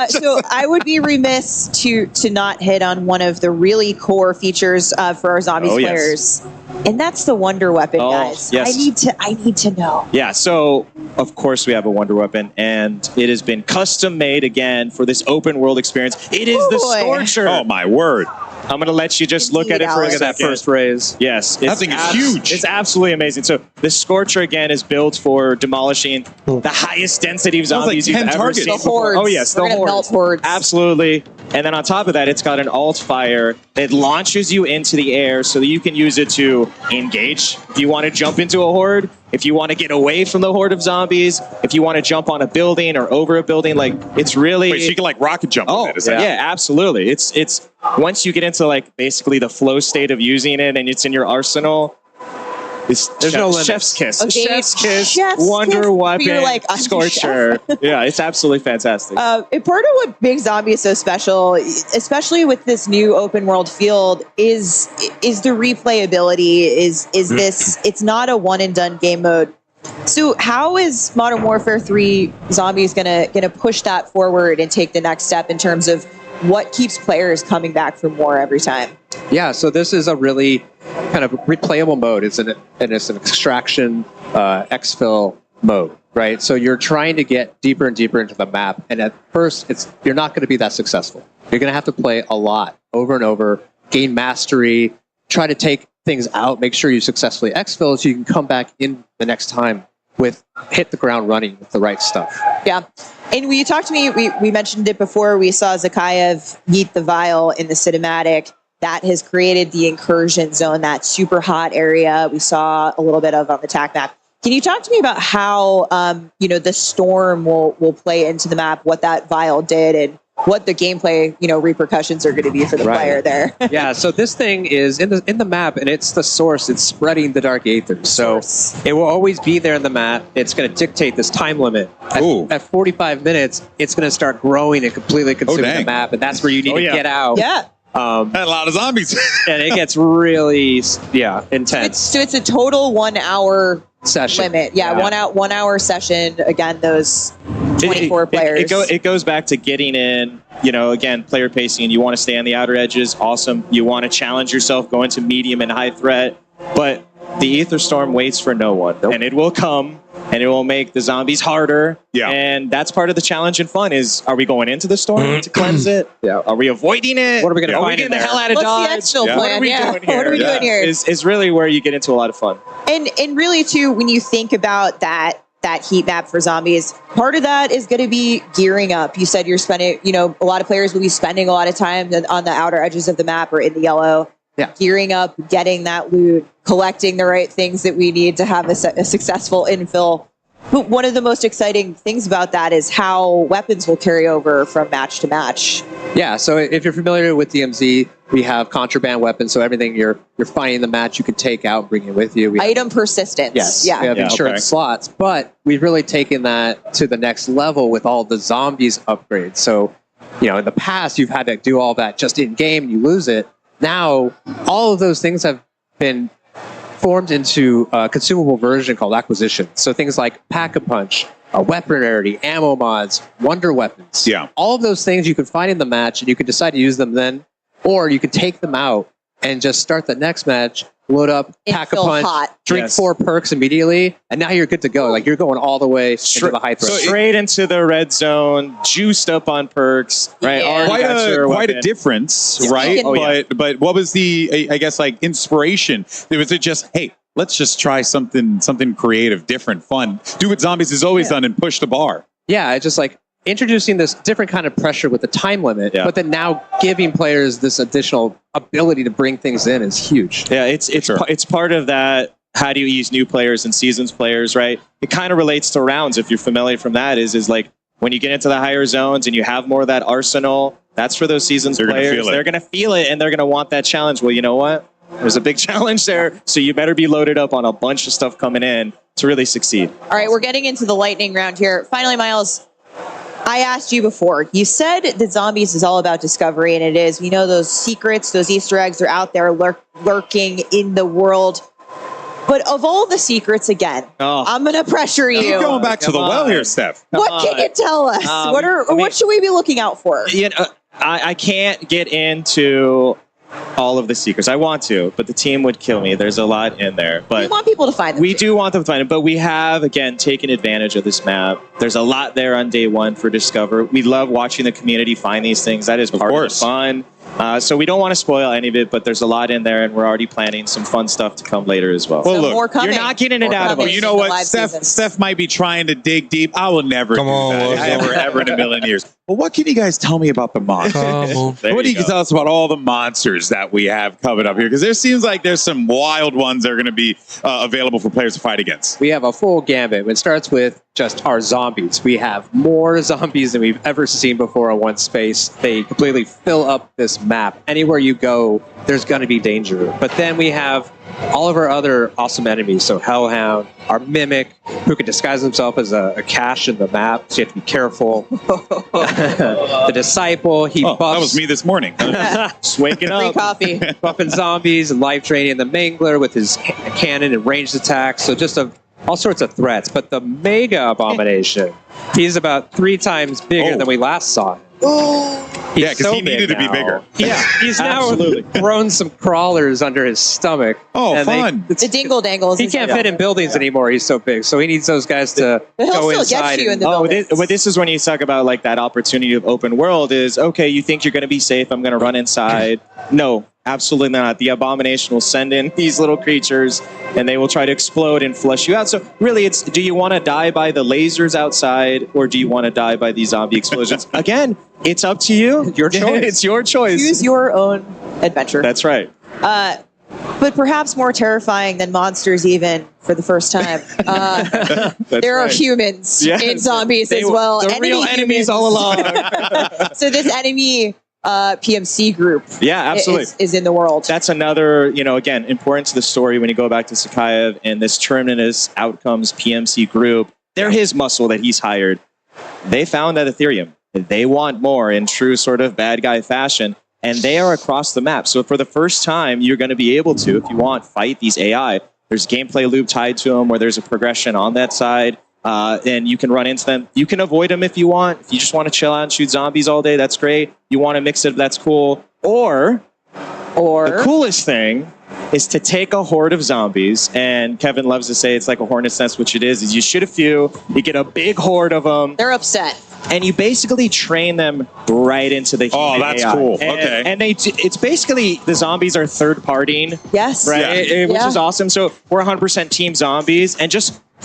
So I would be remiss to not hit on one of the really core features for our Zombies players. And that's the Wonder Weapon, guys. Yes. I need to know. Yeah, so of course we have a Wonder Weapon, and it has been custom made again for this open world experience. It is the Scorcher. Oh my word. I'm going to let you just look at it for a second. That first raise. Yes. That thing is huge. It's absolutely amazing. So the Scorcher, again, is built for demolishing the highest density of zombies you've ever seen. The hordes. Oh, yes. We're going to melt hordes. Absolutely. And then on top of that, it's got an alt fire that launches you into the air so that you can use it to engage. If you want to jump into a horde, if you want to get away from the horde of zombies, if you want to jump on a building or over a building, like it's really. Wait, so you can like rocket jump with it? Yeah, absolutely. It's once you get into like basically the flow state of using it and it's in your arsenal. There's no limit. Chef's kiss. Okay, Chef's kiss. Chef's Wonder kiss, Weapon. you're like, I'm Scorcher. Yeah, it's absolutely fantastic. Part of what Big Zombie is so special, especially with this new open world field, is the replayability. Is this? It's not a one and done game mode. So how is Modern Warfare 3 Zombies gonna push that forward and take the next step in terms of what keeps players coming back for more every time? Yeah, so this is a really kind of replayable mode. It's an extraction exfil mode, right? So you're trying to get deeper and deeper into the map, and at first you're not going to be that successful. You're going to have to play a lot over and over, gain mastery, try to take things out, make sure you successfully exfil so you can come back in the next time hit the ground running with the right stuff. Yeah. And when you talked to me, we mentioned it before, we saw Zakayev yeet the vial in the cinematic. That has created the incursion zone, that super hot area we saw a little bit of on the TAC map. Can you talk to me about how the storm will play into the map, what that vial did, and what the gameplay repercussions are going to be for the player there? Yeah, so this thing is in the map, and it's the source. It's spreading the dark aether, so it will always be there in the map. It's going to dictate this time limit. At 45 minutes, it's going to start growing and completely consuming the map, and that's where you need to get out. Yeah. Had a lot of zombies. And it gets really intense. So it's a total 1 hour session limit. Yeah. 1 hour session. Again, those 24 players. It goes back to getting in, again, player pacing. You want to stay on the outer edges. Awesome. You want to challenge yourself, go into medium and high threat. But the Aether Storm waits for no one. And it will come, and it will make the zombies harder. Yeah. And that's part of the challenge and fun is, are we going into the storm to cleanse it? Yeah. Are we avoiding it? What are we going to find Are we getting in the there? hell out of Dodge? What's the exfil plan? What are we doing here? What are we doing here? Is really where you get into a lot of fun. And really, too, when you think about that heat map for zombies, part of that is going to be gearing up. You said you're spending, a lot of players will be spending a lot of time on the outer edges of the map or in the yellow. gearing up, getting that loot, collecting the right things that we need to have a successful infill. But one of the most exciting things about that is how weapons will carry over from match to match. Yeah, so if you're familiar with DMZ, we have contraband weapons, so everything you're finding in the match you can take out and bring it with you. Item persistence. Yes, Yeah. we have insurance slots, but we've really taken that to the next level with all the zombies upgrades. So, in the past, you've had to do all that just in-game, and you lose it. Now, all of those things have been formed into a consumable version called Acquisition. So things like Pack-a-Punch, weapon rarity, ammo mods, wonder weapons. Yeah. All of those things you can find in the match, and you can decide to use them then, or you can take them out and just start the next match, load up, Pack-a-Punch, drink 4 perks immediately, and now you're good to go. Like, you're going all the way into the high throw. Straight into the red zone, juiced up on perks, right? Yeah. Quite a difference, right? But what was the, I guess, like inspiration? Was it just, hey, let's just try something creative, different, fun, do what Zombies has always done and push the bar? Yeah, it's just like introducing this different kind of pressure with the time limit, but then now giving players this additional ability to bring things in is huge. Yeah, it's part of that. How do you use new players and seasons players, right? It kind of relates to rounds. If you're familiar from that, is like when you get into the higher zones and you have more of that arsenal, that's for those seasons players. They're going to feel it and they're going to want that challenge. Well, you know what? There's a big challenge there, so you better be loaded up on a bunch of stuff coming in to really succeed. All right, we're getting into the lightning round here. Finally, Miles, I asked you before. You said that Zombies is all about discovery, and it is. We know those secrets, those Easter eggs are out there lurking in the world. But of all the secrets, again, I'm going to pressure you. You're going back to the well here, Steph. What can you tell us? What should we be looking out for? I can't get into all of the secrets. I want to, but the team would kill me. There's a lot in there. But we want people to find them. We do want them to find them, but we have, again, taken advantage of this map. There's a lot there on day one for Discover. We love watching the community find these things. That is part of the fun. So we don't want to spoil any of it, but there's a lot in there, and we're already planning some fun stuff to come later as well. Well, look, more coming. You're not getting it out of us. You know what? Steph might be trying to dig deep. I will never do that. Ever in a million years. But what can you guys tell me about the monsters? What do you tell us about all the monsters that we have coming up here? Because there seems like there's some wild ones that are going to be available for players to fight against. We have a full gambit. It starts with just our zombies. We have more zombies than we've ever seen before in one space. They completely fill up this map. Anywhere you go, there's going to be danger. But then we have all of our other awesome enemies. So Hellhound, our Mimic, who can disguise himself as a cache in the map, so you have to be careful. The Disciple, he buffs. That was me this morning. Just waking up. Free coffee. Buffing zombies and life draining the Mangler with his cannon and ranged attacks. So just all sorts of threats. But the Mega Abomination, he's about 3 times bigger than we last saw him. Yeah, because he needed to be bigger. Yeah, he's now grown some crawlers under his stomach. Oh, and fun. The dingle dangles. He can't fit in buildings anymore. He's so big. So he needs those guys to go inside. But this is when you talk about like that opportunity of open world is, okay, you think you're going to be safe. I'm going to run inside. No, absolutely not. The Abomination will send in these little creatures and they will try to explode and flush you out. So really, it's, do you want to die by the lasers outside or do you want to die by these zombie explosions? Again, it's up to you. Your choice. It's your choice. Choose your own adventure. That's right. But perhaps more terrifying than monsters even for the first time. There are humans in Zombies as well. The real enemies all along. So this enemy PMC group is in the world. That's another, again, important to the story when you go back to Sakayev and this Terminus Outcomes PMC group. They're his muscle that he's hired. They found that Ethereum. They want more in true sort of bad guy fashion, and they are across the map. So for the first time, you're going to be able to, if you want, fight these AI. There's gameplay loop tied to them where there's a progression on that side, and you can run into them. You can avoid them if you want. If you just want to chill out and shoot zombies all day, that's great. You want to mix it, that's cool. Or the coolest thing is to take a horde of zombies, and Kevin loves to say it's like a hornet's nest, which it is you shoot a few, you get a big horde of them. They're upset. And you basically train them right into the human that's AI. cool. And, okay. And it's basically, the zombies are third-partying. Yes. Right? Which is awesome. So we're 100% team zombies, and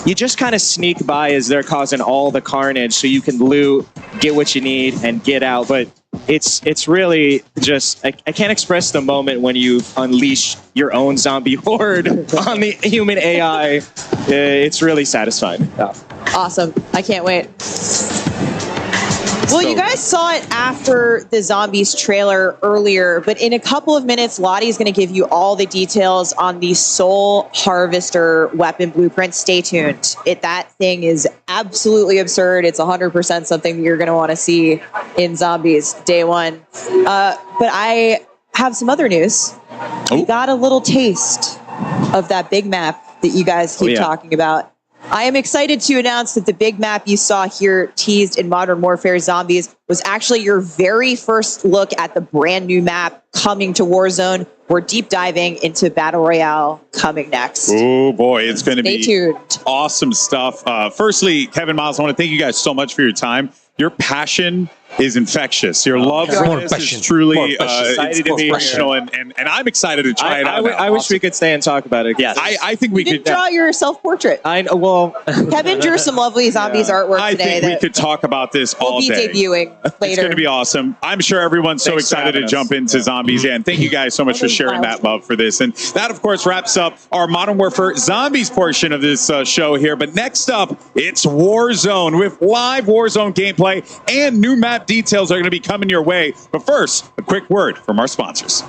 you just kind of sneak by as they're causing all the carnage so you can loot, get what you need, and get out. But it's really just I can't express the moment when you unleash your own zombie horde on the human AI. It's really satisfying. Awesome. I can't wait. Well, you guys saw it after the Zombies trailer earlier, but in a couple of minutes, Lottie is going to give you all the details on the Soul Harvester weapon blueprint. Stay tuned. That thing is absolutely absurd. It's 100% something that you're going to want to see in Zombies Day 1. But I have some other news. We got a little taste of that big map that you guys keep talking about. I am excited to announce that the big map you saw here teased in Modern Warfare Zombies was actually your very first look at the brand new map coming to Warzone. We're deep diving into Battle Royale coming next. Oh boy, it's going to be tuned. Awesome stuff. Firstly, Kevin Miles, I want to thank you guys so much for your time. Your passion is infectious. Your love for this is truly inspirational, and I'm excited to try it out. I wish we could stay and talk about it. Yes. I think we could draw your self-portrait. Kevin drew some lovely Zombies artwork today. I think we could talk about this all day. We'll be debuting later. It's going to be awesome. I'm sure everyone's so excited to jump into Zombies. Yeah, and thank you guys so much for sharing that love for this. And that, of course, wraps up our Modern Warfare Zombies portion of this show here. But next up, it's Warzone with live Warzone gameplay and new map details are going to be coming your way. But first, a quick word from our sponsors.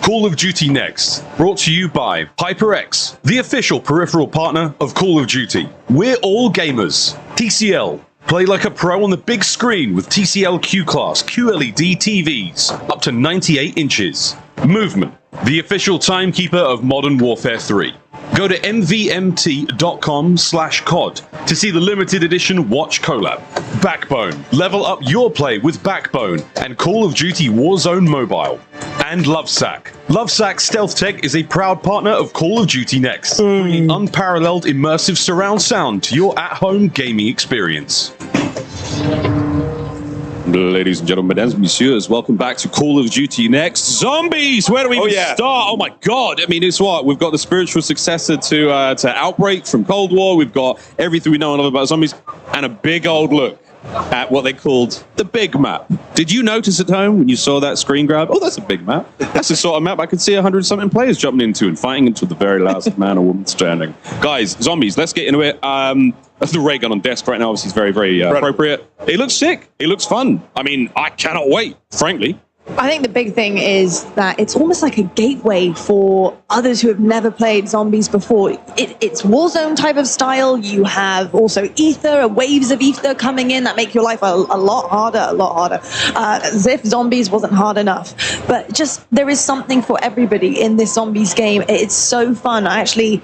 Call of Duty Next, brought to you by HyperX, the official peripheral partner of Call of Duty. We're all gamers. TCL, play like a pro on the big screen with TCL Q-Class QLED TVs, up to 98 inches. Movement, the official timekeeper of Modern Warfare 3. Go to mvmt.com/COD to see the limited edition watch collab. Backbone, level up your play with Backbone and Call of Duty Warzone Mobile. And Lovesack. Lovesack Stealth Tech is a proud partner of Call of Duty Next, bringing unparalleled immersive surround sound to your at-home gaming experience. Ladies and gentlemen, mesdames, messieurs, welcome back to Call of Duty Next. Zombies! Where do we even start? Oh my God! I mean, it's what? We've got the spiritual successor to Outbreak from Cold War. We've got everything we know and love about zombies, and a big old look at what they called the big map. Did you notice at home when you saw that screen grab? Oh, that's a big map. That's the sort of map I could see 100-something players jumping into and fighting until the very last man or woman standing. Guys, zombies, let's get into it. The ray gun on desk right now obviously is very, very appropriate. It looks sick. It looks fun. I mean, I cannot wait, frankly. I think the big thing is that it's almost like a gateway for others who have never played Zombies before. It's Warzone type of style. You have also Ether, waves of Ether coming in that make your life a lot harder. As if Zombies wasn't hard enough. But just, there is something for everybody in this Zombies game. It's so fun. I actually,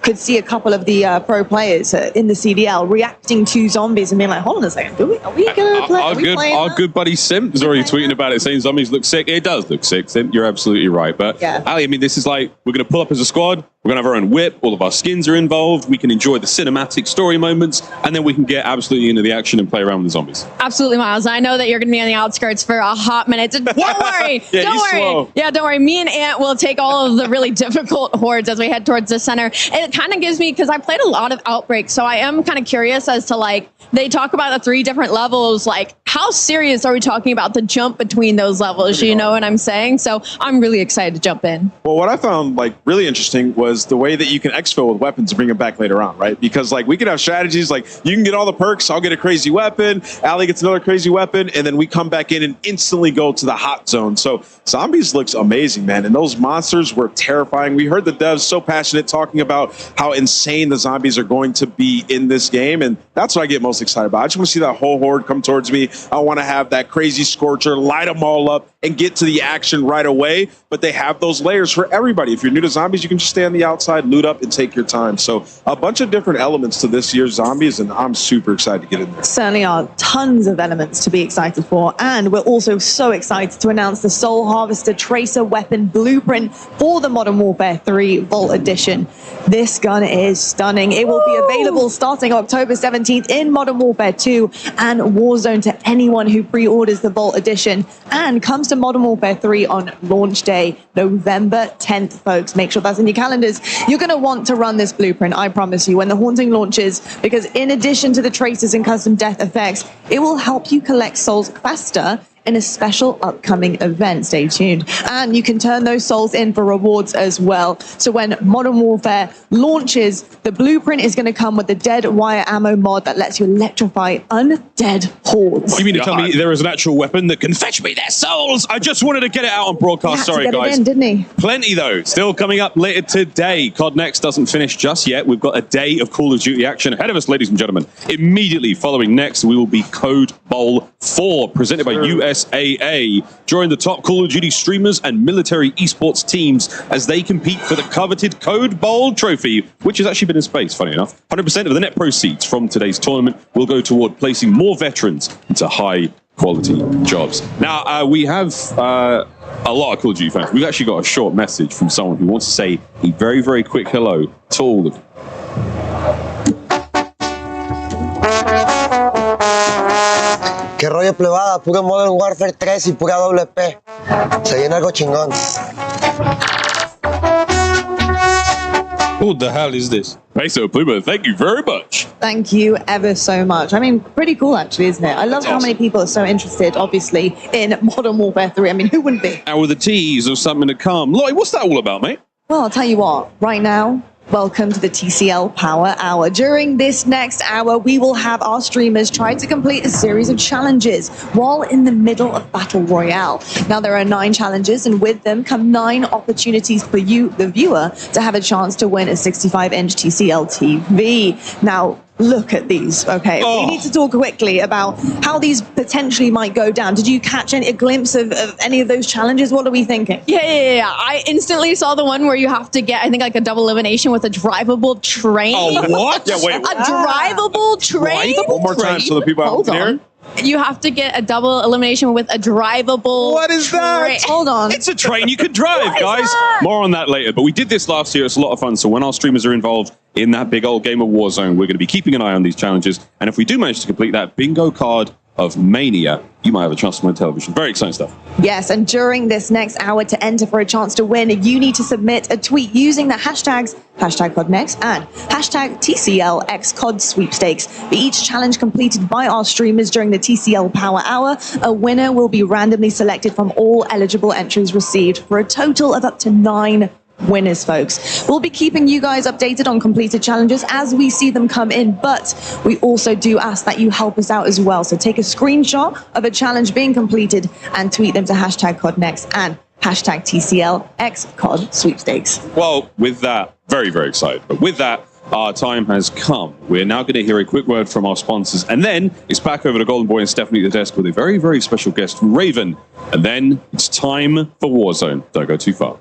could see a couple of the pro players in the CDL reacting to Zombies and being like, hold on a second, are we going to play? Our good buddy Simp is already tweeting about it, saying Zombies look sick. It does look sick, Simp. You're absolutely right. But Ali, I mean, this is like, we're going to pull up as a squad. We're going to have our own whip. All of our skins are involved. We can enjoy the cinematic story moments, and then we can get absolutely into the action and play around with the zombies. Absolutely, Miles. I know that you're going to be on the outskirts for a hot minute. Don't worry. Don't worry. Slow. Yeah, don't worry. Me and Ant will take all of the really difficult hordes as we head towards the center. It kind of gives me, because I played a lot of Outbreak, so I am kind of curious as to, like, they talk about the 3 different levels. Like, how serious are we talking about the jump between those levels? You know what I'm saying? So I'm really excited to jump in. Well, what I found really interesting was the way that you can exfil with weapons and bring them back later on, right? Because we can have strategies like you can get all the perks, I'll get a crazy weapon, Ali gets another crazy weapon, and then we come back in and instantly go to the hot zone. So Zombies looks amazing, man. And those monsters were terrifying. We heard the devs so passionate talking about how insane the zombies are going to be in this game. And that's what I get most excited about. I just want to see that whole horde come towards me. I want to have that crazy Scorcher, light them all up and get to the action right away. But they have those layers for everybody. If you're new to Zombies, you can just stay on the outside, loot up, and take your time. So a bunch of different elements to this year's Zombies, and I'm super excited to get in there. Certainly are tons of elements to be excited for. And we're also so excited to announce the Soul Harvester Tracer Weapon Blueprint for the Modern Warfare 3 Vault Edition. This gun is stunning. It will be available starting October 17th in Modern Warfare 2 and Warzone to anyone who pre-orders the Vault Edition, and comes to Modern Warfare 3 on launch day, November 10th, folks. Make sure that's in your calendars. You're going to want to run this blueprint, I promise you, when the Haunting launches, because in addition to the tracers and custom death effects, it will help you collect souls faster in a special upcoming event. Stay tuned. And you can turn those souls in for rewards as well. So when Modern Warfare launches, the blueprint is going to come with the dead wire ammo mod that lets you electrify undead hordes. You mean to tell me there is an actual weapon that can fetch me their souls? I just wanted to get it out on broadcast. Sorry, guys. It in, didn't he? Plenty, though. Still coming up later today. COD Next doesn't finish just yet. We've got a day of Call of Duty action ahead of us, ladies and gentlemen. Immediately following Next, we will be Code Bowl 4, presented by USAA. Join the top Call of Duty streamers and military esports teams as they compete for the coveted Code Bowl trophy, which has actually been in space, funny enough. 100% of the net proceeds from today's tournament will go toward placing more veterans into high-quality jobs. Now, we have a lot of Call of Duty fans. We've actually got a short message from someone who wants to say a very, very quick hello to all of you. ¿Qué rollo, plebada? Puro Modern Warfare 3 y pura WP. Se viene algo chingón. Who the hell is this? Peso Pluma, thank you very much. Thank you ever so much. I mean, pretty cool actually, isn't it? I love how many people are so interested, obviously, in Modern Warfare 3. I mean, who wouldn't be? And with a tease of something to come. Lloyd, what's that all about, mate? Well, I'll tell you what, right now, welcome to the TCL Power Hour. During this next hour, we will have our streamers try to complete a series of challenges while in the middle of Battle Royale. Now, there are 9 challenges, and with them come 9 opportunities for you, the viewer, to have a chance to win a 65-inch TCL TV. Now, look at these, okay? We need to talk quickly about how these potentially might go down. Did you catch a glimpse of any of those challenges? What are we thinking? Yeah. I instantly saw the one where you have to get, I think, like a double elimination with a drivable train. Oh, what? Yeah, wait. A drivable train? One more time so the people out there. You have to get a double elimination with a drivable What is that? Hold on. It's a train you can drive, guys. More on that later. But we did this last year. It's a lot of fun. So when our streamers are involved in that big old game of Warzone, we're going to be keeping an eye on these challenges. And if we do manage to complete that bingo card of Mania, you might have a chance to win television. Very exciting stuff. Yes, and during this next hour, to enter for a chance to win, you need to submit a tweet using the hashtags #CodNext and #TCLXCOD sweepstakes. For each challenge completed by our streamers during the TCL Power Hour, a winner will be randomly selected from all eligible entries received for a total of up to 9 winners, folks. We'll be keeping you guys updated on completed challenges as we see them come in, but we also do ask that you help us out as well. So take a screenshot of a challenge being completed and tweet them to #CodNext and #TCLXCOD sweepstakes. Well, with that, very, very excited. But with that, our time has come. We're now going to hear a quick word from our sponsors, and then it's back over to Golden Boy and Stephanie at the desk with a very, very special guest from Raven. And then it's time for Warzone. Don't go too far.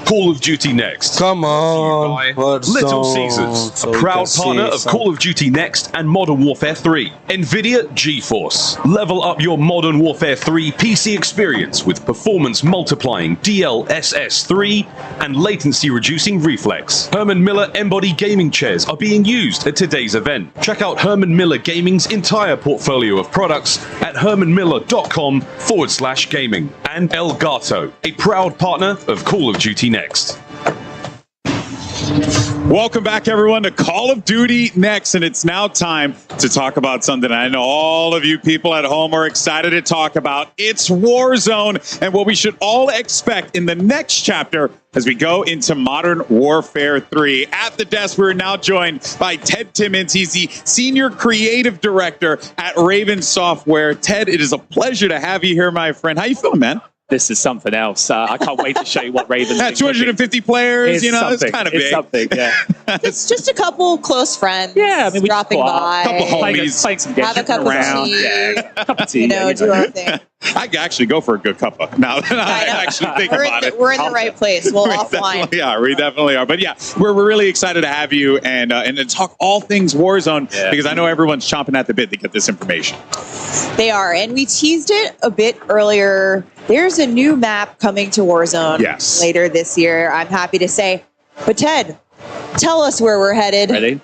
Call of Duty Next. Come on. Little Caesars, a proud partner of Call of Duty Next and Modern Warfare 3. NVIDIA GeForce. Level up your Modern Warfare 3 PC experience with performance multiplying DLSS 3 and latency reducing reflex. Herman Miller Embody gaming chairs are being used at today's event. Check out Herman Miller Gaming's entire portfolio of products at hermanmiller.com/gaming. And Elgato, a proud partner of Call of Duty Next. Welcome back, everyone, to Call of Duty Next, and it's now time to talk about something I know all of you people at home are excited to talk about. It's Warzone, and what we should all expect in the next chapter as we go into Modern Warfare 3. At the desk, we're now joined by Ted Timmons. He's the Senior Creative Director at Raven Software. Ted, it is a pleasure to have you here, my friend. How you feeling, man? This is something else. I can't wait to show you what Raven's doing. 250 players, you know, it's kind of big. It's something, yeah. It's just a couple close friends. Yeah, I mean, we dropping by. A couple homies. Playing some have a cup around. of tea. Yeah, cup of tea. You know, do our thing. I could actually go for a good cuppa now that I actually think about it. We're in the right place. We'll offline. Yeah, we definitely are. But yeah, we're really excited to have you and to talk all things Warzone because I know everyone's chomping at the bit to get this information. They are, and we teased it a bit earlier. There's a new map coming to Warzone later this year, I'm happy to say. But Ted, tell us where we're headed. Ready?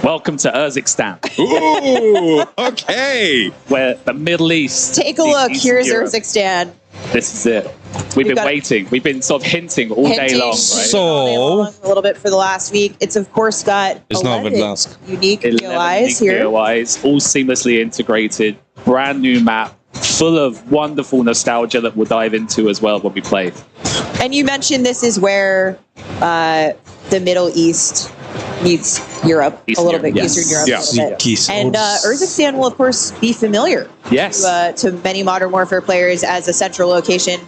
Welcome to Urzikstan. Ooh, okay. Where the Middle East. Take a look. Here's Urzikstan. This is it. We've been waiting. We've been sort of hinting all day long. Right? So a little bit for the last week. It's of course got 11 unique POIs here. POIs, all seamlessly integrated. Brand new map. full of wonderful nostalgia that we'll dive into as well when we play. And you mentioned this is where the Middle East meets Europe a little bit, Eastern Europe a little bit. And Urzikstan will, of course, be familiar to many Modern Warfare players as a central location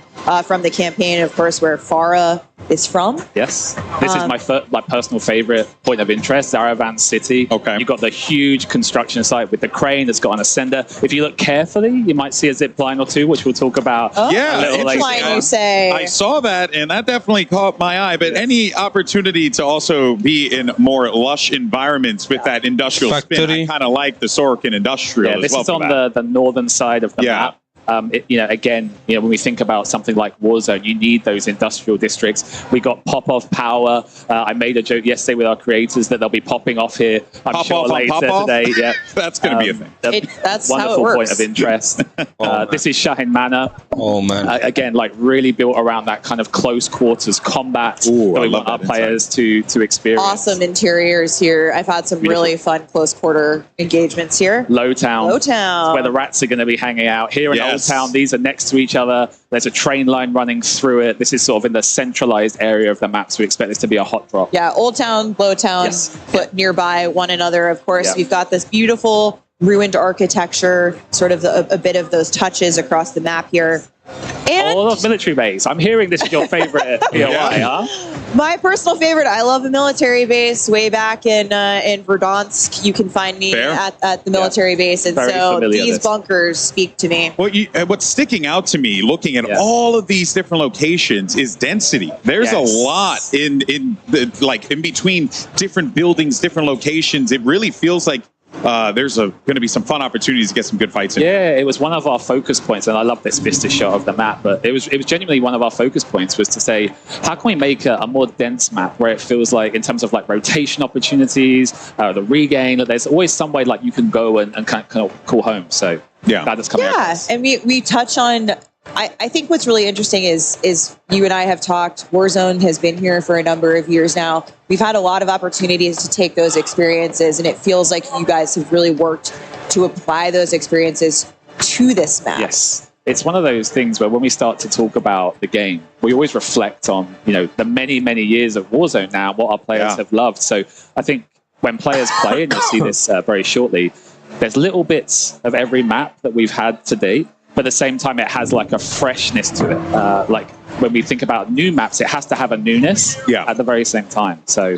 from the campaign, of course, where Farah is from. Yes. This is my personal favorite point of interest, Zaravan City. Okay. You've got the huge construction site with the crane that's got an ascender. If you look carefully, you might see a zip line or two, which we'll talk about a little later. You say. I saw that, and that definitely caught my eye. But any opportunity to also be in more lush environments with that industrial spin, I kind of like the Sorokin industrial this as well. is on the northern side of the map. Again, when we think about something like Warzone, you need those industrial districts. We got pop-off power. I made a joke yesterday with our creators that they'll be popping off here. I'm sure later today. Yeah, that's going to be a thing. That's wonderful how it works. point of interest. This is Shahin Manor. Oh man! Again, like really built around that kind of close quarters combat that we want our players to experience. Awesome interiors here. I've had some really fun close quarter engagements here. Lowtown. Lowtown. Where the rats are going to be hanging out. Here in Old Town, these are next to each other. There's a train line running through it. This is sort of in the centralized area of the map, so we expect this to be a hot drop. Yeah, Old Town, Lowtown, put nearby one another. Of course, we've got this beautiful ruined architecture, sort of a bit of those touches across the map here. And all of military base. I'm hearing this is your favorite POI, huh? my personal favorite, I love a military base way back in Verdansk. You can find me at the military base. And so these bunkers speak to me. What's sticking out to me looking at all of these different locations is density. There's a lot in between different buildings, different locations. It really feels like there's going to be some fun opportunities to get some good fights in. Yeah, it was one of our focus points, and I love this vista shot of the map, but it was genuinely one of our focus points was to say, how can we make a more dense map where it feels like, in terms of like rotation opportunities, the regain, there's always some way like you can go and kind of call home. So that is coming out. And we touch on, I think what's really interesting is you and I have talked, Warzone has been here for a number of years now. We've had a lot of opportunities to take those experiences, and it feels like you guys have really worked to apply those experiences to this map. Yes. It's one of those things where when we start to talk about the game, we always reflect on, the many, many years of Warzone now, what our players have loved. So I think when players play, and you'll see this very shortly, there's little bits of every map that we've had to date, but at the same time, it has like a freshness to it. Like when we think about new maps, it has to have a newness at the very same time. So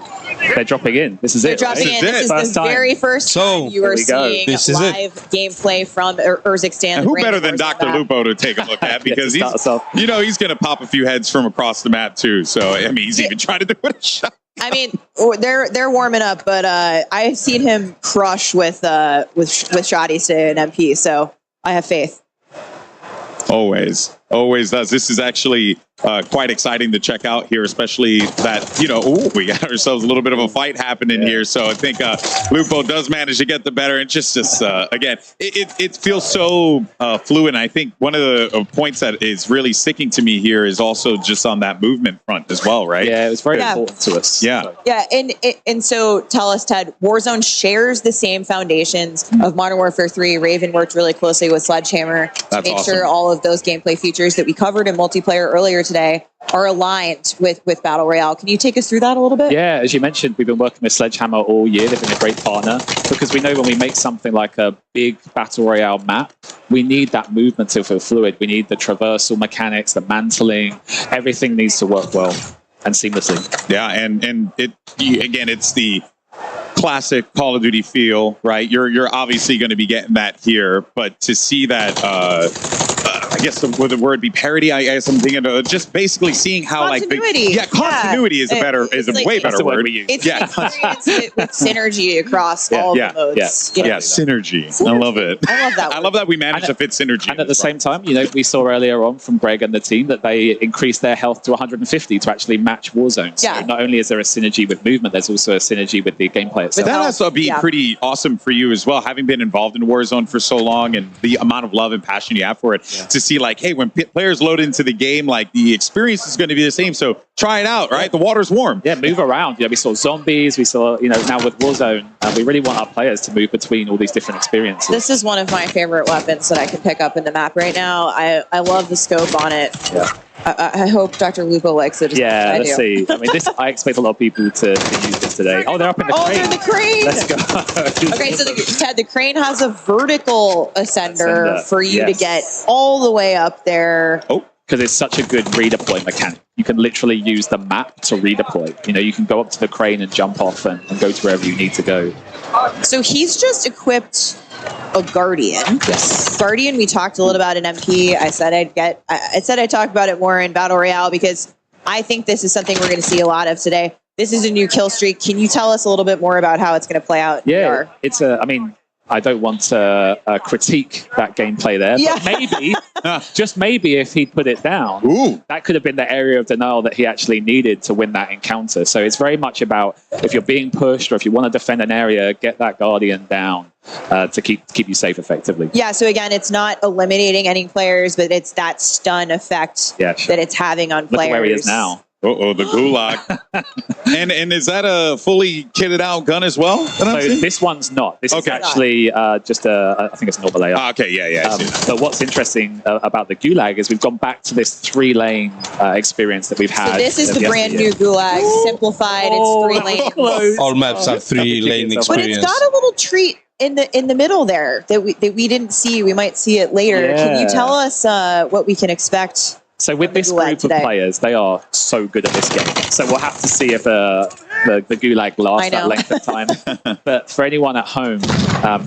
they're dropping in. This is it. They're dropping in. This is the very first time you are seeing live gameplay from Urzikstan. And who better than Dr. Lupo to take a look at? Because he's going to pop a few heads from across the map too. So I mean, he's even trying to do it a shot. I mean, they're warming up, but I've seen him crush with shotties to an MP. So I have faith. Always does. This is actually quite exciting to check out here, especially that, we got ourselves a little bit of a fight happening here. So I think Lupo does manage to get the better. And just again, it feels so fluid. And I think one of the points that is really sticking to me here is also just on that movement front as well, right? Yeah, it was very important to us. Yeah. Yeah, and so tell us, Ted, Warzone shares the same foundations of Modern Warfare 3. Raven worked really closely with Sledgehammer to make sure all of those gameplay features that we covered in multiplayer earlier today are aligned with Battle Royale. Can you take us through that a little bit? Yeah, as you mentioned, we've been working with Sledgehammer all year. They've been a great partner because we know when we make something like a big Battle Royale map, we need that movement to feel fluid. We need the traversal mechanics, the mantling. Everything needs to work well and seamlessly. Yeah, and it's the classic Call of Duty feel, right? You're obviously going to be getting that here, but to see that, I guess would the word be parody? I guess I'm thinking of just basically seeing how continuity. Continuity is a way better word. It's an experience with synergy across all the modes. Synergy. I love it. I love that. I love that we managed to fit synergy. And at the same time, we saw earlier on from Greg and the team that they increased their health to 150 to actually match Warzone. So not only is there a synergy with movement, there's also a synergy with the gameplay itself. But that has to be pretty awesome for you as well, having been involved in Warzone for so long and the amount of love and passion you have for it. To see like, hey, when players load into the game, like the experience is going to be the same. So try it out, right? The water's warm. Yeah, move around. We saw zombies. We saw, now with Warzone, we really want our players to move between all these different experiences. This is one of my favorite weapons that I can pick up in the map right now. I love the scope on it. Yeah. I hope Dr. Lupo likes it. Yeah, I let's do. see. I mean, I expect a lot of people to use this today. Oh, they're up in the crane. They're in the crane. Let's go. Okay, so Ted, the crane has a vertical ascender for you to get all the way up there. Oh, because it's such a good redeploy mechanic. You can literally use the map to redeploy. You can go up to the crane and jump off and go to wherever you need to go. So he's just equipped a Guardian. Yes. Guardian, we talked a little about in MP. I said I'd talk about it more in Battle Royale because I think this is something we're going to see a lot of today. This is a new kill streak. Can you tell us a little bit more about how it's going to play out? Yeah, I don't want to critique that gameplay there, but maybe, just maybe, if he put it down, that could have been the area of denial that he actually needed to win that encounter. So it's very much about if you're being pushed or if you want to defend an area, get that Guardian down to keep you safe effectively. Yeah, so again, it's not eliminating any players, but it's that stun effect that it's having on players. Look where he is now. Uh-oh, the Gulag. and is that a fully kitted out gun as well? So this one's not. This is actually just I think it's a normal layout. Okay, yeah. But what's interesting about the Gulag is we've gone back to this 3-lane experience that we've had. So this is the brand new Gulag, simplified. It's 3 lanes. All maps are 3-lane experience. But it's got a little treat in the middle there that we didn't see. We might see it later. Can you tell us what we can expect? So with this group of players, they are so good at this game. So we'll have to see if the Gulag lasts that length of time. But for anyone at home,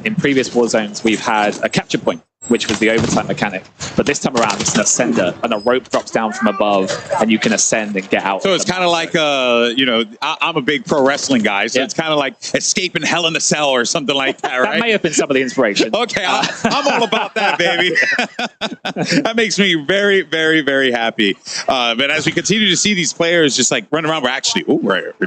in previous Warzones, we've had a capture point, which was the overtime mechanic. But this time around, it's an ascender, and a rope drops down from above, and you can ascend and get out. So it's kind of like, I'm a big pro wrestling guy, so it's kind of like escaping Hell in a Cell or something like that, right? That may have been some of the inspiration. Okay, I'm all about that, baby. That makes me very, very, very happy. But as we continue to see these players just like run around,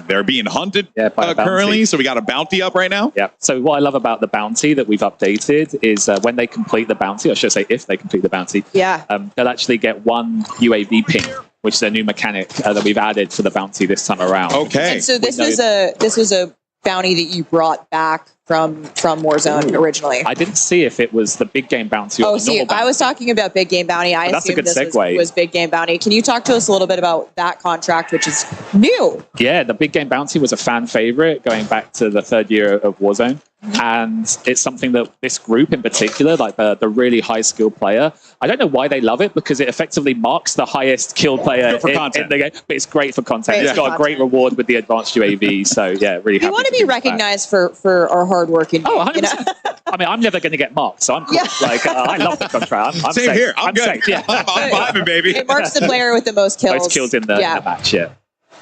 they're being hunted currently, so we got a bounty up right now. Yeah. So what I love about the bounty that we've updated is when they complete the bounty, I should say if they complete the bounty, they'll actually get 1 UAV ping, which is a new mechanic that we've added for the bounty this time around. Okay. And so this was a bounty that you brought back from Warzone originally. I didn't see if it was the big game bounty or the normal bounty. I was talking about big game bounty. I that's a assumed good this segue. was big game bounty. Can you talk to us a little bit about that contract, which is new? Yeah, the big game bounty was a fan favorite going back to the 3rd year of Warzone. And it's something that this group in particular, like the really high skill player, I don't know why they love it because it effectively marks the highest killed player in the game, but it's great for content. It's got a great reward with the advanced UAV. So yeah, really happy. We want to be recognized for our hard work. Oh, 100%. I mean, I'm never going to get marked, so I'm cool. Like, I love the contract. I'm Same safe. here. I'm good. Safe. Yeah. I'm vibing, baby. It marks the player with the most kills. Most kills in the match, yeah.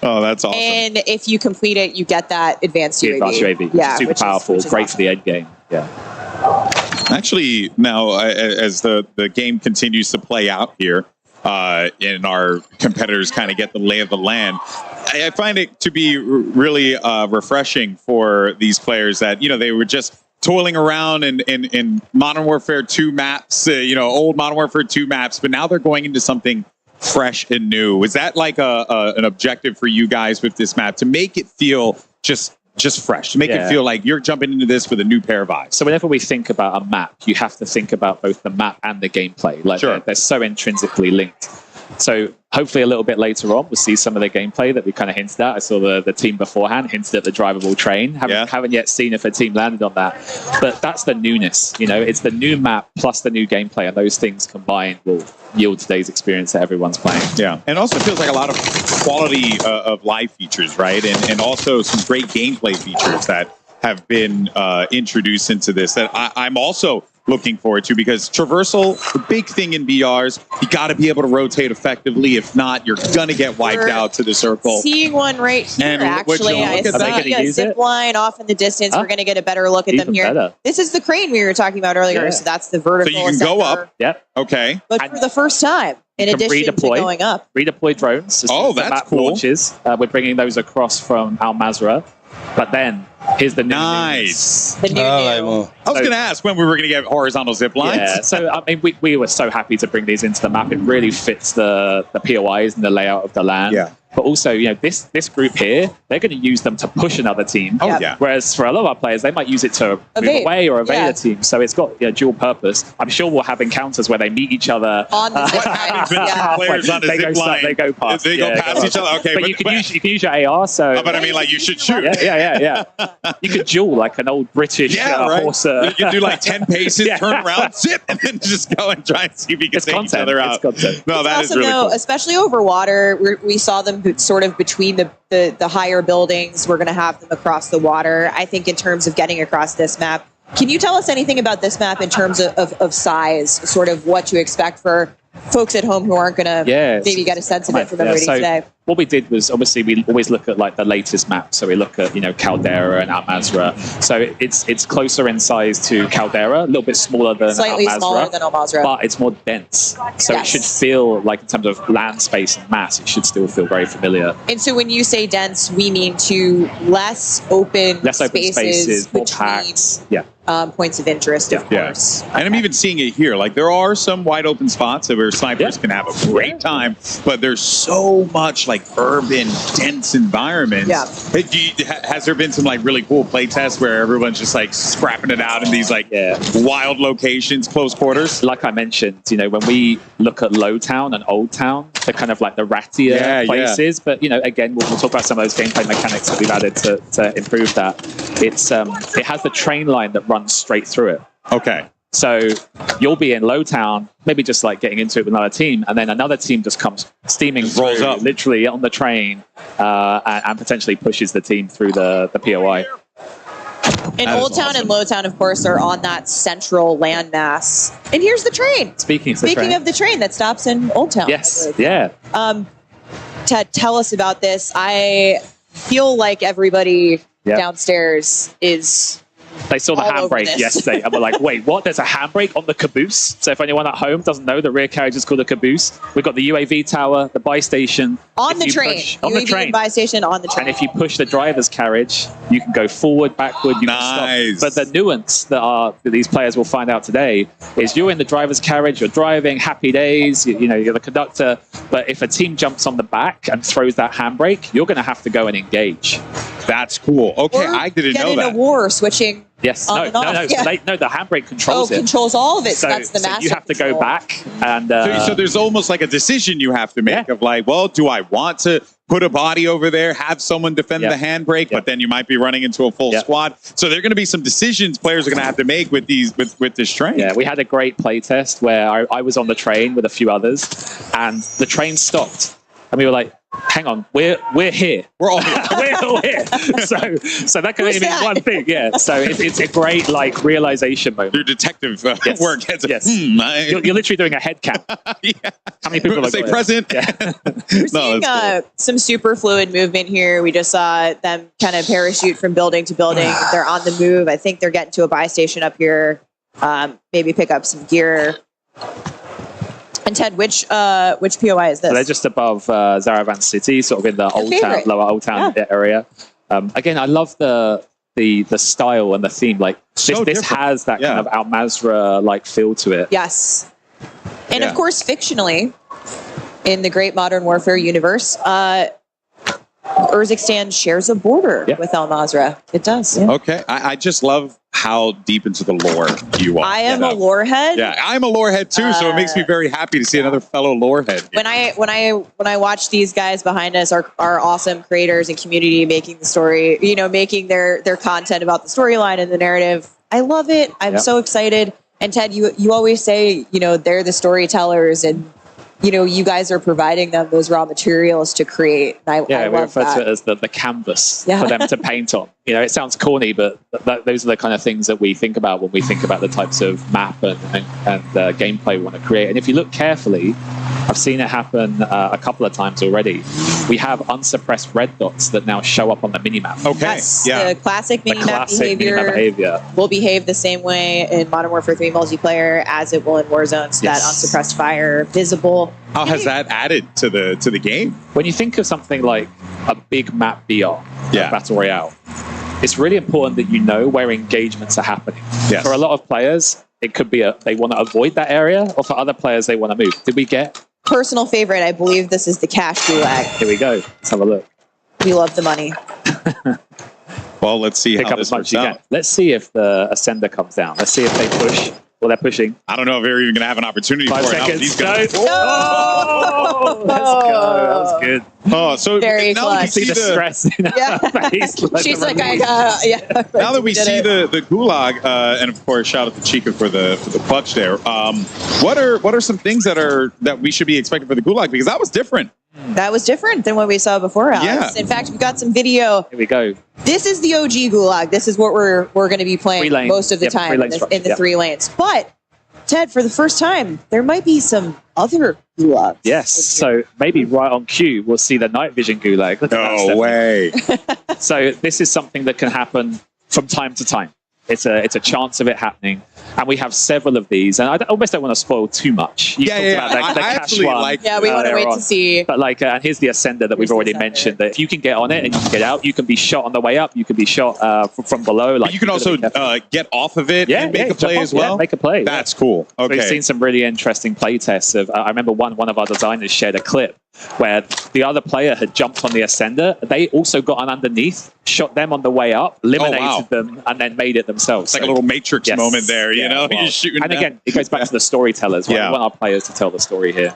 Oh, that's awesome. And if you complete it, you get that advanced UAV. Advanced UAV, yeah, super powerful, which is great for the end game. Yeah. Actually, now as the game continues to play out here, and our competitors kind of get the lay of the land, I find it to be really refreshing for these players that they were just toiling around in Modern Warfare 2 maps, old Modern Warfare 2 maps, but now they're going into something fresh and new. Is that like an objective for you guys with this map to make it feel just fresh, to make it feel like you're jumping into this with a new pair of eyes? So whenever we think about a map, you have to think about both the map and the gameplay. Like they're so intrinsically linked. So hopefully a little bit later on, we'll see some of the gameplay that we kind of hinted at. I saw the team beforehand hinted at the drivable train. Haven't yet seen if a team landed on that. But that's the newness. It's the new map plus the new gameplay, and those things combined will yield today's experience that everyone's playing. Yeah, and also feels like a lot of quality of life features, right? And also some great gameplay features that have been introduced into this that I'm also looking forward to, because traversal, the big thing in BRs, you got to be able to rotate effectively. If not, you're gonna get wiped out to the circle. Seeing one right here, And actually. I see a zip line off in the distance. We're going to get a better look at them here. Better. This is the crane we were talking about earlier. Yeah. So that's the vertical. So you can go up. Yep. Okay. But for the first time, in You can addition to going up. Redeploy drones. As Oh, soon as the that's map cool. launches. We're bringing those across from Al Mazrah. But then Here's the nice. The new I was going to ask when we were going to get horizontal zip lines. Yeah, so I mean, we were so happy to bring these into the map. It really fits the POIs and the layout of the land. Yeah. But also, this group here, they're going to use them to push another team. Oh, yeah. Whereas for a lot of our players, they might use it to Evade. move away or evade Yeah. a team. So it's got dual purpose. I'm sure we'll have encounters where they meet each other. On the zip line. Yeah. Players on a They zip go line. They go past. They go past each other. Okay, but you can use your AR. So. But I mean, like you should shoot. Yeah. You could duel like an old British right. horse. You can do like 10 paces, turn around, zip, and then just go and try and see if you can take each other out. No, that is Also, really though, cool. especially over water, we saw them sort of between the higher buildings. We're going to have them across the water. I think in terms of getting across this map, can you tell us anything about this map in terms of size, sort of what to expect for folks at home who aren't going to maybe get a sense of it from everybody today? What we did was obviously we always look at like the latest map. So we look at Caldera and Al-Mazrah. So it's closer in size to Caldera, a little bit smaller than Slightly Al-Mazrah, smaller than Al-Mazrah. but it's more dense. So it should feel like in terms of land space and mass, it should still feel very familiar. And so when you say dense, we mean to less open spaces more between packed. Yeah. Points of interest, of course. And I'm even seeing it here. Like there are some wide open spots where snipers can have a great time, but there's so much like urban, dense environments. Yeah. Has there been some like really cool play tests where everyone's just like scrapping it out in these like wild locations, close quarters? Like I mentioned, when we look at Low Town and Old Town, they're kind of like the rattier places. But again, we'll talk about some of those gameplay mechanics that we've added to improve that. It has the train line that runs straight through it. Okay. So you'll be in Low Town, maybe just like getting into it with another team, and then another team just comes steaming rolls through, up literally on the train, and potentially pushes the team through the POI. And Old Town and Low Town, of course, are on that central landmass. And here's the train. Speaking of the train that stops in Old Town. Yes. Yeah. Ted, tell us about this. I feel like everybody downstairs is. They saw the all over handbrake this. yesterday and were like, wait, what? There's a handbrake on the caboose? So if anyone at home doesn't know, the rear carriage is called a caboose. We've got the UAV tower, the buy station. On the train. On the UAV train. and buy station on the train. And if you push the driver's carriage, you can go forward, backward, you can stop. But the nuance that these players will find out today is you're in the driver's carriage, you're driving, happy days, you're the conductor. But if a team jumps on the back and throws that handbrake, you're going to have to go and engage. That's cool. Okay, Or I didn't get know in that. a war switching. Yes, on and off. Yeah. the handbrake controls it. Controls all of it. So that's the so master you have to go control. back and. So there's almost like a decision you have to make of like, well, do I want to put a body over there, have someone defend the handbrake, but then you might be running into a full squad. So there are going to be some decisions players are going to have to make with these with this train. Yeah, we had a great play test where I was on the train with a few others, and the train stopped, and we were like, hang on, we're here. We're all here. We're all here. So that can only mean one thing. Yeah. So it's a great like realization moment. Your detective work. Yes. You're literally doing a head count. How many people Say are present. We're seeing some super fluid movement here. We just saw them kind of parachute from building to building. They're on the move. I think they're getting to a buy station up here. Maybe pick up some gear. And Ted, which POI is this? They're just above Zaravan City, sort of in the lower Old Town area. Again, I love the style and the theme. Like this has that kind of Al-Mazrah like feel to it. Yes. And of course, fictionally, in the Great Modern Warfare universe, Urzikstan shares a border with Al-Mazrah. It does. Yeah. Okay, I just love how deep into the lore you are. I am a lore head. Yeah, I'm a lore head too, so it makes me very happy to see another fellow lore head. When I watch these guys behind us, our awesome creators and community making the story, making their content about the storyline and the narrative, I love it. I'm so excited. And Ted, you always say, they're the storytellers, and you guys are providing them those raw materials to create. I we love refer that. to it as the canvas for them to paint on. It sounds corny, but those are the kind of things that we think about when we think about the types of map and gameplay we want to create. And if you look carefully, I've seen it happen a couple of times already. We have unsuppressed red dots that now show up on the minimap. Okay, Yes, the classic minimap behavior will behave the same way in Modern Warfare 3 multiplayer as it will in Warzone. So that unsuppressed fire visible. How has that added to the game? When you think of something like a big map BR, Battle Royale, it's really important that you know where engagements are happening. Yes. For a lot of players, it could be they want to avoid that area, or for other players, they want to move. Did we get? Personal favorite, I believe this is the cash gulag. Here we go. Let's have a look. We love the money. Well, let's see Pick how up this as much works as you out. can. Let's see if the Ascender comes down. Let's see if they push. Well, they're pushing. I don't know if they're even going to have an opportunity 5 for it. seconds. He's gonna- Oh, let's go. That was good. Oh, so Very now that we clutch. see See the stress in her face. She's the like, relief. yeah. Now that we did see it. the gulag, and of course, shout out to Chica for the clutch there. What are some things that we should be expecting for the gulag? Because that was different. That was different than what we saw before, Alex. Yeah. In fact, we've got some video. Here we go. This is the OG gulag. This is what we're going to be playing 3 lanes. most of the Yep, time 3 lane in the structure, 3 lanes. But Ted, for the first time, there might be some other gulags. Yes. So maybe right on cue, we'll see the night vision gulag. Look at that, No way. So this is something that can happen from time to time. It's a chance of it happening, and we have several of these. And I almost don't want to spoil too much. You talked about the I cash actually one, like. Yeah, we want to later wait on. to see. But and here's the Ascender that we've already mentioned. That if you can get on it and you can get out, you can be shot on the way up. You can be shot from below. But you can also get off of it and make a play jump as off, well. make a play. That's cool. So Okay. we've seen some really interesting play tests of. I remember one of our designers shared a clip where the other player had jumped on the Ascender. They also got on underneath, shot them on the way up, eliminated them, and then made it themselves. It's like a little Matrix moment there, you know? well, You're shooting and down. again, it goes back to the storytellers. Yeah. We want our players to tell the story here.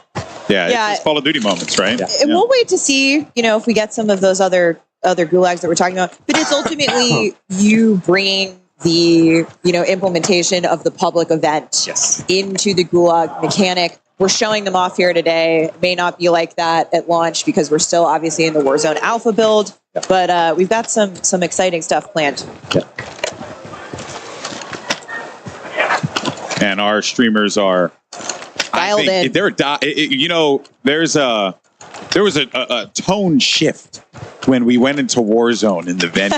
Yeah, Yeah. it's Call of Duty moments, right? And we'll wait to see, if we get some of those other gulags that we're talking about. But it's ultimately you bringing the, implementation of the public event into the gulag mechanic. We're showing them off here today. It may not be like that at launch because we're still obviously in the Warzone Alpha build, but we've got some exciting stuff planned. And our streamers are dialed in. They're there was a tone shift when we went into Warzone in the venue.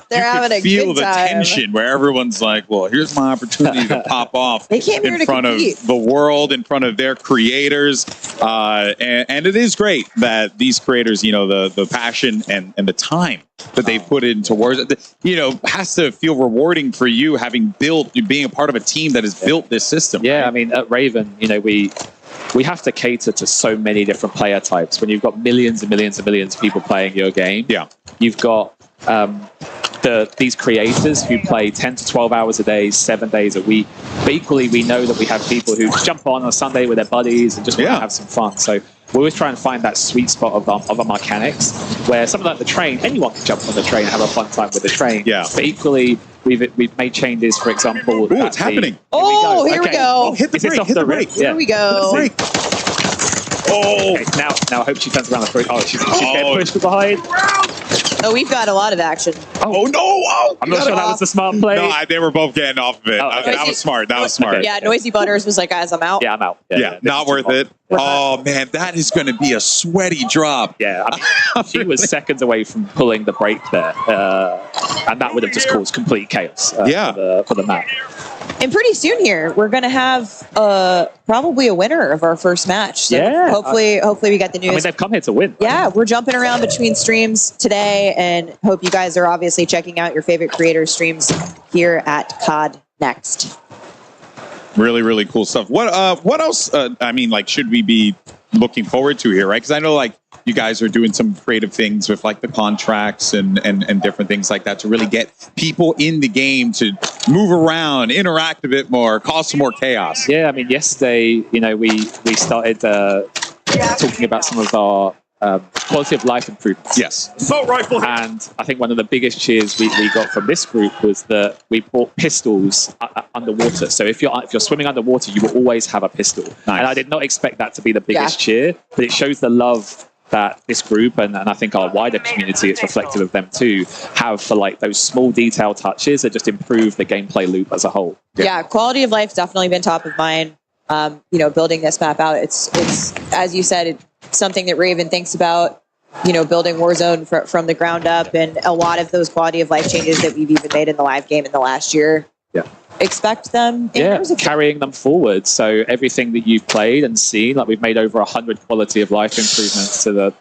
They're having a Feel good the time. tension where everyone's like, well, here's my opportunity to pop off They came here in to front compete. of the world, in front of their creators. And it is great that these creators, the passion and the time that they put into Warzone, has to feel rewarding for you being a part of a team that has built this system. Yeah, right? I mean, at Raven, we have to cater to so many different player types. When you've got millions and millions and millions of people playing your game, you've got these creators who play 10 to 12 hours a day, 7 days a week. But equally, we know that we have people who jump on a Sunday with their buddies and just want to have some fun. So we always try and find that sweet spot of our mechanics where something like the train, anyone can jump on the train and have a fun time with the train. Yeah. But equally, we've made changes, for example. Oh, it's happening. Oh, here we Okay. go. Hit the Is this brake, off hit the the brake. rip? Yeah. Here we go. Hit the brake. Oh, Okay, now I hope she turns around the front. Oh, she's getting pushed behind. Oh, we've got a lot of action. Oh no! Oh, I'm not sure that was the smart play. No, they were both getting off of it. Oh, okay. That was smart. That was smart. Yeah, Noisy Butters was like, guys, I'm out. Yeah, I'm out. Yeah, not worth it. Oh man, that is going to be a sweaty drop. Yeah, I mean, she was seconds away from pulling the brake there, and that would have just caused complete chaos. For the map. And pretty soon here, we're going to have probably a winner of our first match. So Yeah. hopefully we got the news. I mean, they've come here to win. Yeah, we're jumping around between streams today, and hope you guys are obviously checking out your favorite creators' streams here at COD Next. Really, really cool stuff. What else? Should we be looking forward to here, right? Because I know, you guys are doing some creative things with, the contracts and different things like that to really get people in the game to move around, interact a bit more, cause some more chaos. Yeah, I mean, yesterday, we started talking about some of our quality of life improvements. Yes. Assault rifle. And I think one of the biggest cheers we got from this group was that we brought pistols underwater. So if you're swimming underwater, you will always have a pistol. Nice. And I did not expect that to be the biggest cheer, but it shows the love that this group and I think our wider community, it's reflective of them too, have for those small detail touches that just improve the gameplay loop as a whole. Yeah, quality of life definitely been top of mind. Building this map out, it's as you said, it's something that Raven thinks about. Building Warzone from the ground up, and a lot of those quality of life changes that we've even made in the live game in the last year. Yeah. Expect them. Carrying them forward. So everything that you've played and seen, we've made over 100 quality of life improvements to the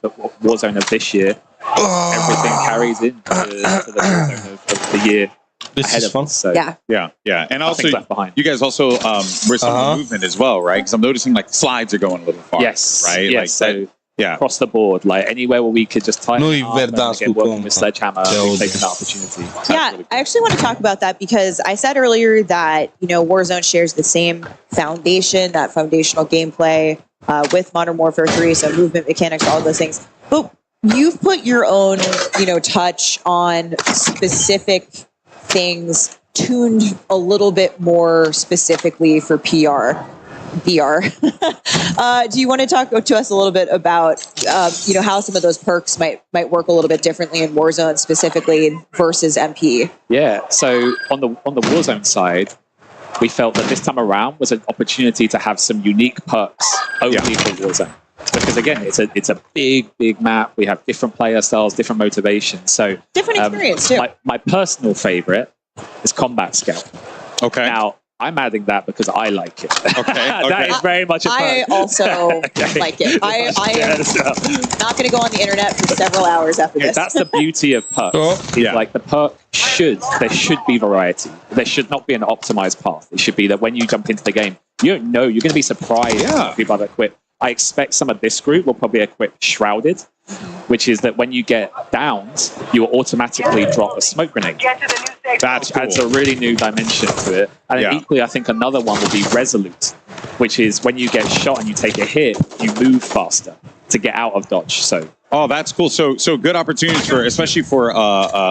Warzone of this year. everything carries into to the Warzone of the year. This is fun. So Yeah. Yeah. And also, Nothing's left behind. you guys also were some of the movement as well, right? Because I'm noticing like the slides are going a little far. Yes, Right? yes. Like So yeah. across the board, like anywhere where we could just tighten No, it up and verdade, again, working desculpa. with Sledgehammer, we've taken that opportunity. That's Yeah, really I actually want to talk about that because I said earlier that, Warzone shares the same foundation, that foundational gameplay with Modern Warfare 3, so movement mechanics, all of those things. But you've put your own, touch on specific things tuned a little bit more specifically for VR. Do you want to talk to us a little bit about, how some of those perks might work a little bit differently in Warzone specifically versus MP? Yeah. So on the Warzone side, we felt that this time around was an opportunity to have some unique perks only for Warzone. Because again, it's a big map. We have different player styles, different motivations. So different experience too. My personal favorite is Combat Scout. Okay. Now I'm adding that because I like it. Okay. That is very much a perk. I also like it. I am not going to go on the internet for several hours after this. That's the beauty of perks. Like the perk there should be variety. There should not be an optimized path. It should be that when you jump into the game, you don't know. You're going to be surprised at people that equip. I expect some of this group will probably equip Shrouded, which is that when you get downed, you will automatically drop a smoke grenade. That adds a really new dimension to it. And then equally, I think another one will be Resolute, which is when you get shot and you take a hit, you move faster to get out of dodge. So Oh, that's cool. So good opportunities for, especially for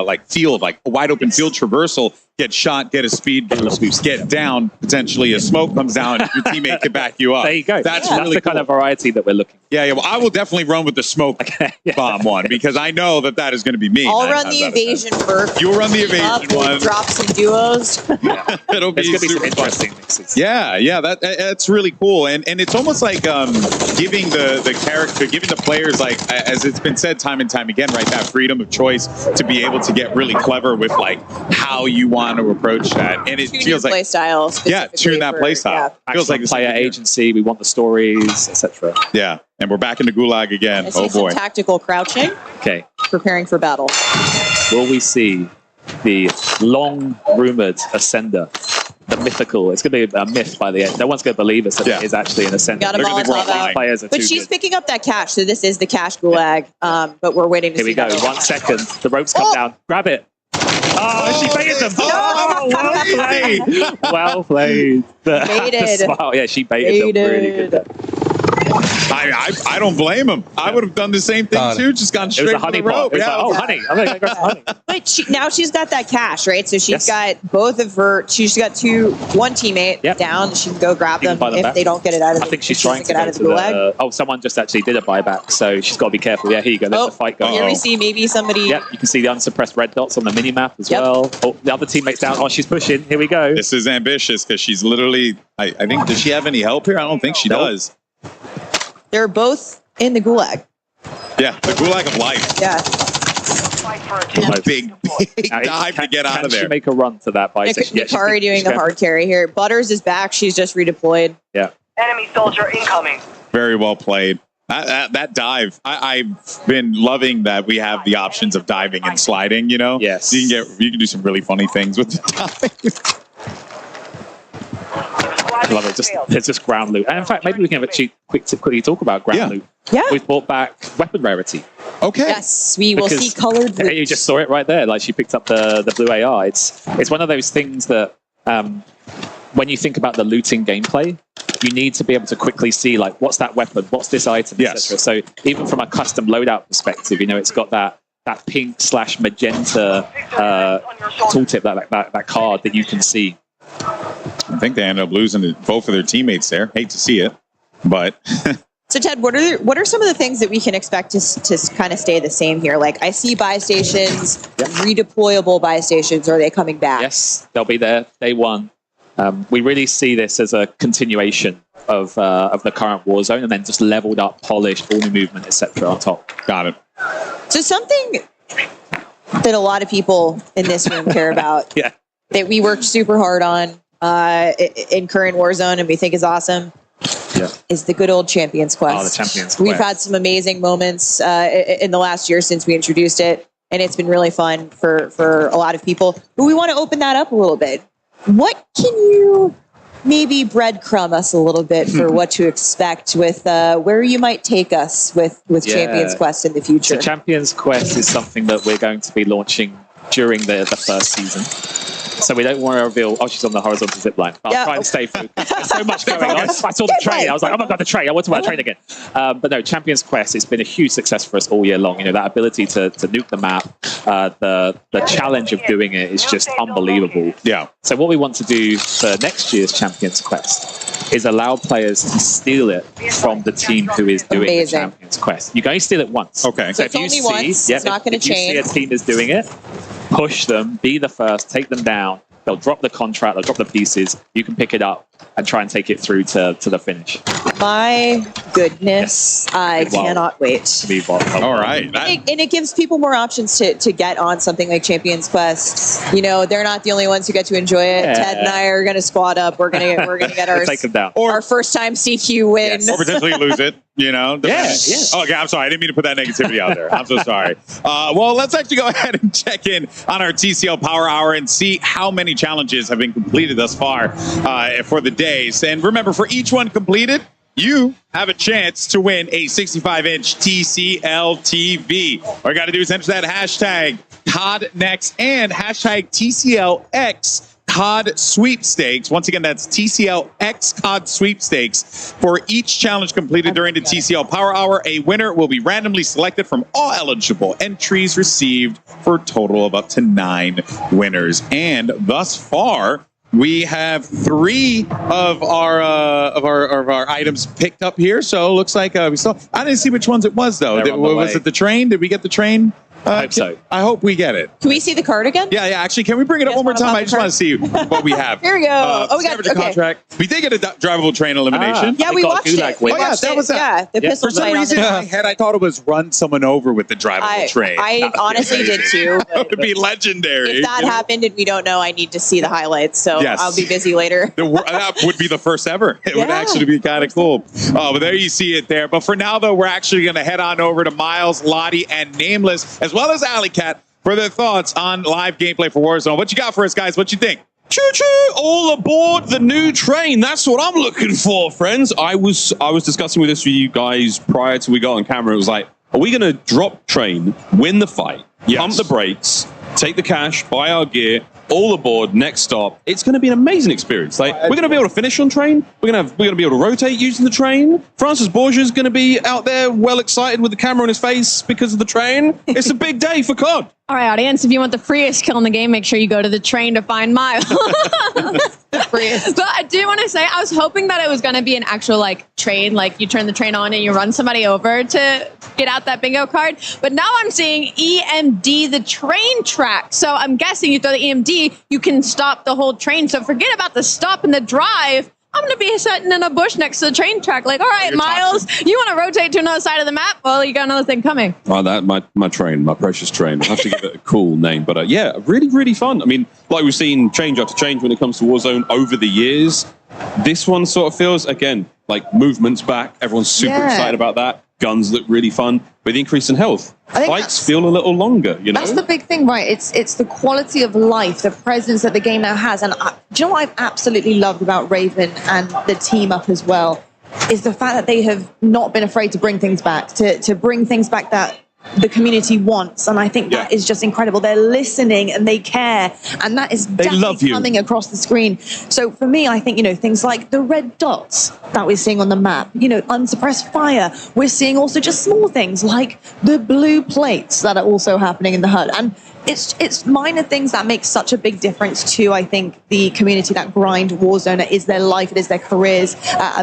like field, like a wide open field traversal. Get shot, get a speed boost, get down. Potentially, a smoke comes down, your teammate can back you up. There you go. That's That's really the kind of variety that we're looking for. Yeah. Well, I will definitely run with the smoke bomb one because I know that is going to be me. I'll run the evasion perk. You'll run the Team up, evasion we'll one. drop some duos. It'll be There's going to be some super fun. interesting mixes. Yeah, that's really cool, and it's almost like giving the character, giving the players, like as it's been said time and time again, right? That freedom of choice to be able to get really clever with like how you want to approach that, and it Tune feels your like play style. tune that play style. Feels like Excellent player agency. We want the stories, etc. Yeah, and we're back into Gulag again. I see Oh some boy. tactical crouching, Okay. preparing for battle. Will we see the long rumored Ascender? The mythical. It's going to be a myth by the end. No one's going to believe us that it is actually an Ascender. Got a Molotov out. Players are But too she's good. picking up that cash, so this is the cash gulag. But we're waiting to Here see we go. that. 1 second. The ropes come down. Grab it. Oh, she baited them. Oh, well played. Well played. Baited. Smart. Yeah, she baited them really good. There. I don't blame him. I would have done the same thing too. Just gone It was straight a for honey the pot. rope. It was Yeah, like, oh, honey. I'm going to grab some honey. But now she's got that cash, right? So she's got both of her. She's got one teammate down. She can go grab You can them buy them if back. they don't get it out of. I think she's if she trying doesn't to get go out of to the gulag. the... someone just actually did a buyback, so she's got to be careful. Yeah, here you go. There's the fight going Here on. we see maybe somebody. Yep, you can see the unsuppressed red dots on the mini-map as well. Oh, the other teammate's down. Oh, she's pushing. Here we go. This is ambitious because she's literally. I think. Does she have any help here? I don't think she does. They're both in the gulag. Yeah, the Gulag of life. Yeah. Big dive to get out of Can she there. make a run to that buy station? Yeah, Nikari doing the hard carry here. Butters is back. She's just redeployed. Yeah. Enemy soldier incoming. Very well played. That dive, I've been loving that we have the options of diving and sliding. You know, yes, you can do some really funny things with the dive. I love it. It's just ground loot. And in fact, maybe we can actually quickly talk about ground loot. Yeah. We've brought back weapon rarity. Okay. Yes, we will Because see colored loot. You just saw it right there. Like she picked up the blue AR. It's one of those things that when you think about the looting gameplay, you need to be able to quickly see like what's that weapon, what's this item, etc. So even from a custom loadout perspective, it's got that pink/magenta tooltip, that card that you can see. I think they ended up losing both of their teammates there. Hate to see it, but So Ted, what are some of the things that we can expect to kind of stay the same here? Like I see buy stations, redeployable buy stations. Are they coming back? Yes, they'll be there day one. We really see this as a continuation of the current Warzone, and then just leveled up, polished, all new movement, etc. on top. Got it. So something that a lot of people in this room care about, that we worked super hard on in current Warzone, and we think is awesome. is the good old Champions Quest. Oh, the Champions We've Quest. had some amazing moments in the last year since we introduced it, and it's been really fun for a lot of people. But we want to open that up a little bit. What can you maybe breadcrumb us a little bit for what to expect with where you might take us with Champions Quest in the future? So Champions Quest is something that we're going to be launching during the first season. So we don't want to reveal. Oh, she's on the horizontal zip line. I'll try and stay through. There's so much going on. I saw the train. I was like, I'm not going to train. I want to about the train again. But no, Champions Quest. It's been a huge success for us all year long. You know, that ability to nuke the map, the challenge of doing it is just unbelievable. Yeah. So what we want to do for next year's Champions Quest is allow players to steal it from the team who is doing the Champions Quest. You can only steal it once. Okay. So it's only once. It's not going to change. If you see a team is doing it, push them, be the first, take them down. They'll drop the contract, they'll drop the pieces. You can pick it up and try and take it through to the finish. My goodness, I cannot wait. To be all right. And it gives people more options to get on something like Champions Quest. You know, they're not the only ones who get to enjoy it. Yeah. Ted and I are going to squad up. We're going to get our take them down. our first time CQ win. Or potentially lose it, you know? Yeah. Oh, okay, I'm sorry. I didn't mean to put that negativity out there. I'm so sorry. Well, let's actually go ahead and check in on our TCL Power Hour and see how many challenges have been completed thus far for the days. And remember, for each one completed, you have a chance to win a 65-inch TCL TV. All you got to do is enter that hashtag CODNext and hashtag TCLX COD sweepstakes. Once again, that's TCLX COD sweepstakes. For each challenge completed during the TCL Power Hour, a winner will be randomly selected from all eligible entries received for a total of up to 9 winners. And thus far, we have 3 of our items picked up here. So it looks like we saw. I didn't see which ones it was though. Was it the train? Did we get the train? I hope so. I hope we get it. Can we see the card again? Yeah. Actually, can we bring it up one more time? I just want to see what we have. Here we go. We got the contract. We did get a drivable train elimination. Yeah, we watched it. Oh yeah, that was that. Yeah, the pistol For some fight on reason, the in my head, I thought it was run someone over with the drivable train. I honestly did too. That would be legendary. If that happened and we don't know, I need to see the highlights. So Yes. I'll be busy later. That would be the first ever. It would Yeah. actually be kind of cool. But there you see it there. But for now, though, we're actually going to head on over to Miles, Lottie, and Nameless, as well as Alley Cat, for their thoughts on live gameplay for Warzone. What you got for us, guys? What you think? Choo-choo! All aboard the new train. That's what I'm looking for, friends. I was discussing with this with you guys prior to we got on camera. It was like, are we going to drop train, win the fight, pump the brakes, take the cash, buy our gear, all aboard, next stop? It's going to be an amazing experience. Like, we're going to be able to finish on train. We're going to be able to rotate using the train. Francis Borgia is going to be out there well excited with the camera on his face because of the train. It's a big day for COD. All right, audience, if you want the freest kill in the game, make sure you go to the train to find Miles. But I do want to say, I was hoping that it was going to be an actual like train, like you turn the train on and you run somebody over to get out that bingo card. But now I'm seeing EMD, the train track. So I'm guessing you throw the EMD, you can stop the whole train. So forget about the stop and the drive. I'm going to be sitting in a bush next to the train track. Like, all right, Miles, you want to rotate to another side of the map? Well, you got another thing coming. Oh, that my train, my precious train. I have to give it a cool name, but yeah, really, really fun. I mean, like we've seen change after change when it comes to Warzone over the years. This one sort of feels, again, like movement's back. Everyone's super excited about that. Guns look really fun. With the increase in health, fights feel a little longer. You know, That's the big thing, right? It's the quality of life, the presence that the game now has. And do you know what I've absolutely loved about Raven and the team up as well? Is the fact that they have not been afraid to bring things back, to bring things back that the community wants. And I think that is just incredible. They're listening and they care. And that is definitely coming across the screen. So for me, I think, things like the red dots that we're seeing on the map, unsuppressed fire. We're seeing also just small things like the blue plates that are also happening in the HUD. And it's minor things that make such a big difference to, I think, the community that grind Warzone. It is their life, it is their careers.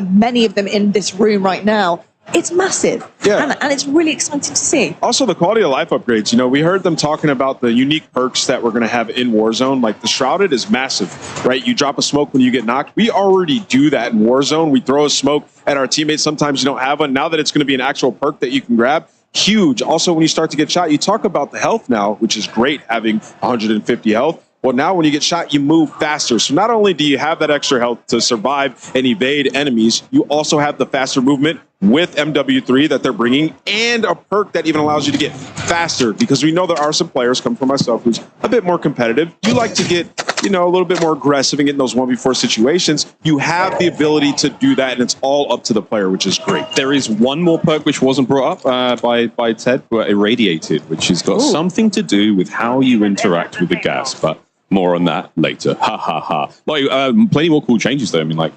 Many of them in this room right now. It's massive, and it's really exciting to see. Also, the quality of life upgrades. We heard them talking about the unique perks that we're going to have in Warzone. Like the Shrouded is massive, right? You drop a smoke when you get knocked. We already do that in Warzone. We throw a smoke at our teammates. Sometimes you don't have one. Now that it's going to be an actual perk that you can grab, huge. Also, when you start to get shot, you talk about the health now, which is great, having 150 health. Well, now when you get shot, you move faster. So not only do you have that extra health to survive and evade enemies, you also have the faster movement with MW3 that they're bringing, and a perk that even allows you to get faster, because we know there are some players, come from myself, who's a bit more competitive. You like to get, a little bit more aggressive and get in those 1v4 situations. You have the ability to do that, and it's all up to the player, which is great. There is one more perk which wasn't brought up by Ted, but Irradiated, which has got something to do with how you interact with the gas, but more on that later. Ha ha ha. Plenty more cool changes though. I mean,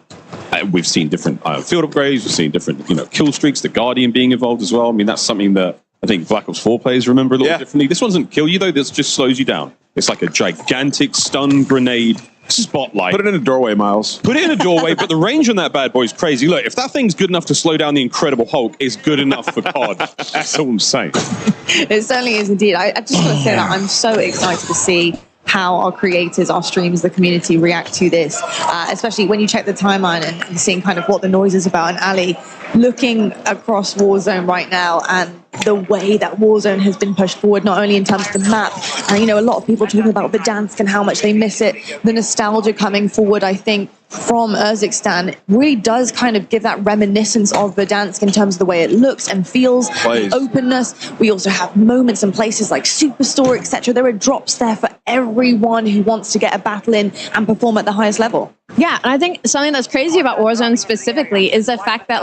we've seen different field upgrades, we've seen different, kill streaks, the Guardian being involved as well. I mean, that's something that I think Black Ops 4 players remember a little differently. This one doesn't kill you though, this just slows you down. It's like a gigantic stun grenade spotlight. Put it in a doorway, Miles. Put it in a doorway, but the range on that bad boy is crazy. Look, if that thing's good enough to slow down the Incredible Hulk, it's good enough for COD. That's all I'm saying. It certainly is indeed. I just want to say that I'm so excited to see how our creators, our streamers, the community react to this, especially when you check the timeline and seeing kind of what the noise is about. And Ali, looking across Warzone right now and the way that Warzone has been pushed forward, not only in terms of the map, and a lot of people talking about Verdansk and how much they miss it, the nostalgia coming forward, I think, from Urzikstan really does kind of give that reminiscence of Verdansk in terms of the way it looks and feels, the openness. We also have moments and places like Superstore, etc. There are drops there for everyone who wants to get a battle in and perform at the highest level. Yeah, and I think something that's crazy about Warzone specifically is the fact that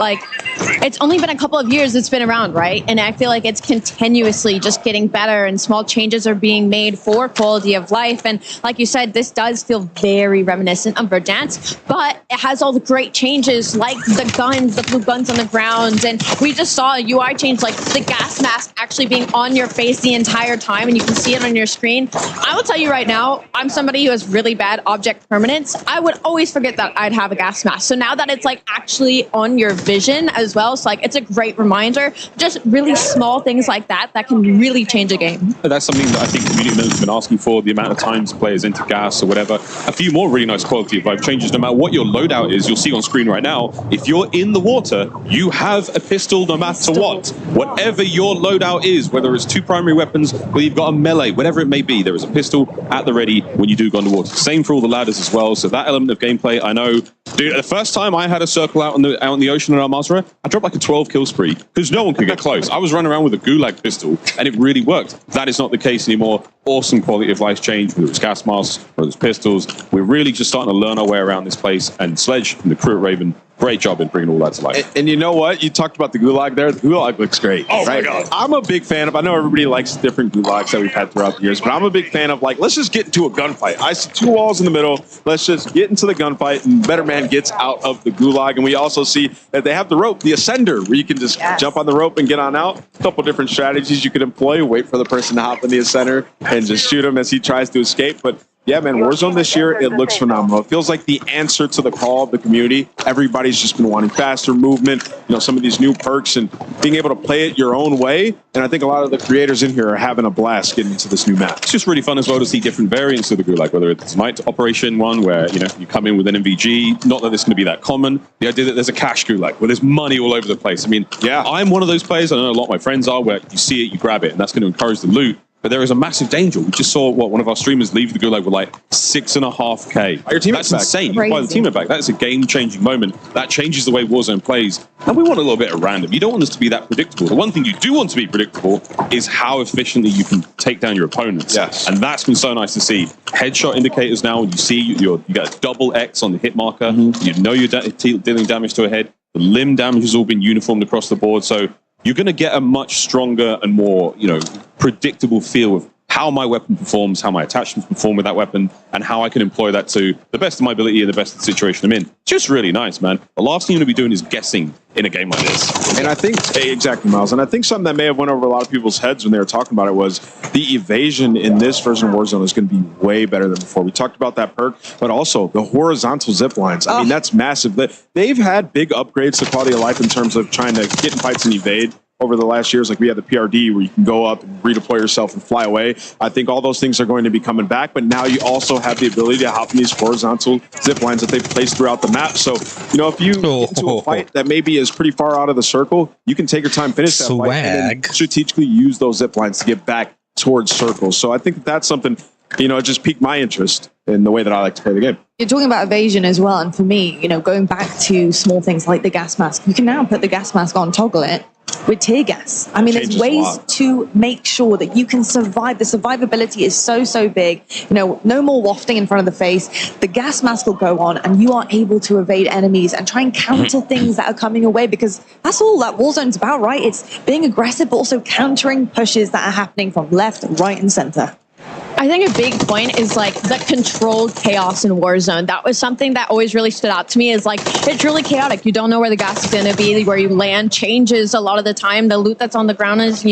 it's only been a couple of years it's been around, right? And I feel like it's continuously just getting better and small changes are being made for quality of life. And like you said, this does feel very reminiscent of Verdansk, but it has all the great changes like the guns, the blue guns on the ground. And we just saw a UI change, like the gas mask actually being on your face the entire time and you can see it on your screen. I will tell you right now, I'm somebody who has really bad object permanence. I would always forget that I'd have a gas mask. So now that it's actually on your vision as well, so it's a great reminder. Just really small things like that can really change a game. That's something that I think the community members have been asking for, the amount of times players enter gas or whatever. A few more really nice quality of life changes. No matter what your loadout is, you'll see on screen right now, if you're in the water, you have a pistol no matter what. Whatever your loadout is, whether it's 2 primary weapons, whether you've got a melee, whatever it may be, there is a pistol at the ready when you do go underwater. Same for all the ladders as well. So that element of gameplay, I know, dude, the first time I had a circle out in the ocean in Al Mazrah, I dropped like a 12 kill spree because no one could get close. I was running around with a gulag pistol and it really worked. That is not the case anymore. Awesome quality of life change, whether it's gas masks, whether it's pistols. We're really just starting to learn our way around this place, and Sledge and the crew at Raven, great job in bringing all that to life. And you know what? You talked about the gulag there. The gulag looks great. Oh my God. I'm a big fan of, I know everybody likes different gulags that we've had throughout the years, but I'm a big fan of let's just get into a gunfight. I see 2 walls in the middle. Let's just get into the gunfight and Better Man gets out of the gulag. And we also see that they have the rope, the Ascender, where you can just jump on the rope and get on out. A couple different strategies you could employ. Wait for the person to hop in the Ascender and just shoot him as he tries to escape. But yeah, man, Warzone this year, it looks phenomenal. It feels like the answer to the call of the community. Everybody's just been wanting faster movement, some of these new perks and being able to play it your own way. And I think a lot of the creators in here are having a blast getting into this new map. It's just really fun as well to see different variants of the gulag, whether it's night operation one where, you come in with an MVG, not that it's going to be that common. The idea that there's a cash gulag where there's money all over the place. I mean, yeah, I'm one of those players, I know a lot of my friends are, where you see it, you grab it, and that's going to encourage the loot. But there is a massive danger. We just saw one of our streamers leave the gulag with 6.5K. Your teammate's That's insane. You buy the teammate back. That's a game-changing moment. That changes the way Warzone plays. And we want a little bit of random. You don't want this to be that predictable. The one thing you do want to be predictable is how efficiently you can take down your opponents. Yes. And that's been so nice to see. Headshot indicators now, when you see you got a double X on the hit marker, you know you're dealing damage to a head. The limb damage has all been uniformed across the board. So you're going to get a much stronger and more, predictable feel of how my weapon performs, how my attachments perform with that weapon, and how I can employ that to the best of my ability and the best of the situation I'm in. Just really nice, man. The last thing you're going to be doing is guessing in a game like this. And I think, exactly, Miles, and I think something that may have went over a lot of people's heads when they were talking about it was the evasion in this version of Warzone is going to be way better than before. We talked about that perk, but also the horizontal zip lines. I mean, that's massive. They've had big upgrades to quality of life in terms of trying to get in fights and evade over the last years. Like we had the PRD where you can go up and redeploy yourself and fly away. I think all those things are going to be coming back, but now you also have the ability to hop in these horizontal zip lines that they've placed throughout the map. So, if you get into a fight that maybe is pretty far out of the circle, you can take your time, finish that fight, and then strategically use those zip lines to get back towards circles. So I think that's something it just piqued my interest in the way that I like to play the game. You're talking about evasion as well, and for me, going back to small things like the gas mask, you can now put the gas mask on, toggle it with tear gas. I mean, there's Changes a ways lot. to make sure that you can survive. The survivability is so big. No more wafting in front of the face. The gas mask will go on, and you are able to evade enemies and try and counter things that are coming away, because that's all that Warzone's about, right? It's being aggressive, but also countering pushes that are happening from left, right, and center. I think a big point is like the controlled chaos in Warzone. That was something that always really stood out to me, is like it's really chaotic. You don't know where the gas is going to be, where you land changes a lot of the time. The loot that's on the ground is,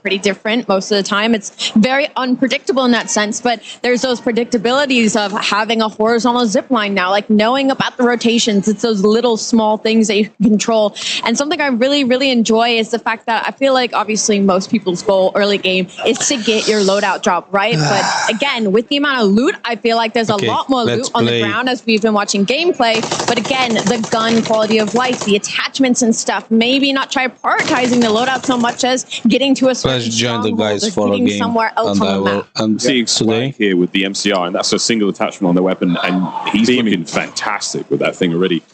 pretty different most of the time. It's very unpredictable in that sense, but there's those predictabilities of having a horizontal zip line now, like knowing about the rotations. It's those little small things that you can control. And something I really, really enjoy is the fact that I feel like obviously most people's goal early game is to get your loadout drop, right? But again, with the amount of loot, I feel like there's a lot more loot on the ground as we've been watching gameplay. But again, the gun quality of life, the attachments and stuff, maybe not try prioritizing the loadout so much as getting to a certain Let's join the stronghold guys or for a getting game. somewhere else on the map. I'm seeing Swag here with the MCR, and that's a single attachment on their weapon, and he's looking fantastic with that thing already.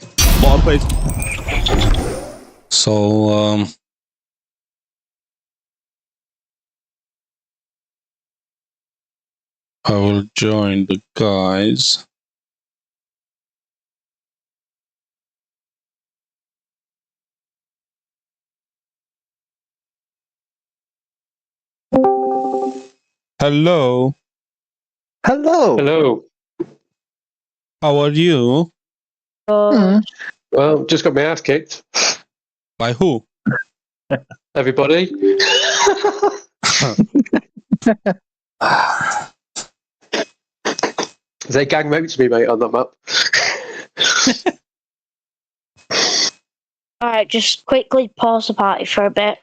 Ball plays. So, I will join the guys. Hello. Hello. Hello. How are you? Well, just got my ass kicked. By who? Everybody. They gang raped me, mate, on that map. Alright, just quickly pause the party for a bit.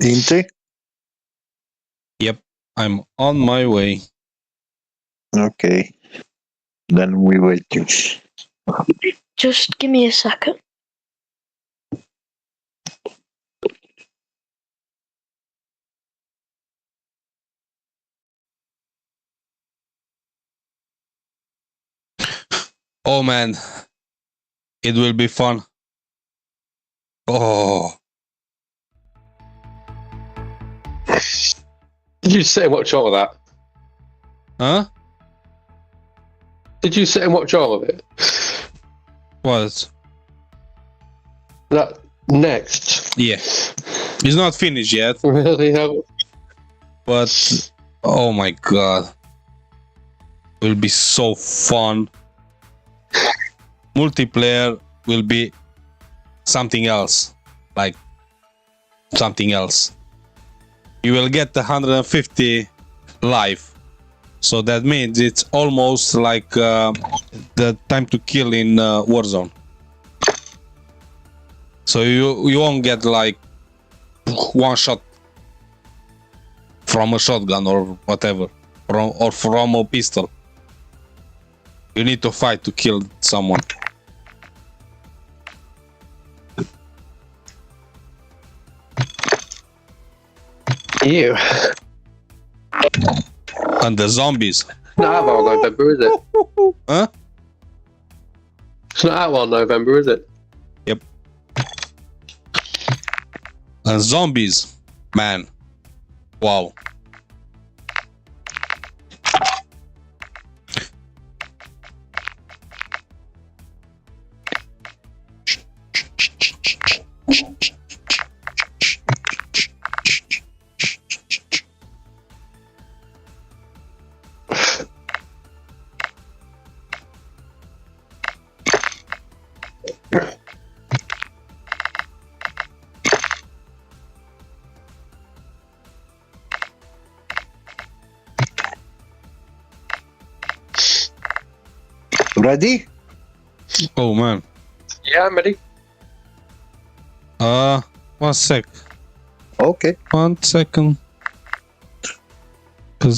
Inte? Yep, I'm on my way. Okay. Then we waiting. Just give me a second. Oh man, it will be fun. Oh. Did you sit and watch all of that? Huh? Did you sit and watch all of it? What? That next. Yeah. It's not finished yet. Really? How? But, oh my god. It will be so fun. Multiplayer will be something else. Like, something else. You will get 150 life. So that means it's almost like the time to kill in Warzone. So you won't get like one shot from a shotgun or whatever, or from a pistol. You need to fight to kill someone. You. And the zombies. Not out well November, is it? Huh? It's not out well November, is it? Yep. And zombies, man. Wow. Ready? Oh man. Yeah, I'm ready. 1 sec. Okay. 1 second.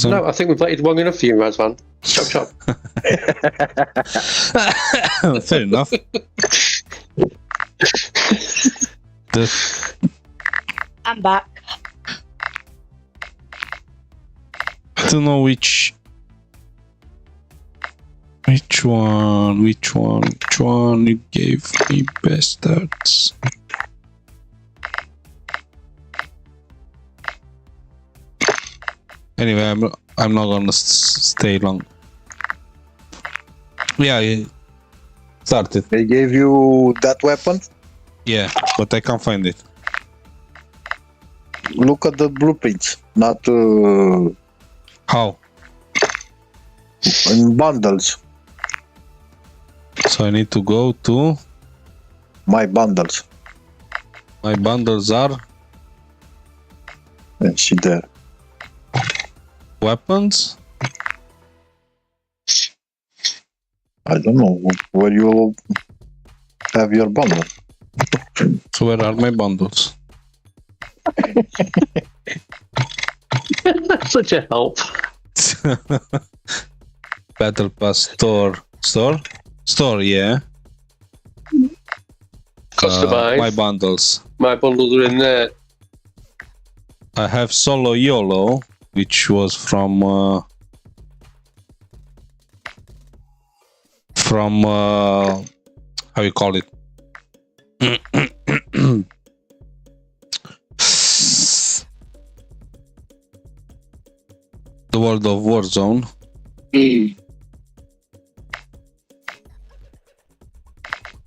No, I think we've waited long enough for you, Razvan. Chop chop. Fair enough. I'm back. I don't know which one you gave me bastards. Anyway, I'm not gonna stay long. Yeah, started. They gave you that weapon? Yeah, but I can't find it. Look at the blueprints, not how? In bundles. So I need to go to my bundles. My bundles are. Let's see there. Weapons. I don't know where you have your bundle. So where are my bundles? Such a help. Battle Pass store, yeah. Customize. My bundles. My bundles are in there. I have Solo YOLO, which was from how you call it? The World of Warzone.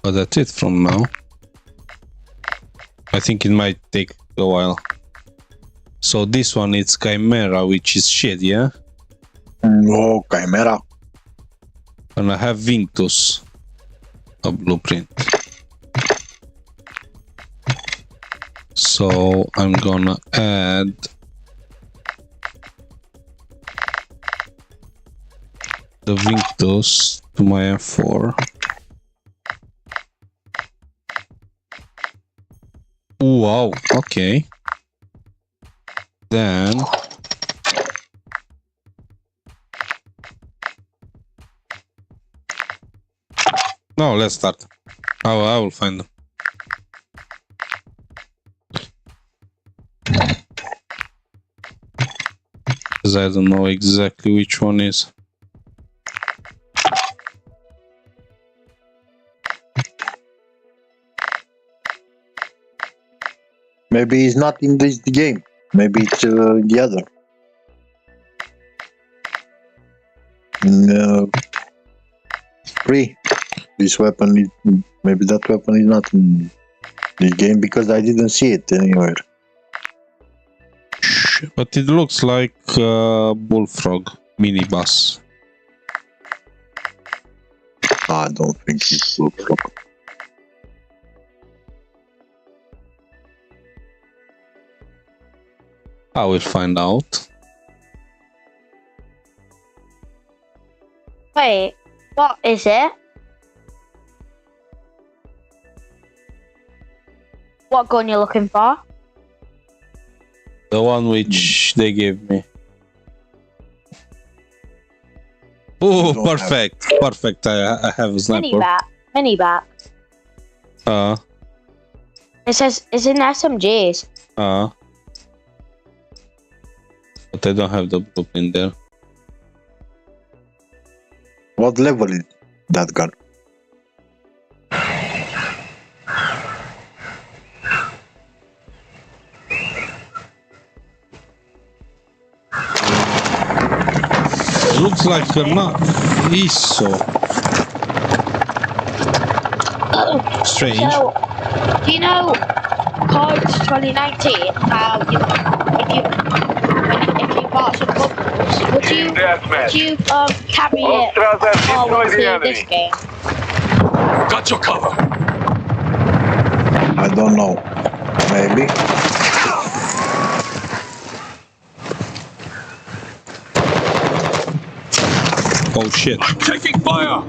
But that's it from now. I think it might take a while. So this one is Chimera, which is shit, yeah? No, Chimera. And I have Vinctus, a blueprint. So I'm gonna add the Vinctus to my M4. Wow, okay. Then no, let's start. I will find them. Because I don't know exactly which one is. Maybe it's not in this game. Maybe it's the other. Free. This weapon is, maybe that weapon is not in this game because I didn't see it anywhere. But it looks like Bullfrog minibus. I don't think it's Bullfrog. I will find out. Wait, what is it? What gun you looking for? The one which they gave me. Oh, perfect. Perfect. I have a sniper. Mini bat. It says it's in SMGs. But I don't have the blueprint there. What level is that gun? Looks like a ISO. Strange. So, do you know CODS 2019? How if you bought some bundles, would you carry it forward to this game? Got your cover. I don't know. Maybe. Oh shit. I'm taking fire.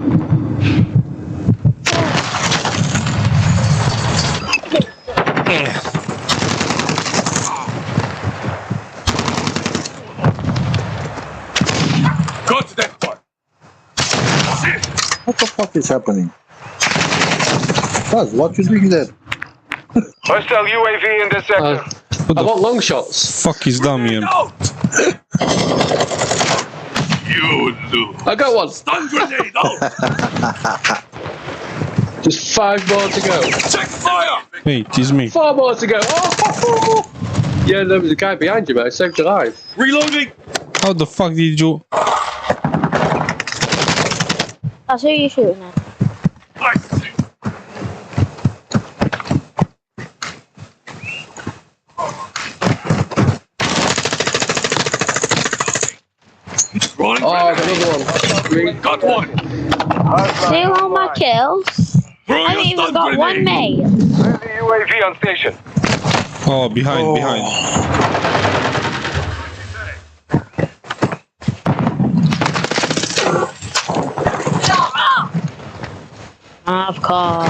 Go to that part. What the fuck is happening? Buzz, what you doing there? Hostile UAV in the sector. I want long shots. Fuck is Damien? You lose. I got one. Stun grenade out. Just 5 more to go. Check fire. Hey, it is me. 4 more to go. Oh! Yeah, there was a guy behind you, mate. I saved your life. Reloading. How the fuck did you? That's who you're shooting at. Oh, I got another one. Got one. See all my kills? I haven't even got one mate. UAV on station. Oh, behind. Of course.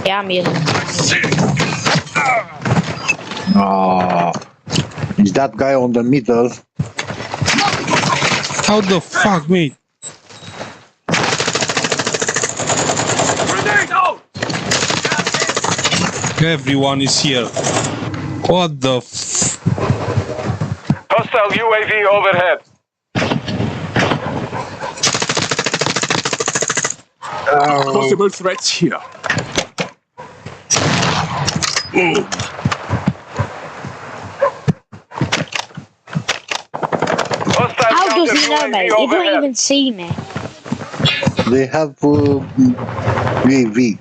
Yeah, I'm using. Is that guy on the middle? How the fuck, mate? Everyone is here. What the f... Hostile UAV overhead. Possible threats here. Boom. How does he know, mate? He don't even see me. They have UAV.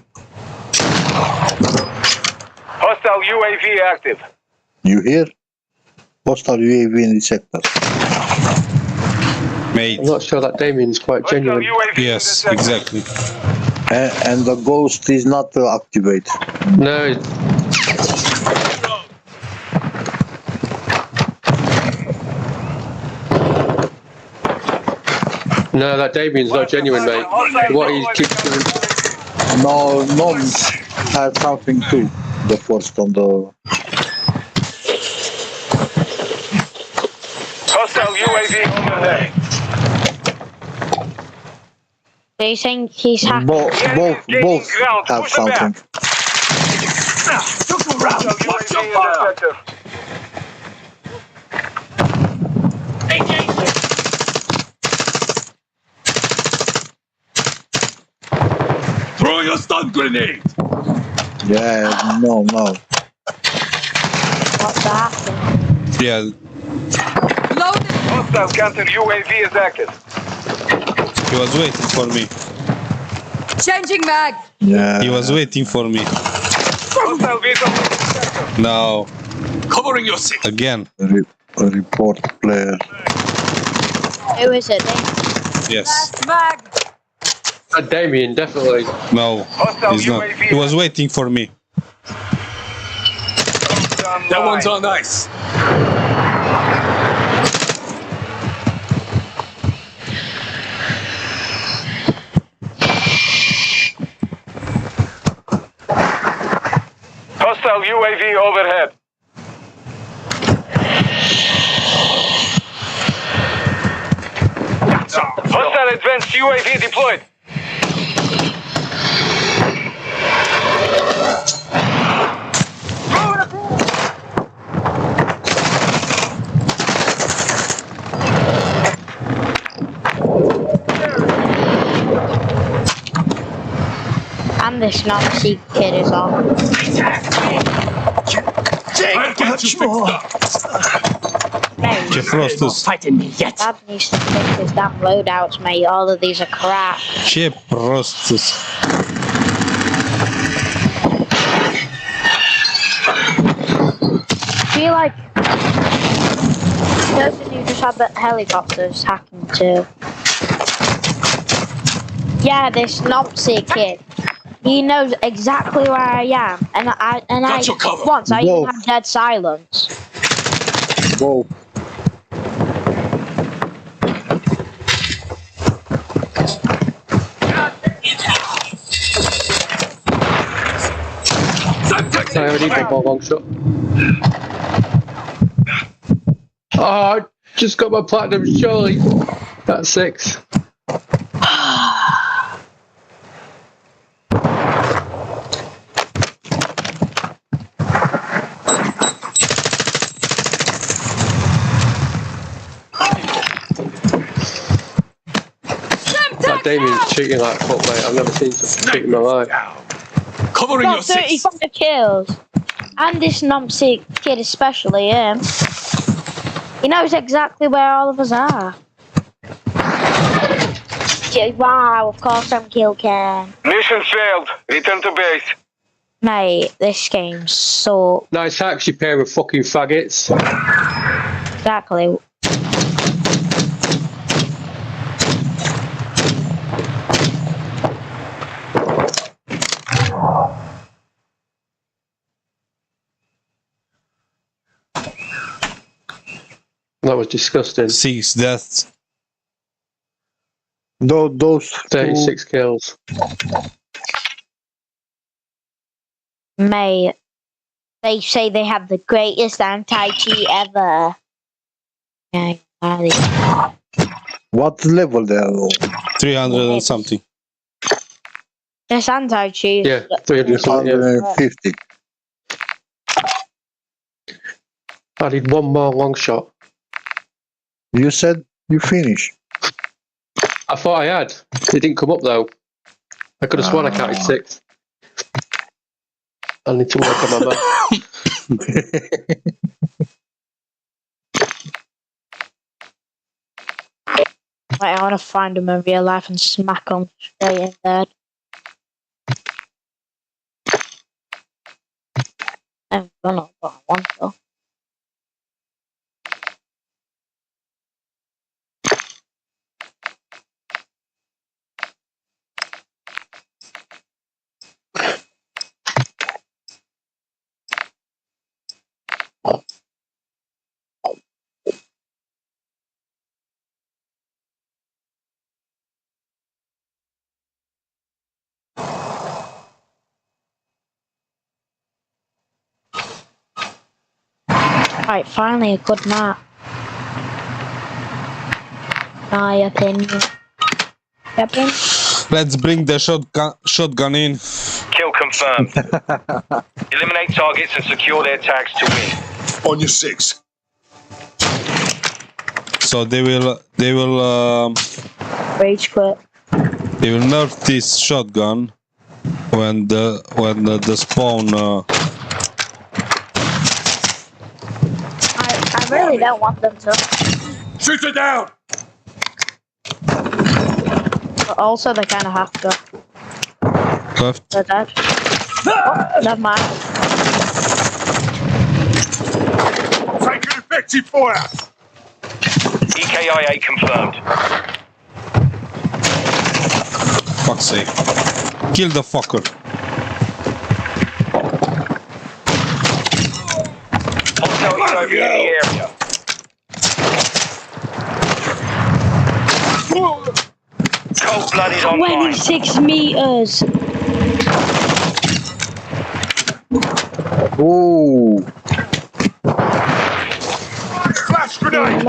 Hostile UAV active. You hear? Hostile UAV in the sector. Mate. I'm not sure that Damien's quite genuine. Yes, exactly. And the ghost is not activated. No. No, that Damien's not genuine, mate. What he keeps doing. No, Noms had something too. The first on the. Hostile UAV overhead. Do you think he's hacked? Both have something. Watch your fire. Throwing a stun grenade. Yeah, no. What's that? Yeah, Hostile counter UAV is active. he was waiting for me. Changing mag. Yeah. He was waiting for me. Hostile vehicle. No. Covering your six. Again. Report player. Who is it? Yes. Mag. That Damien, definitely. No. He's not. He was waiting for me. That one's on ice. Hostile UAV overhead. Hostile advanced UAV deployed. And this Nazi kid is on. I'll get you fixed up. Jeff Rostus. Fighting me yet. Dad needs to fix his damn loadouts, mate. All of these are crap. Jeff Rostus. I feel like the person who just had the helicopters hacking too. Yeah, this Nazi kid. He knows exactly where I am, and I once I even had dead silence. Whoa. I already got my long shot. Oh, Just got my platinum, surely. That's 6. That Damien's cheating like fuck, mate. I've never seen such cheating in my life. Covering your 35 kills. And this numpsy kid especially, he knows exactly where all of us are. Wow, of course I'm kill cam. Mission failed. Return to base. Mate, this game's so... Nice hacks, you pair of fucking faggots. Exactly. That was disgusting. 6 deaths. Those 36 kills. Mate, they say they have the greatest anti-cheat ever. Yeah, what level they are? 300 and something. this anti-cheat. Yeah, 350. I need one more long shot. You said you finished. I thought I had. It didn't come up though. I could have sworn I counted 6. I need to work on my math. Right, I want to find him in real life and smack him straight in there. I don't know what I want though. Right, finally a good map. My opinion. Let's bring the shotgun in. Kill confirmed. Eliminate targets and secure their tags to win. On your 6. So they will rage quit. They will nerf this shotgun when the spawn. I really don't want them to. Shoot it down! But also, they kind of have to. Left. They're dead. Oh, never mind. Taking effective fire! EKIA confirmed. Fuck's sake. Kill the fucker. Hostile UAV in the area. Cold-blooded online. 26 meters. Ooh. Flash grenade!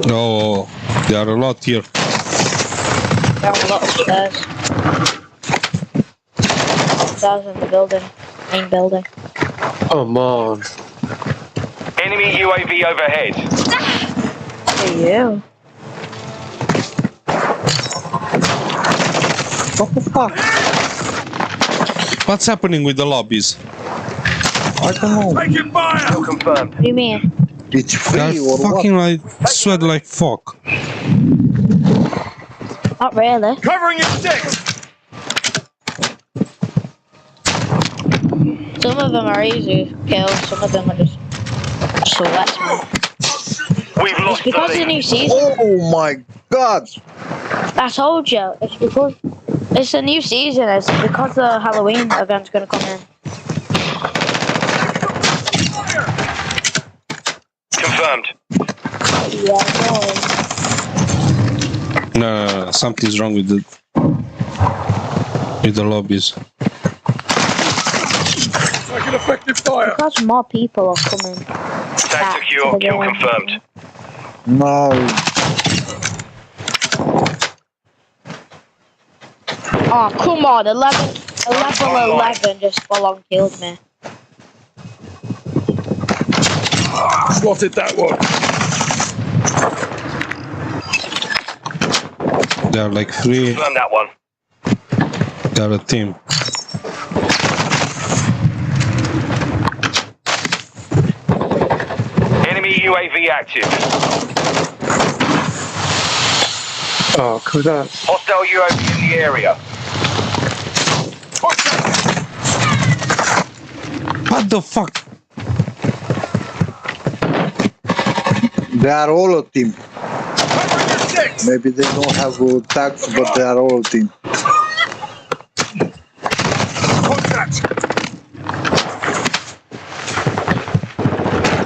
No, there are a lot here. There are a lot of stairs. Stairs in the building. Main building. Oh, man. Enemy UAV overhead. For you. What the fuck? What's happening with the lobbies? I don't know. Taking fire! Kill confirmed. What do you mean? It's They're free or fucking what? like sweat like fuck. Not really. Covering your 6! Some of them are easy kills, some of them are just sweat. We've It's lost because of the new season. Oh my god! I told you. It's because it's a new season. It's because the Halloween event's gonna come in. Confirmed. Yeah, No, something's wrong with the lobbies. Taking effective fire. Because more people are coming. Tag secure, kill confirmed. No. Oh, come on. 11 just full on killed me. Spotted that one. There are like 3. Confirm that one. They are a team. Enemy UAV active. Oh, cool that. Hostile UAV in the area. What the fuck? They are all a team. Maybe they don't have tags, but they are all a team. Contact.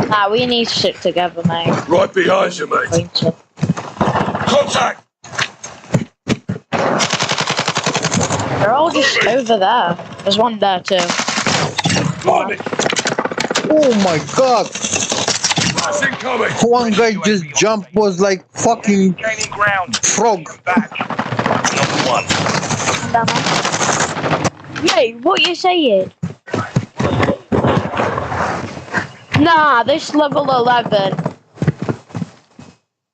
Nah, we need to stick together, mate. Right behind you, mate. Contact. They're all just over there. There's one there too. Oh my god! Incoming. One guy just jumped, was like fucking frog. Mate, what you saying? Nah, this level 11.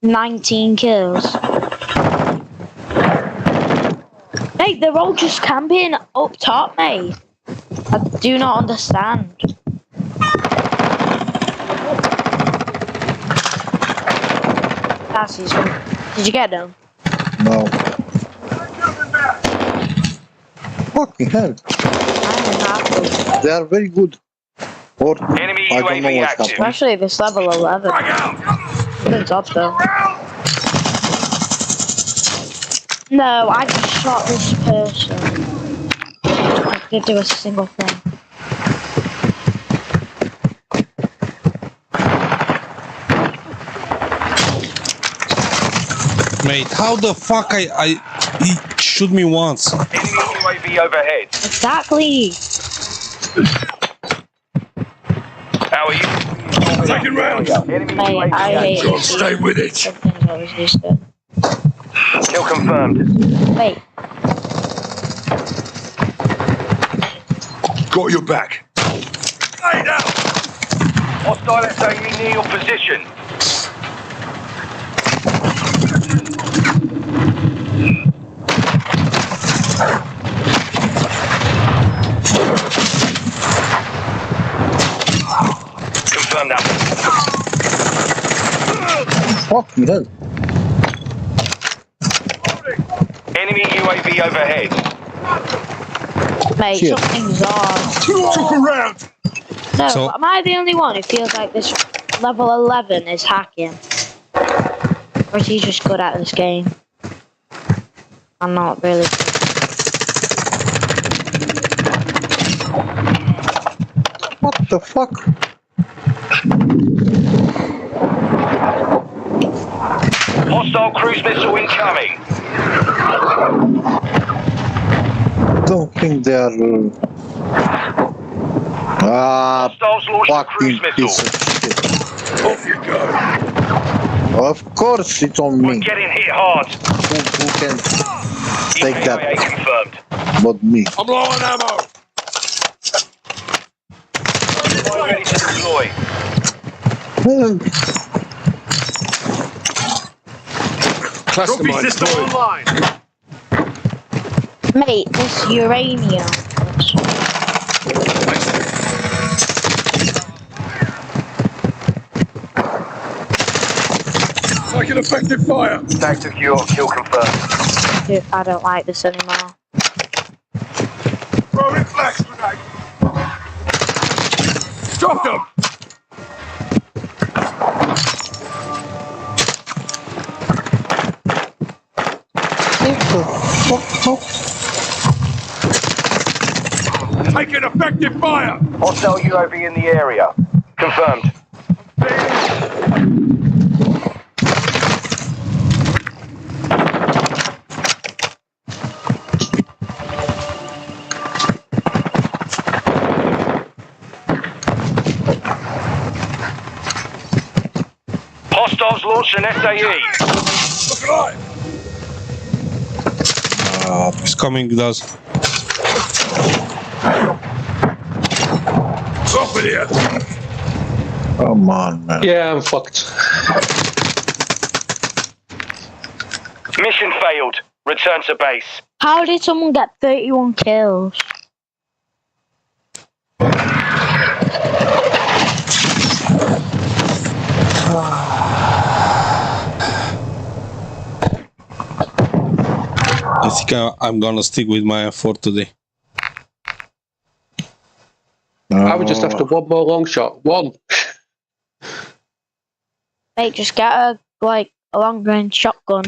19 kills. Mate, they're all just camping up top, mate. I do not understand. Did you get them? No. Fucking hell. They are very good. Or Enemy I don't know UAV what's active. happening. Especially this level 11. Good job, though. No, I just shot this person. I didn't do a single thing. Mate, how the fuck he shoot me once? Enemy UAV overhead. Exactly. How are you? Second round. Mate, I hate John, stay with it. Kill confirmed. Wait. Got your back. Lay down. Hostile SAE near your position. Confirm that. Fucking hell. Enemy UAV overhead. Mate, Shit. something's on. Took a round. No, So- am I the only one who feels like this level 11 is hacking? Or is he just good at this game? I'm not really. What the fuck? Hostile cruise missile incoming. Don't think they are. Hostiles launched a Fucking cruise piece missile. of shit. Off you go. Of course it's on me. Getting hit hard. Who can take EPIA that confirmed. but me? I'm low on ammo. Ready to deploy. Trophy system online. Mate, this uranium. Taking effective fire. Tag secure, kill confirmed. Dude, I don't like this anymore. Throwing flash grenade. Drop them. Taking effective fire. Hostile UAV in the area. Confirmed. Launch an SAE. It's coming, guys. Drop it here. Come on, man. Yeah, I'm fucked. Mission failed. Return to base. How did someone get 31 kills? I think I'm gonna stick with my M4 today. I would just have to one more long shot. One. Mate, just get a long range shotgun.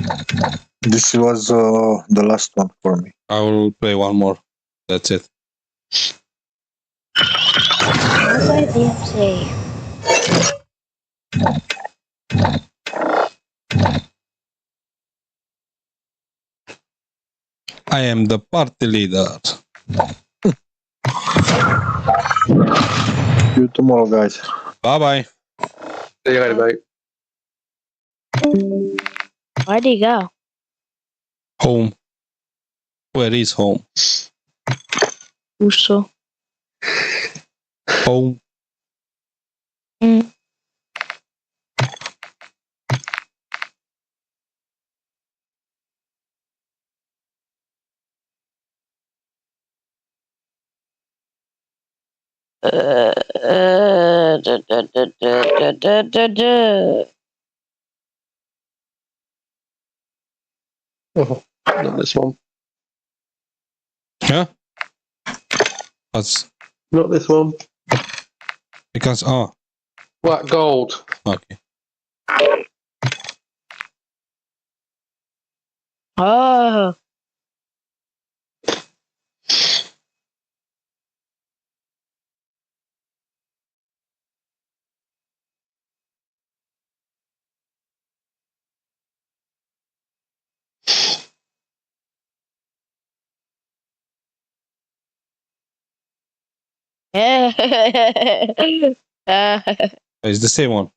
This was the last one for me. I will play one more. That's it. I'll play DMC. I am the party leader. See you tomorrow, guys. Bye bye. See you later, mate. Where'd he go? Home. Where is home? Uso. Home. Oh, not this one. Yeah? That's Not this one. because Black gold. okay. Oh. It's the same one.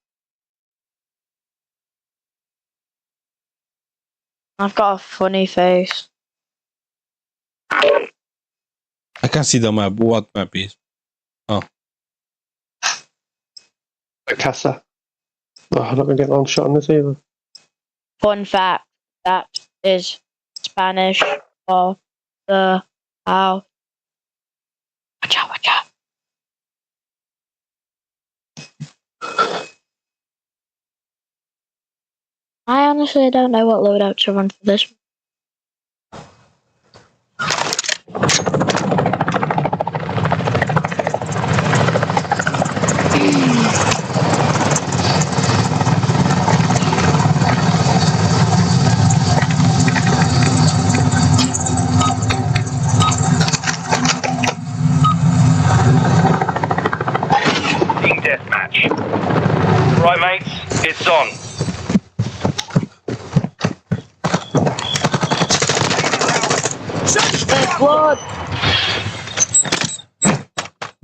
I've got a funny face. I can't see the map. What map is? Oh. Casa. Oh, I'm not going to get a long shot on this either. Fun fact, that is Spanish for the house. Watch out, watch out. I honestly don't know what loadout to run for this. Team deathmatch. Right, mates, it's on. There's blood.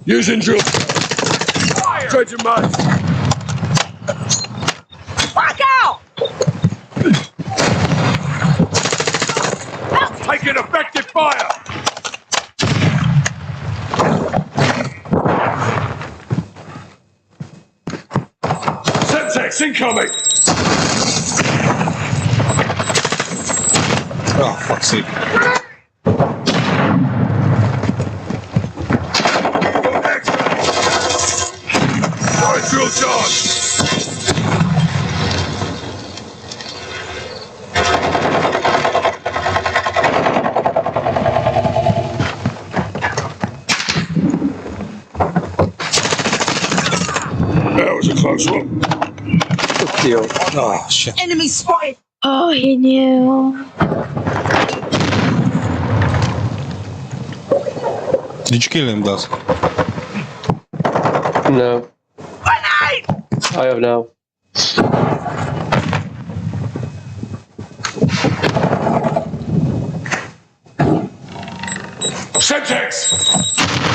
Using drill. Changing mud. Fuck out! Taking effective fire. Semtex incoming. Oh, fuck's sake. Nice drill charge. That was a close one. Oh, shit. Enemy spotted. Oh, he knew. Did you kill him, Daz? No. I have now. Semtex.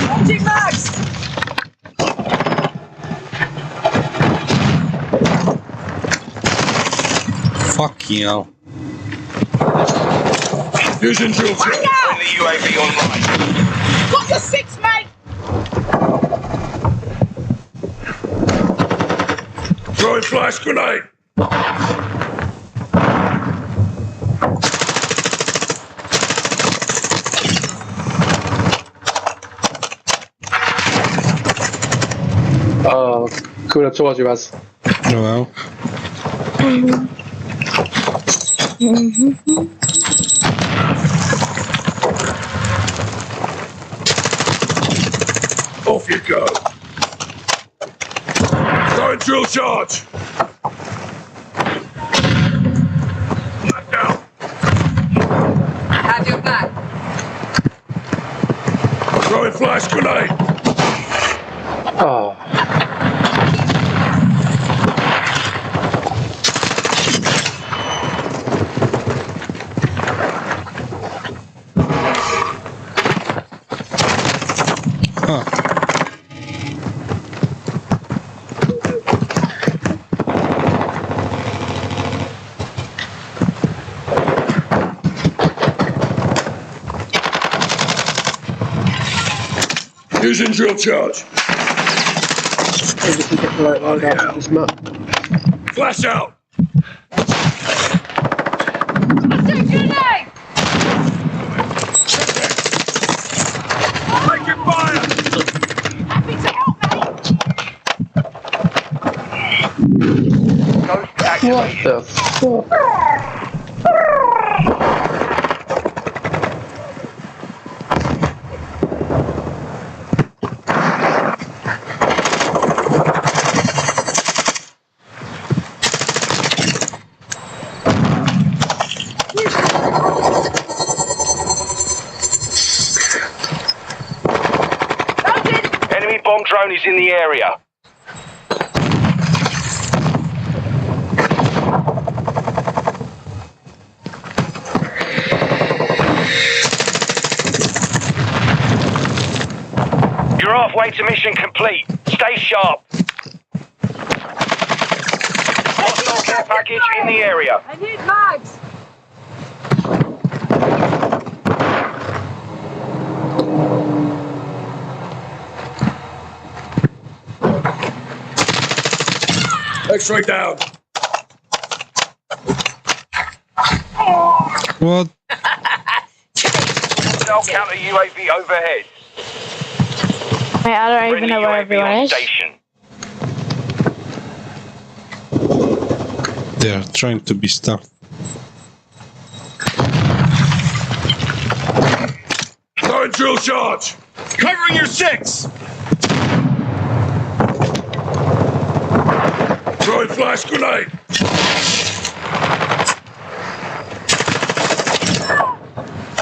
Launching max. Fucking hell. Fusion drill charge. Friendly UAV online. Got your 6, mate! Throwing flash grenade. Cool, co masz was? Oh well. Off you go. Throwing drill charge. Back down. Have your back. Throwing flash grenade. Oh. Fusion drill charge. Flash out. Taking fire. What the fuck? Enemy bomb drone is in the area. You're halfway to mission complete. Stay sharp. Hostile care package in the area. I need mags. X-ray down. What? Cell counter UAV overhead. Wait, I don't even know where everyone is. Station. They're trying to be stuffed. Throwing drill charge. Covering your 6. Throwing flash grenade.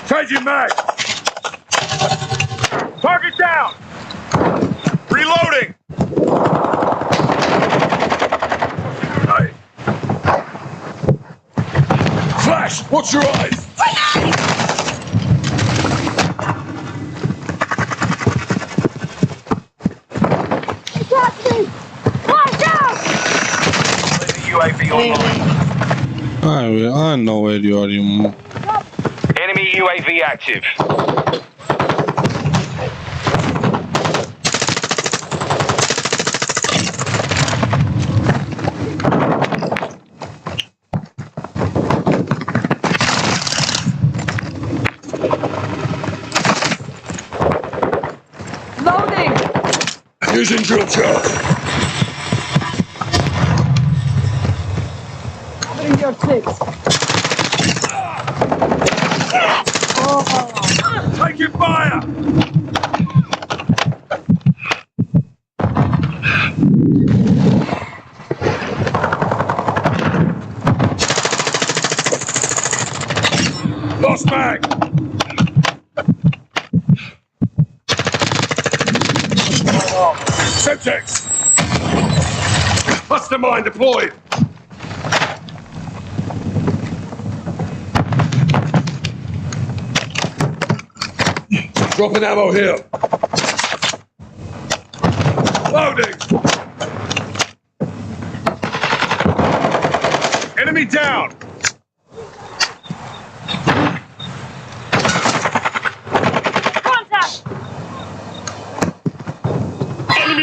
Changing mag. Target down. Reloading. Hey. Flash, watch your eyes. UAV online. I know where you are, you. Enemy UAV active. Loading. Using drill charge. Covering your 6. Taking fire. Lost mag. Semtex. Buster mine deployed. Dropping ammo here. Loading. Enemy down.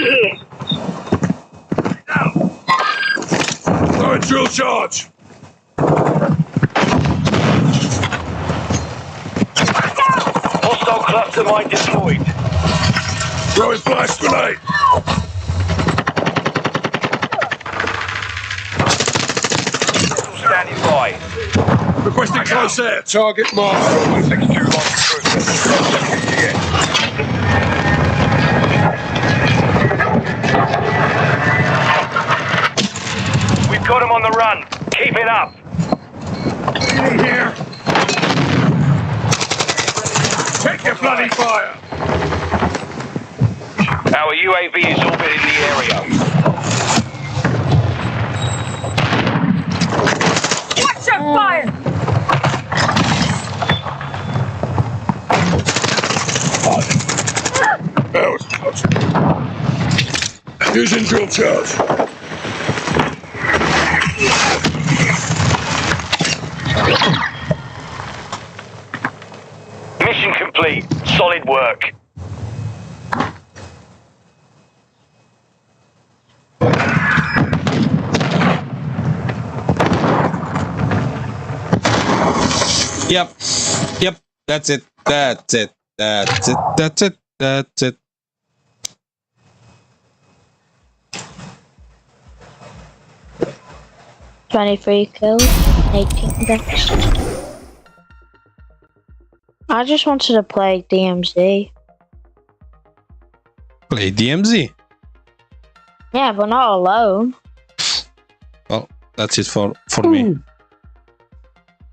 here. Throwing drill charge. Hostile cluster mine deployed. Throwing flash grenade. Standing by. Requesting close air. Target marked. Next two We've got him on the run. Keep it up. In here. Take your bloody fire. Our UAV is orbiting the area. Watch your fire! That was close. Using drill charge. Mission complete. Solid work. Yep. Yep. That's it. That's it. That's it. That's it. That's it. $23 kills, 18 deaths. I just wanted to play DMZ. Play DMZ. Yeah, but not alone. Well, that's it for me.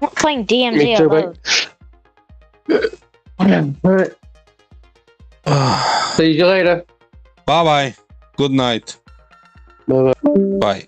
Not playing DMZ Me too, alone. mate. See you later. Bye bye. Good night. Bye. Bye.